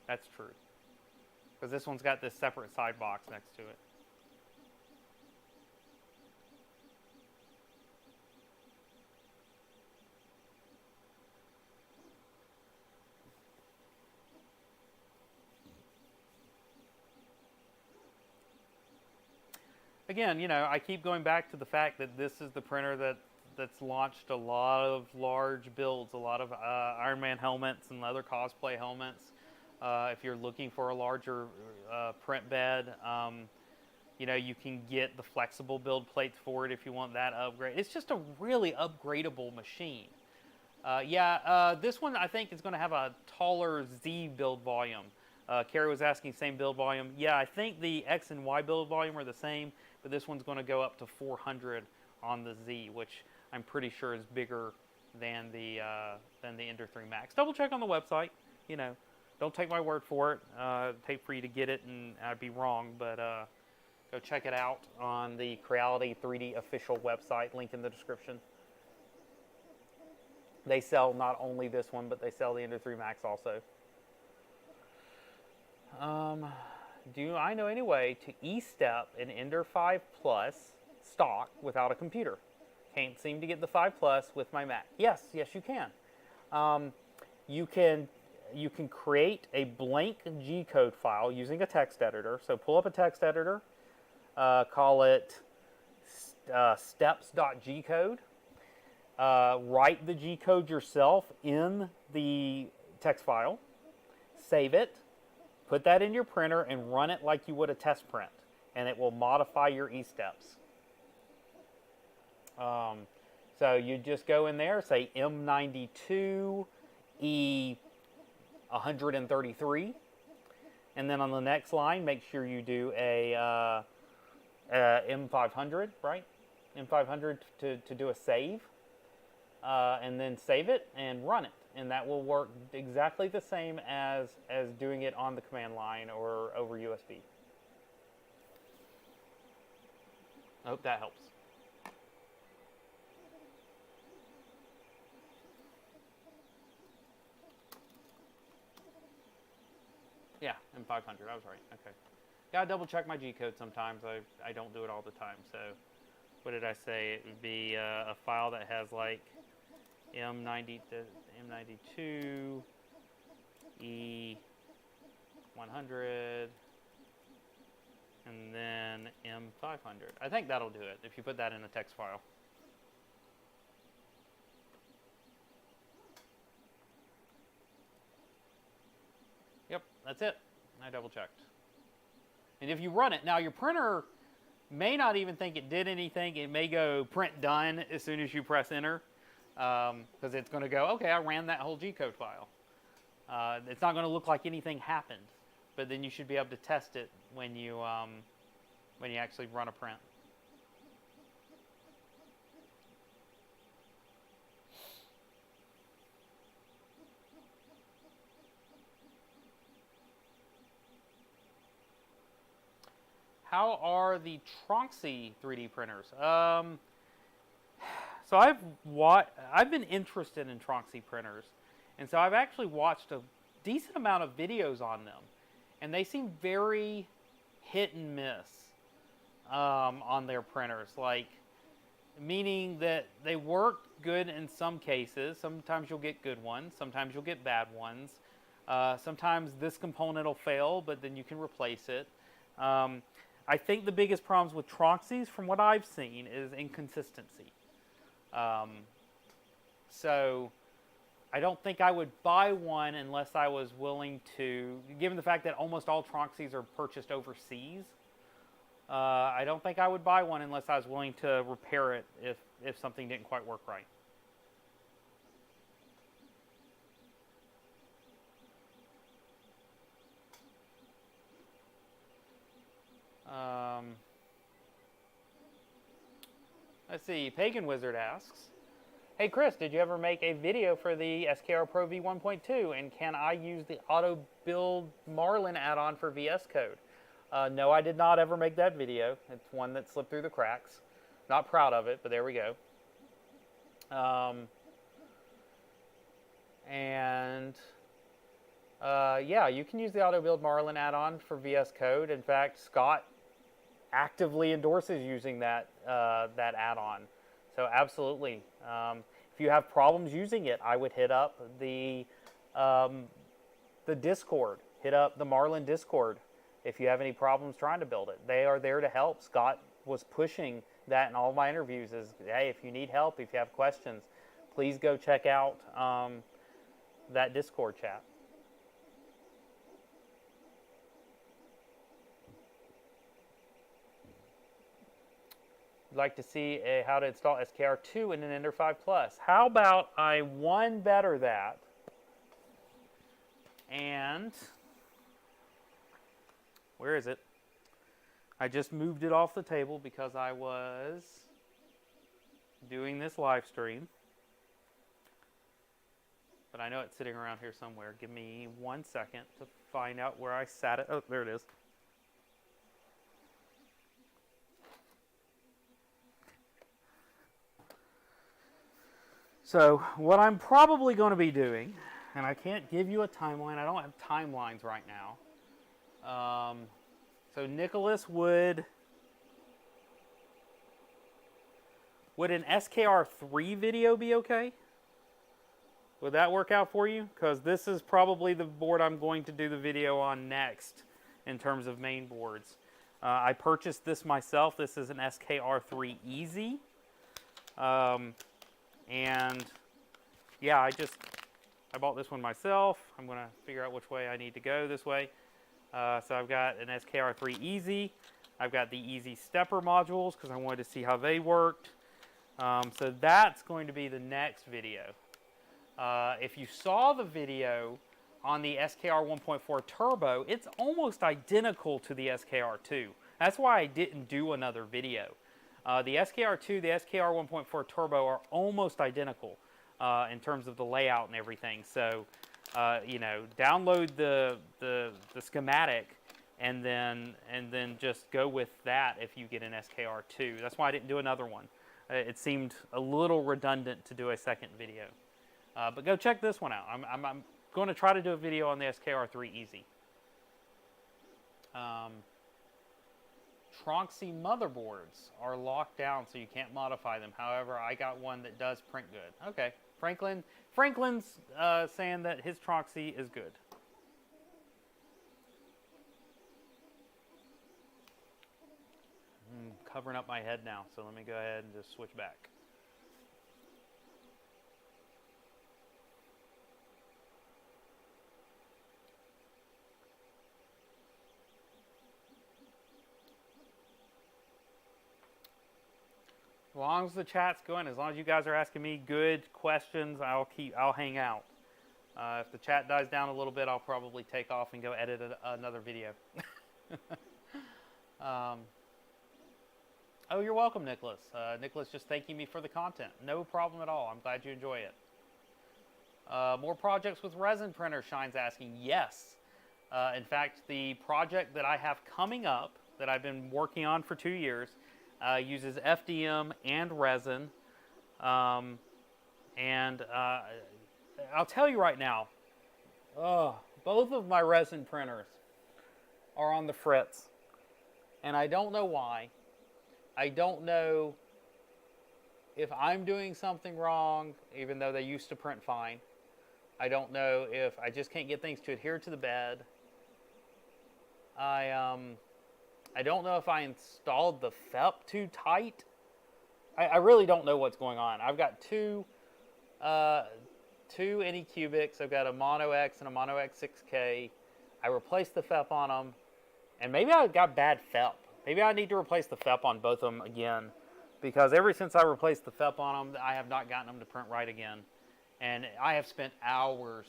That's true. Because this one's got this separate side box next to it. Again, you know, I keep going back to the fact that this is the printer that's launched a lot of large builds, a lot of Iron Man helmets and other cosplay helmets. If you're looking for a larger print bed, you know, you can get the flexible build plates for it if you want that upgrade. It's just a really upgradable machine. This one I think is going to have a taller Z build volume. Carrie was asking same build volume. Yeah, I think the X and Y build volume are the same, but this one's going to go up to 400 on the Z, which I'm pretty sure is bigger than the Ender 3 Max. Double check on the website. You know, don't take my word for it. Take for you to get it, and I'd be wrong, but go check it out on the Creality 3D official website. Link in the description. They sell not only this one, but they sell the Ender 3 Max also. Do I know any way to E-step an Ender 5 Plus stock without a computer? Can't seem to get the 5 Plus with my Mac. Yes, you can. You can create a blank G-code file using a text editor. So pull up a text editor, call it steps.gcode. Write the G-code yourself in the text file. Save it. Put that in your printer and run it like you would a test print, and it will modify your E-steps. So you just go in there, say M92 E133, and then on the next line, make sure you do a M500, right? M500 to do a save, and then save it and run it. And that will work exactly the same as doing it on the command line or over USB. I hope that helps. Yeah, M500, I was right, okay. Gotta double check my G-code sometimes. I don't do it all the time, so what did I say? It would be a file that has like M92, E100, and then M500. I think that'll do it if you put that in a text file. Yep, that's it. I double checked. And if you run it, now your printer may not even think it did anything. It may go print done as soon as you press enter. because it's going to go, okay, I ran that whole G-code file. It's not going to look like anything happened, but then you should be able to test it when you actually run a print. How are the Tronxy 3D printers? So I've been interested in Tronxy printers, and so I've actually watched a decent amount of videos on them, and they seem very hit and miss on their printers. Like, meaning that they work good in some cases. Sometimes you'll get good ones. Sometimes you'll get bad ones. Sometimes this component will fail, but then you can replace it. I think the biggest problems with Tronxys, from what I've seen, is inconsistency. So I don't think I would buy one unless I was willing to, given the fact that almost all Tronxys are purchased overseas, I don't think I would buy one unless I was willing to repair it if something didn't quite work right. Let's see, Pagan Wizard asks, hey Chris, did you ever make a video for the SKR Pro V1.2, and can I use the Auto Build Marlin add-on for VS Code? No, I did not ever make that video. It's one that slipped through the cracks. Not proud of it, but there we go. Yeah, you can use the Auto Build Marlin add-on for VS Code. In fact, Scott actively endorses using that add-on. So absolutely. If you have problems using it, I would hit up the Discord. Hit up the Marlin Discord if you have any problems trying to build it. They are there to help. Scott was pushing that in all my interviews is, hey, if you need help, if you have questions, please go check out that Discord chat. I'd like to see how to install SKR-2 in an Ender 5 Plus. How about I one better that, and where is it? I just moved it off the table because I was doing this live stream. But I know it's sitting around here somewhere. Give me 1 second to find out where I sat it. Oh, there it is. So what I'm probably going to be doing, and I can't give you a timeline. I don't have timelines right now. So Nicholas, would an SKR-3 video be okay? Would that work out for you? Because this is probably the board I'm going to do the video on next in terms of main boards. I purchased this myself. This is an SKR-3 Easy. And yeah, I bought this one myself. I'm going to figure out which way I need to go this way. So I've got an SKR-3 Easy. I've got the Easy Stepper modules because I wanted to see how they worked. So that's going to be the next video. If you saw the video on the SKR 1.4 Turbo, it's almost identical to the SKR-2. That's why I didn't do another video. The SKR-2, the SKR 1.4 Turbo are almost identical in terms of the layout and everything. So, you know, download the schematic and then just go with that if you get an SKR-2. That's why I didn't do another one. It seemed a little redundant to do a second video. But go check this one out. I'm going to try to do a video on the SKR-3 Easy. Tronxy motherboards are locked down, so you can't modify them. However, I got one that does print good. Okay, Franklin's saying that his Tronxy is good. I'm covering up my head now, so let me go ahead and just switch back. long as the chat's going, as long as you guys are asking me good questions, I'll hang out. If the chat dies down a little bit, I'll probably take off and go edit another video. Oh, you're welcome, Nicholas. Nicholas just thanking me for the content. No problem at all. I'm glad you enjoy it. More projects with resin printer, Shine's asking. Yes. In fact, the project that I have coming up that I've been working on for 2 years uses FDM and resin. And I'll tell you right now, both of my resin printers are on the fritz. And I don't know why. I don't know if I'm doing something wrong, even though they used to print fine. I don't know if I just can't get things to adhere to the bed. I don't know if I installed the FEP too tight. I really don't know what's going on. I've got two Anycubics. I've got a Mono X and a Mono X 6K. I replaced the FEP on them, and maybe I got bad FEP. Maybe I need to replace the FEP on both of them again, because ever since I replaced the FEP on them, I have not gotten them to print right again. And I have spent hours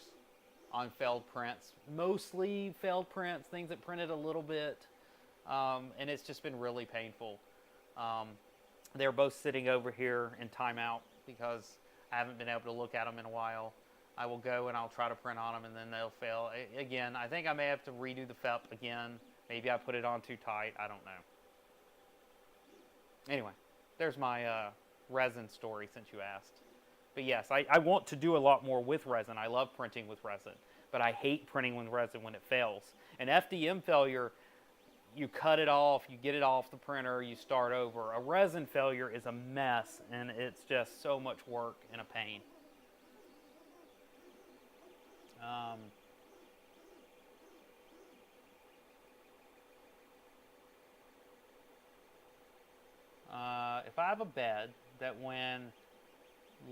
on failed prints, mostly failed prints, things that printed a little bit, and it's just been really painful. They're both sitting over here in timeout because I haven't been able to look at them in a while. I will go and I'll try to print on them, and then they'll fail. Again, I think I may have to redo the FEP again. Maybe I put it on too tight. I don't know. Anyway, there's my resin story since you asked. But yes, I want to do a lot more with resin. I love printing with resin. But I hate printing with resin when it fails. An FDM failure, you cut it off, you get it off the printer, you start over. A resin failure is a mess, and it's just so much work and a pain. If I have a bed that when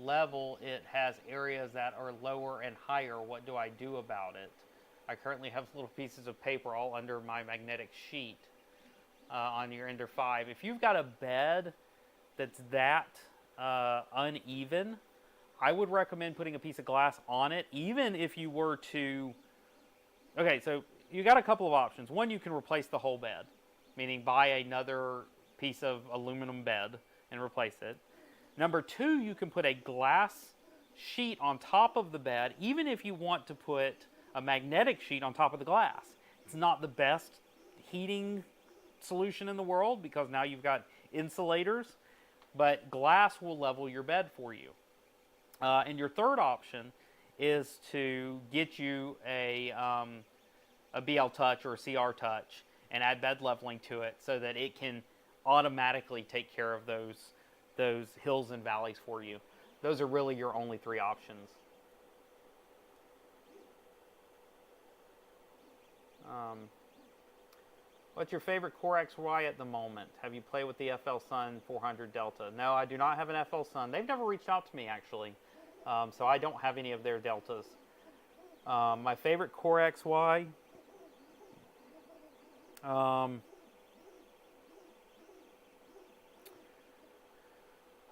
level it has areas that are lower and higher, what do I do about it? I currently have little pieces of paper all under my magnetic sheet on your Ender 5. If you've got a bed that's that uneven, I would recommend putting a piece of glass on it, even if you were to... Okay, so you got a couple of options. One, you can replace the whole bed, meaning buy another piece of aluminum bed and replace it. Number two, you can put a glass sheet on top of the bed, even if you want to put a magnetic sheet on top of the glass. It's not the best heating solution in the world because now you've got insulators, but glass will level your bed for you. And your third option is to get you a BL Touch or a CR Touch and add bed leveling to it so that it can automatically take care of those hills and valleys for you. Those are really your only three options. What's your favorite Core XY at the moment? Have you played with the FL Sun 400 Delta? No, I do not have an FL Sun. They've never reached out to me, actually. So I don't have any of their Deltas. My favorite Core XY...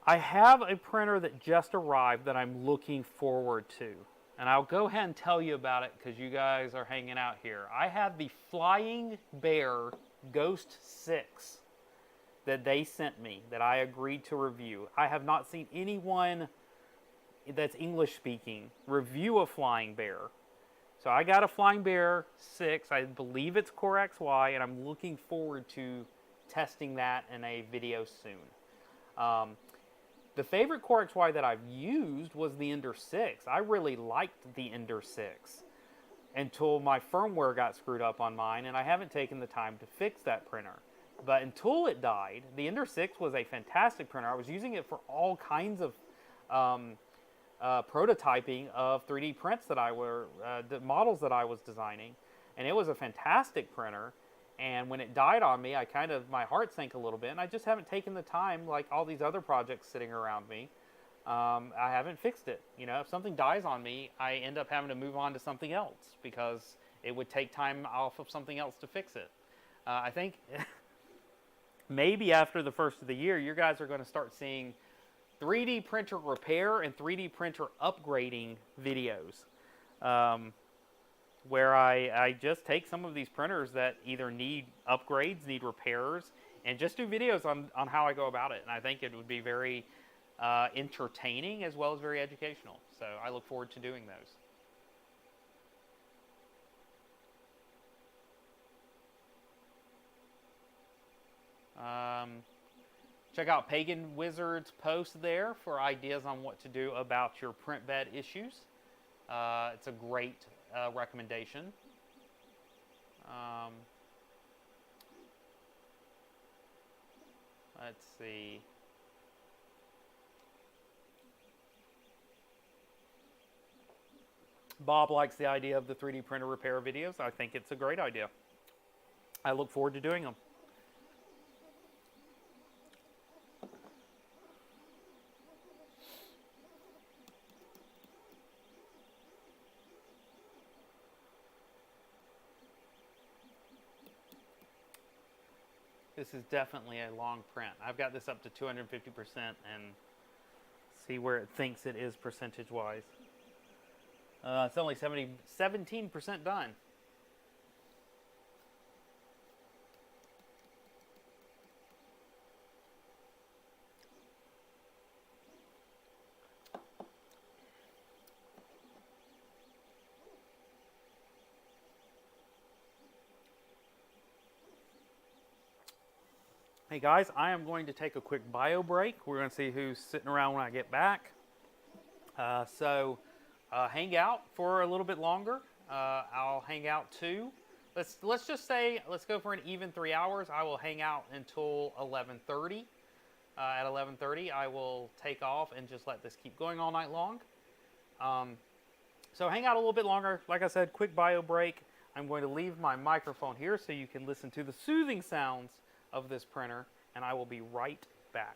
I have a printer that just arrived that I'm looking forward to. And I'll go ahead and tell you about it because you guys are hanging out here. I have the Flying Bear Ghost 6 that they sent me that I agreed to review. I have not seen anyone that's English speaking review a Flying Bear. So I got a Flying Bear 6. I believe it's Core XY, and I'm looking forward to testing that in a video soon. The favorite Core XY that I've used was the Ender 6. I really liked the Ender 6 until my firmware got screwed up on mine, and I haven't taken the time to fix that printer. But until it died, the Ender 6 was a fantastic printer. I was using it for all kinds of prototyping of 3D prints that the models that I was designing, and it was a fantastic printer. And when it died on me, my heart sank a little bit, and I just haven't taken the time, like all these other projects sitting around me. I haven't fixed it. You know, if something dies on me, I end up having to move on to something else because it would take time off of something else to fix it. I think maybe after the first of the year, you guys are going to start seeing 3D printer repair and 3D printer upgrading videos, where I just take some of these printers that either need upgrades, need repairs, and just do videos on how I go about it. And I think it would be very entertaining as well as very educational. So I look forward to doing those. Check out Pagan Wizard's post there for ideas on what to do about your print bed issues. It's a great recommendation. Let's see. Bob likes the idea of the 3D printer repair videos. I think it's a great idea. I look forward to doing them. This is definitely a long print. I've got this up to 250% and see where it thinks it is percentage-wise. It's only 17% done. Hey guys, I am going to take a quick bio break. We're going to see who's sitting around when I get back. So hang out for a little bit longer. I'll hang out too. Let's just say, let's go for an even 3 hours. I will hang out until 11:30. At 11:30, I will take off and just let this keep going all night long. So hang out a little bit longer. Like I said, quick bio break. I'm going to leave my microphone here so you can listen to the soothing sounds of this printer, and I will be right back.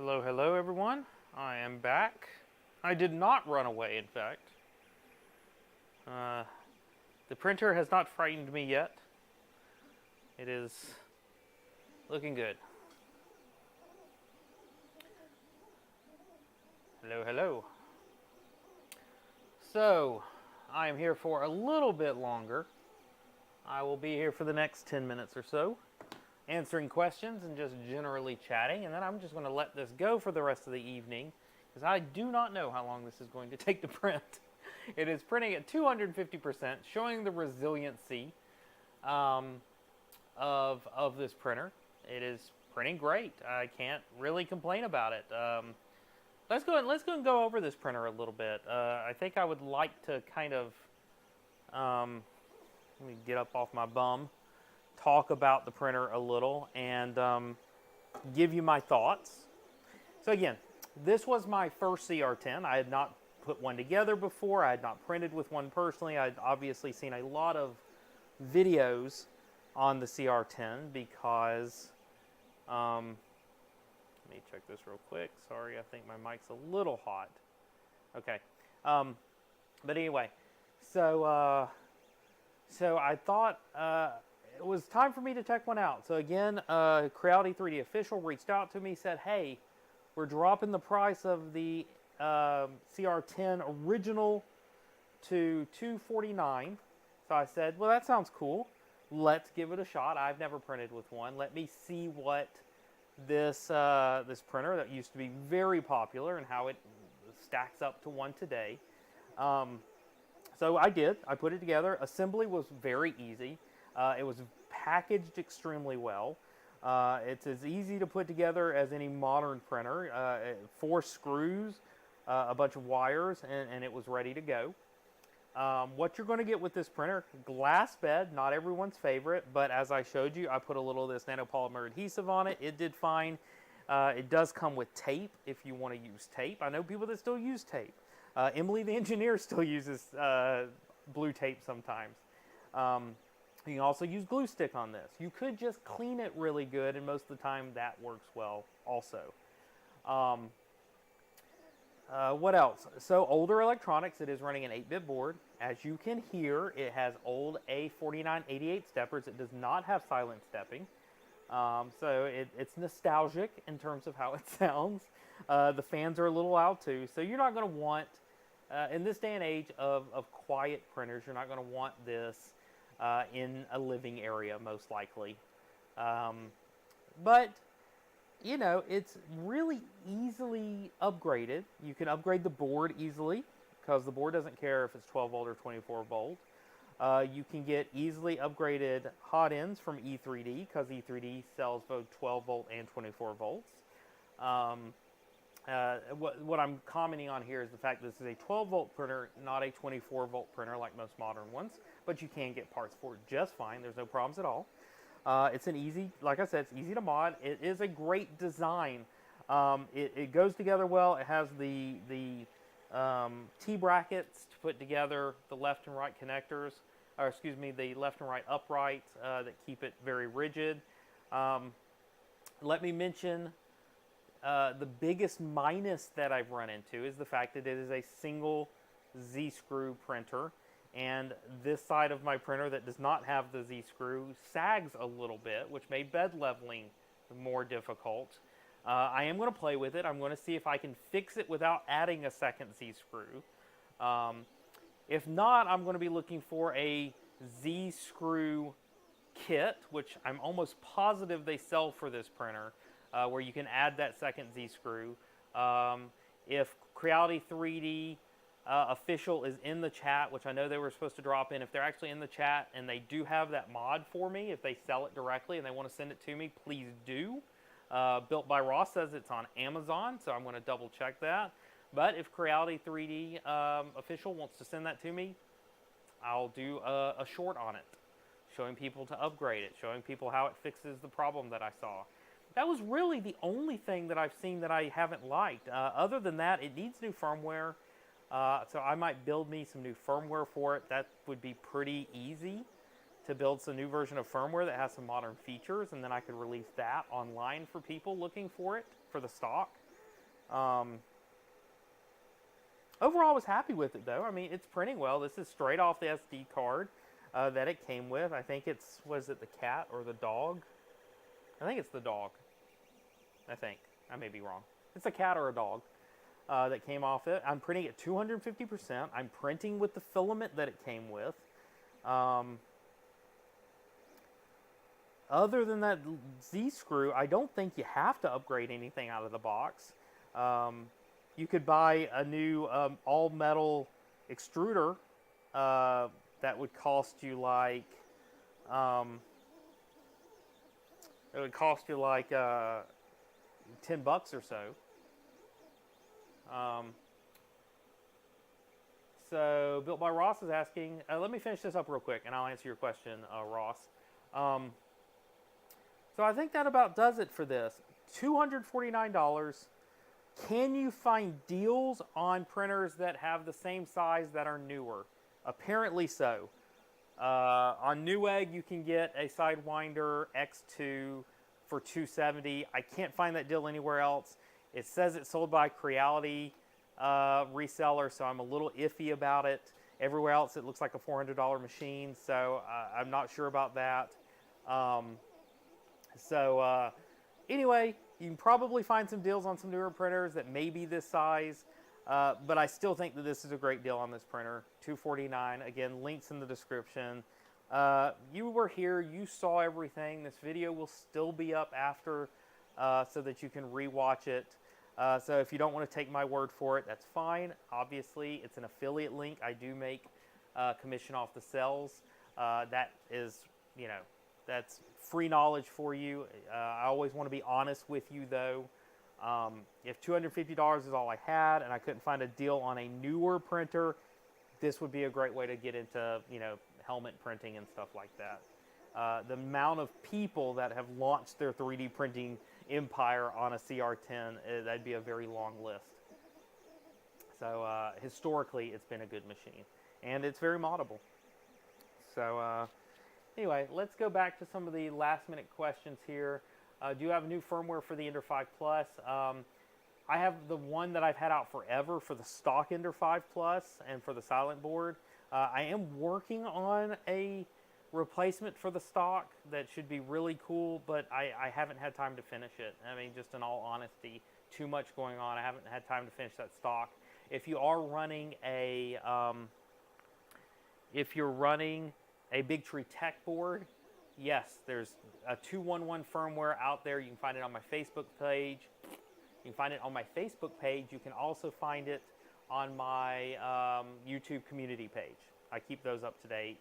Hello, hello everyone. I am back. I did not run away, in fact. The printer has not frightened me yet. It is looking good. Hello, hello. So, I am here for a little bit longer. I will be here for the next 10 minutes or so, answering questions and just generally chatting, and then I'm just going to let this go for the rest of the evening, because I do not know how long this is going to take to print. It is printing at 250%, showing the resiliency of this printer. It is printing great. I can't really complain about it. Let's go and go over this printer a little bit. I think I would like to kind of let me get up off my bum, talk about the printer a little, and give you my thoughts. So again, this was my first CR-10. I had not put one together before. I had not printed with one personally. I'd obviously seen a lot of videos on the CR-10 because, let me check this real quick. Sorry, I think my mic's a little hot. Okay. But anyway, so I thought it was time for me to check one out. So again, Creality 3D Official reached out to me, said, hey, we're dropping the price of the CR-10 original to $249. So I said, well, that sounds cool. Let's give it a shot. I've never printed with one. Let me see what this printer that used to be very popular and how it stacks up to one today. So I did. I put it together. Assembly was very easy. It was packaged extremely well. It's as easy to put together as any modern printer. 4 screws, a bunch of wires, and it was ready to go. What you're going to get with this printer, glass bed, not everyone's favorite, but as I showed you, I put a little of this nanopolymer adhesive on it. It did fine. It does come with tape if you want to use tape. I know people that still use tape. Emily the engineer still uses blue tape sometimes. You can also use glue stick on this. You could just clean it really good, and most of the time that works well also. What else? So older electronics, it is running an 8-bit board. As you can hear, it has old A4988 steppers. It does not have silent stepping. So it's nostalgic in terms of how it sounds. The fans are a little loud too. So you're not going to want, in this day and age of quiet printers, you're not going to want this in a living area, most likely. But, you know, it's really easily upgraded. You can upgrade the board easily, because the board doesn't care if it's 12 volt or 24 volt. You can get easily upgraded hot ends from E3D, because E3D sells both 12 volt and 24 volts. What I'm commenting on here is the fact that this is a 12 volt printer, not a 24 volt printer like most modern ones, but you can get parts for it just fine. There's no problems at all. It's an easy, like I said, it's easy to mod. It is a great design. It goes together well. It has the T-brackets to put together the left and right connectors, or excuse me, the left and right uprights that keep it very rigid. Let me mention the biggest minus that I've run into is the fact that it is a single Z-screw printer, and this side of my printer that does not have the Z-screw sags a little bit, which made bed leveling more difficult. I am going to play with it. I'm going to see if I can fix it without adding a second Z-screw. If not, I'm going to be looking for a Z-screw kit, which I'm almost positive they sell for this printer, where you can add that second Z-screw. If Creality 3D Official is in the chat, which I know they were supposed to drop in, if they're actually in the chat and they do have that mod for me, if they sell it directly and they want to send it to me, please do. Built by Ross says it's on Amazon, so I'm going to double check that. But if Creality 3D Official wants to send that to me, I'll do a short on it, showing people to upgrade it, showing people how it fixes the problem that I saw. That was really the only thing that I've seen that I haven't liked. Other than that, it needs new firmware, so I might build me some new firmware for it. That would be pretty easy to build some new version of firmware that has some modern features, and then I could release that online for people looking for it, for the stock. Overall, I was happy with it, though. I mean, it's printing well. This is straight off the SD card that it came with. I think it's, was it the cat or the dog? I think it's the dog. I think. I may be wrong. It's a cat or a dog that came off it. I'm printing at 250%. I'm printing with the filament that it came with. Other than that Z-screw, I don't think you have to upgrade anything out of the box. You could buy a new all-metal extruder that would cost you like $10 or so. So Built by Ross is asking. Let me finish this up real quick, and I'll answer your question, Ross. So I think that about does it for this. $249. Can you find deals on printers that have the same size that are newer? Apparently so. On Newegg, you can get a Sidewinder X2 for $270. I can't find that deal anywhere else. It says it's sold by Creality reseller, so I'm a little iffy about it. Everywhere else, it looks like a $400 machine, so I'm not sure about that. Anyway, you can probably find some deals on some newer printers that may be this size, but I still think that this is a great deal on this printer. $249. Again, links in the description. You were here. You saw everything. This video will still be up after so that you can rewatch it. So if you don't want to take my word for it, that's fine. Obviously, it's an affiliate link. I do make commission off the sales. That is, you know, that's free knowledge for you. I always want to be honest with you, though. If $250 is all I had and I couldn't find a deal on a newer printer, this would be a great way to get into, you know, helmet printing and stuff like that. The amount of people that have launched their 3D printing empire on a CR-10, that'd be a very long list. So historically, it's been a good machine, and it's very moddable. So anyway, let's go back to some of the last minute questions here. Do you have new firmware for the Ender 5 Plus? I have the one that I've had out forever for the stock Ender 5 Plus and for the silent board. I am working on a replacement for the stock that should be really cool, but I haven't had time to finish it. I mean, just in all honesty, too much going on. I haven't had time to finish that stock. If you are running a Big Tree Tech board, yes, there's a 211 firmware out there. You can find it on my Facebook page. You can find it on my Facebook page. You can also find it on my YouTube community page. I keep those up to date,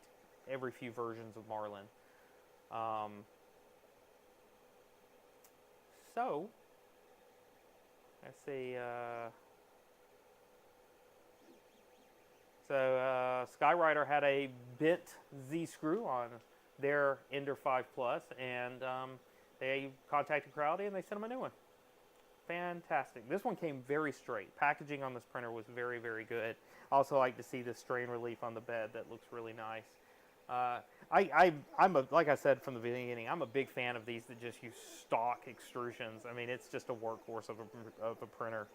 every few versions of Marlin. So, let's see. Skyrider had a bent Z-screw on their Ender 5 Plus, and they contacted Creality and they sent them a new one. Fantastic. This one came very straight. Packaging on this printer was very, very good. I also like to see the strain relief on the bed. That looks really nice. Like I said from the beginning, I'm a big fan of these that just use stock extrusions. I mean, it's just a workhorse of a printer.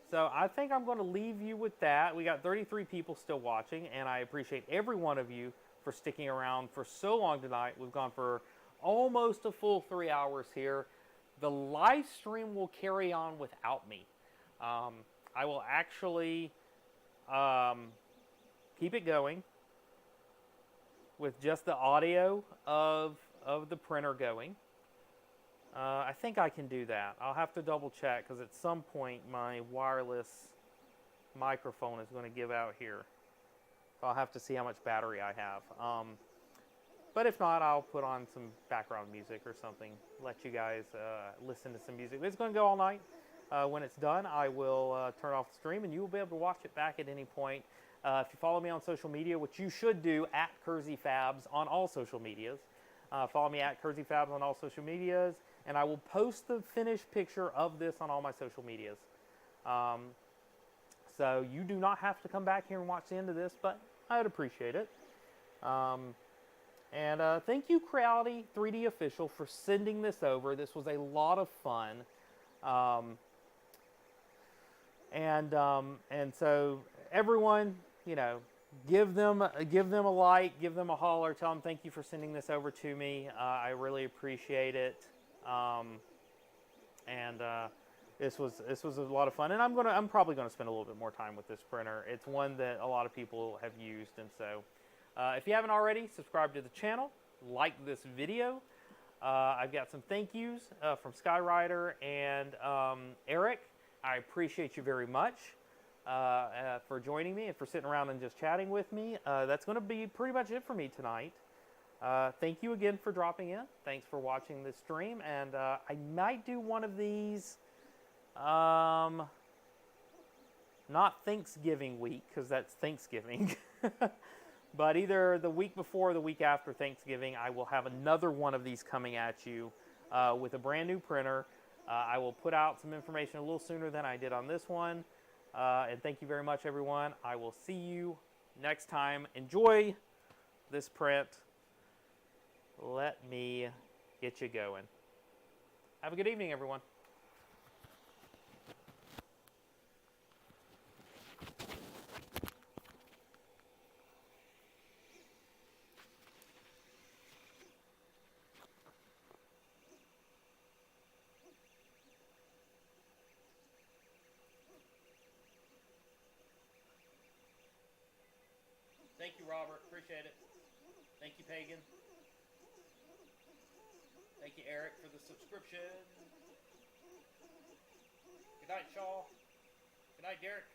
So I think I'm going to leave you with that. We got 33 people still watching, and I appreciate every one of you for sticking around for so long tonight. We've gone for almost a full 3 hours here. The live stream will carry on without me. I will actually keep it going with just the audio of the printer going. I think I can do that. I'll have to double check because at some point my wireless microphone is going to give out here. So I'll have to see how much battery I have. But if not, I'll put on some background music or something. Let you guys listen to some music. It's going to go all night. When it's done, I will turn off the stream and you will be able to watch it back at any point. If you follow me on social media, which you should do, at Kersey Fabs on all social medias. Follow me at Kersey Fabs on all social medias. And I will post the finished picture of this on all my social medias. So you do not have to come back here and watch the end of this, but I would appreciate it. And thank you, Creality 3D Official, for sending this over. This was a lot of fun. And so everyone, you know, give them a like, give them a holler, tell them thank you for sending this over to me. I really appreciate it. This was a lot of fun, and I'm probably gonna spend a little bit more time with this printer. It's one that a lot of people have used, and so if you haven't already, subscribe to the channel, like this video. I've got some thank yous from Skyrider and Eric. I appreciate you very much for joining me and for sitting around and just chatting with me. That's going to be pretty much it for me tonight. Thank you again for dropping in. Thanks for watching this stream, and I might do one of these, not Thanksgiving week, because that's Thanksgiving, but either the week before or the week after Thanksgiving, I will have another one of these coming at you with a brand new printer. I will put out some information a little sooner than I did on this one. And thank you very much, everyone. I will see you next time. Enjoy this print. Let me get you going. Have a good evening, everyone. Thank you, Robert. Appreciate it. Thank you, Pagan. Thank you, Eric, for the subscription. Good night, Shaw. Good night, Derek.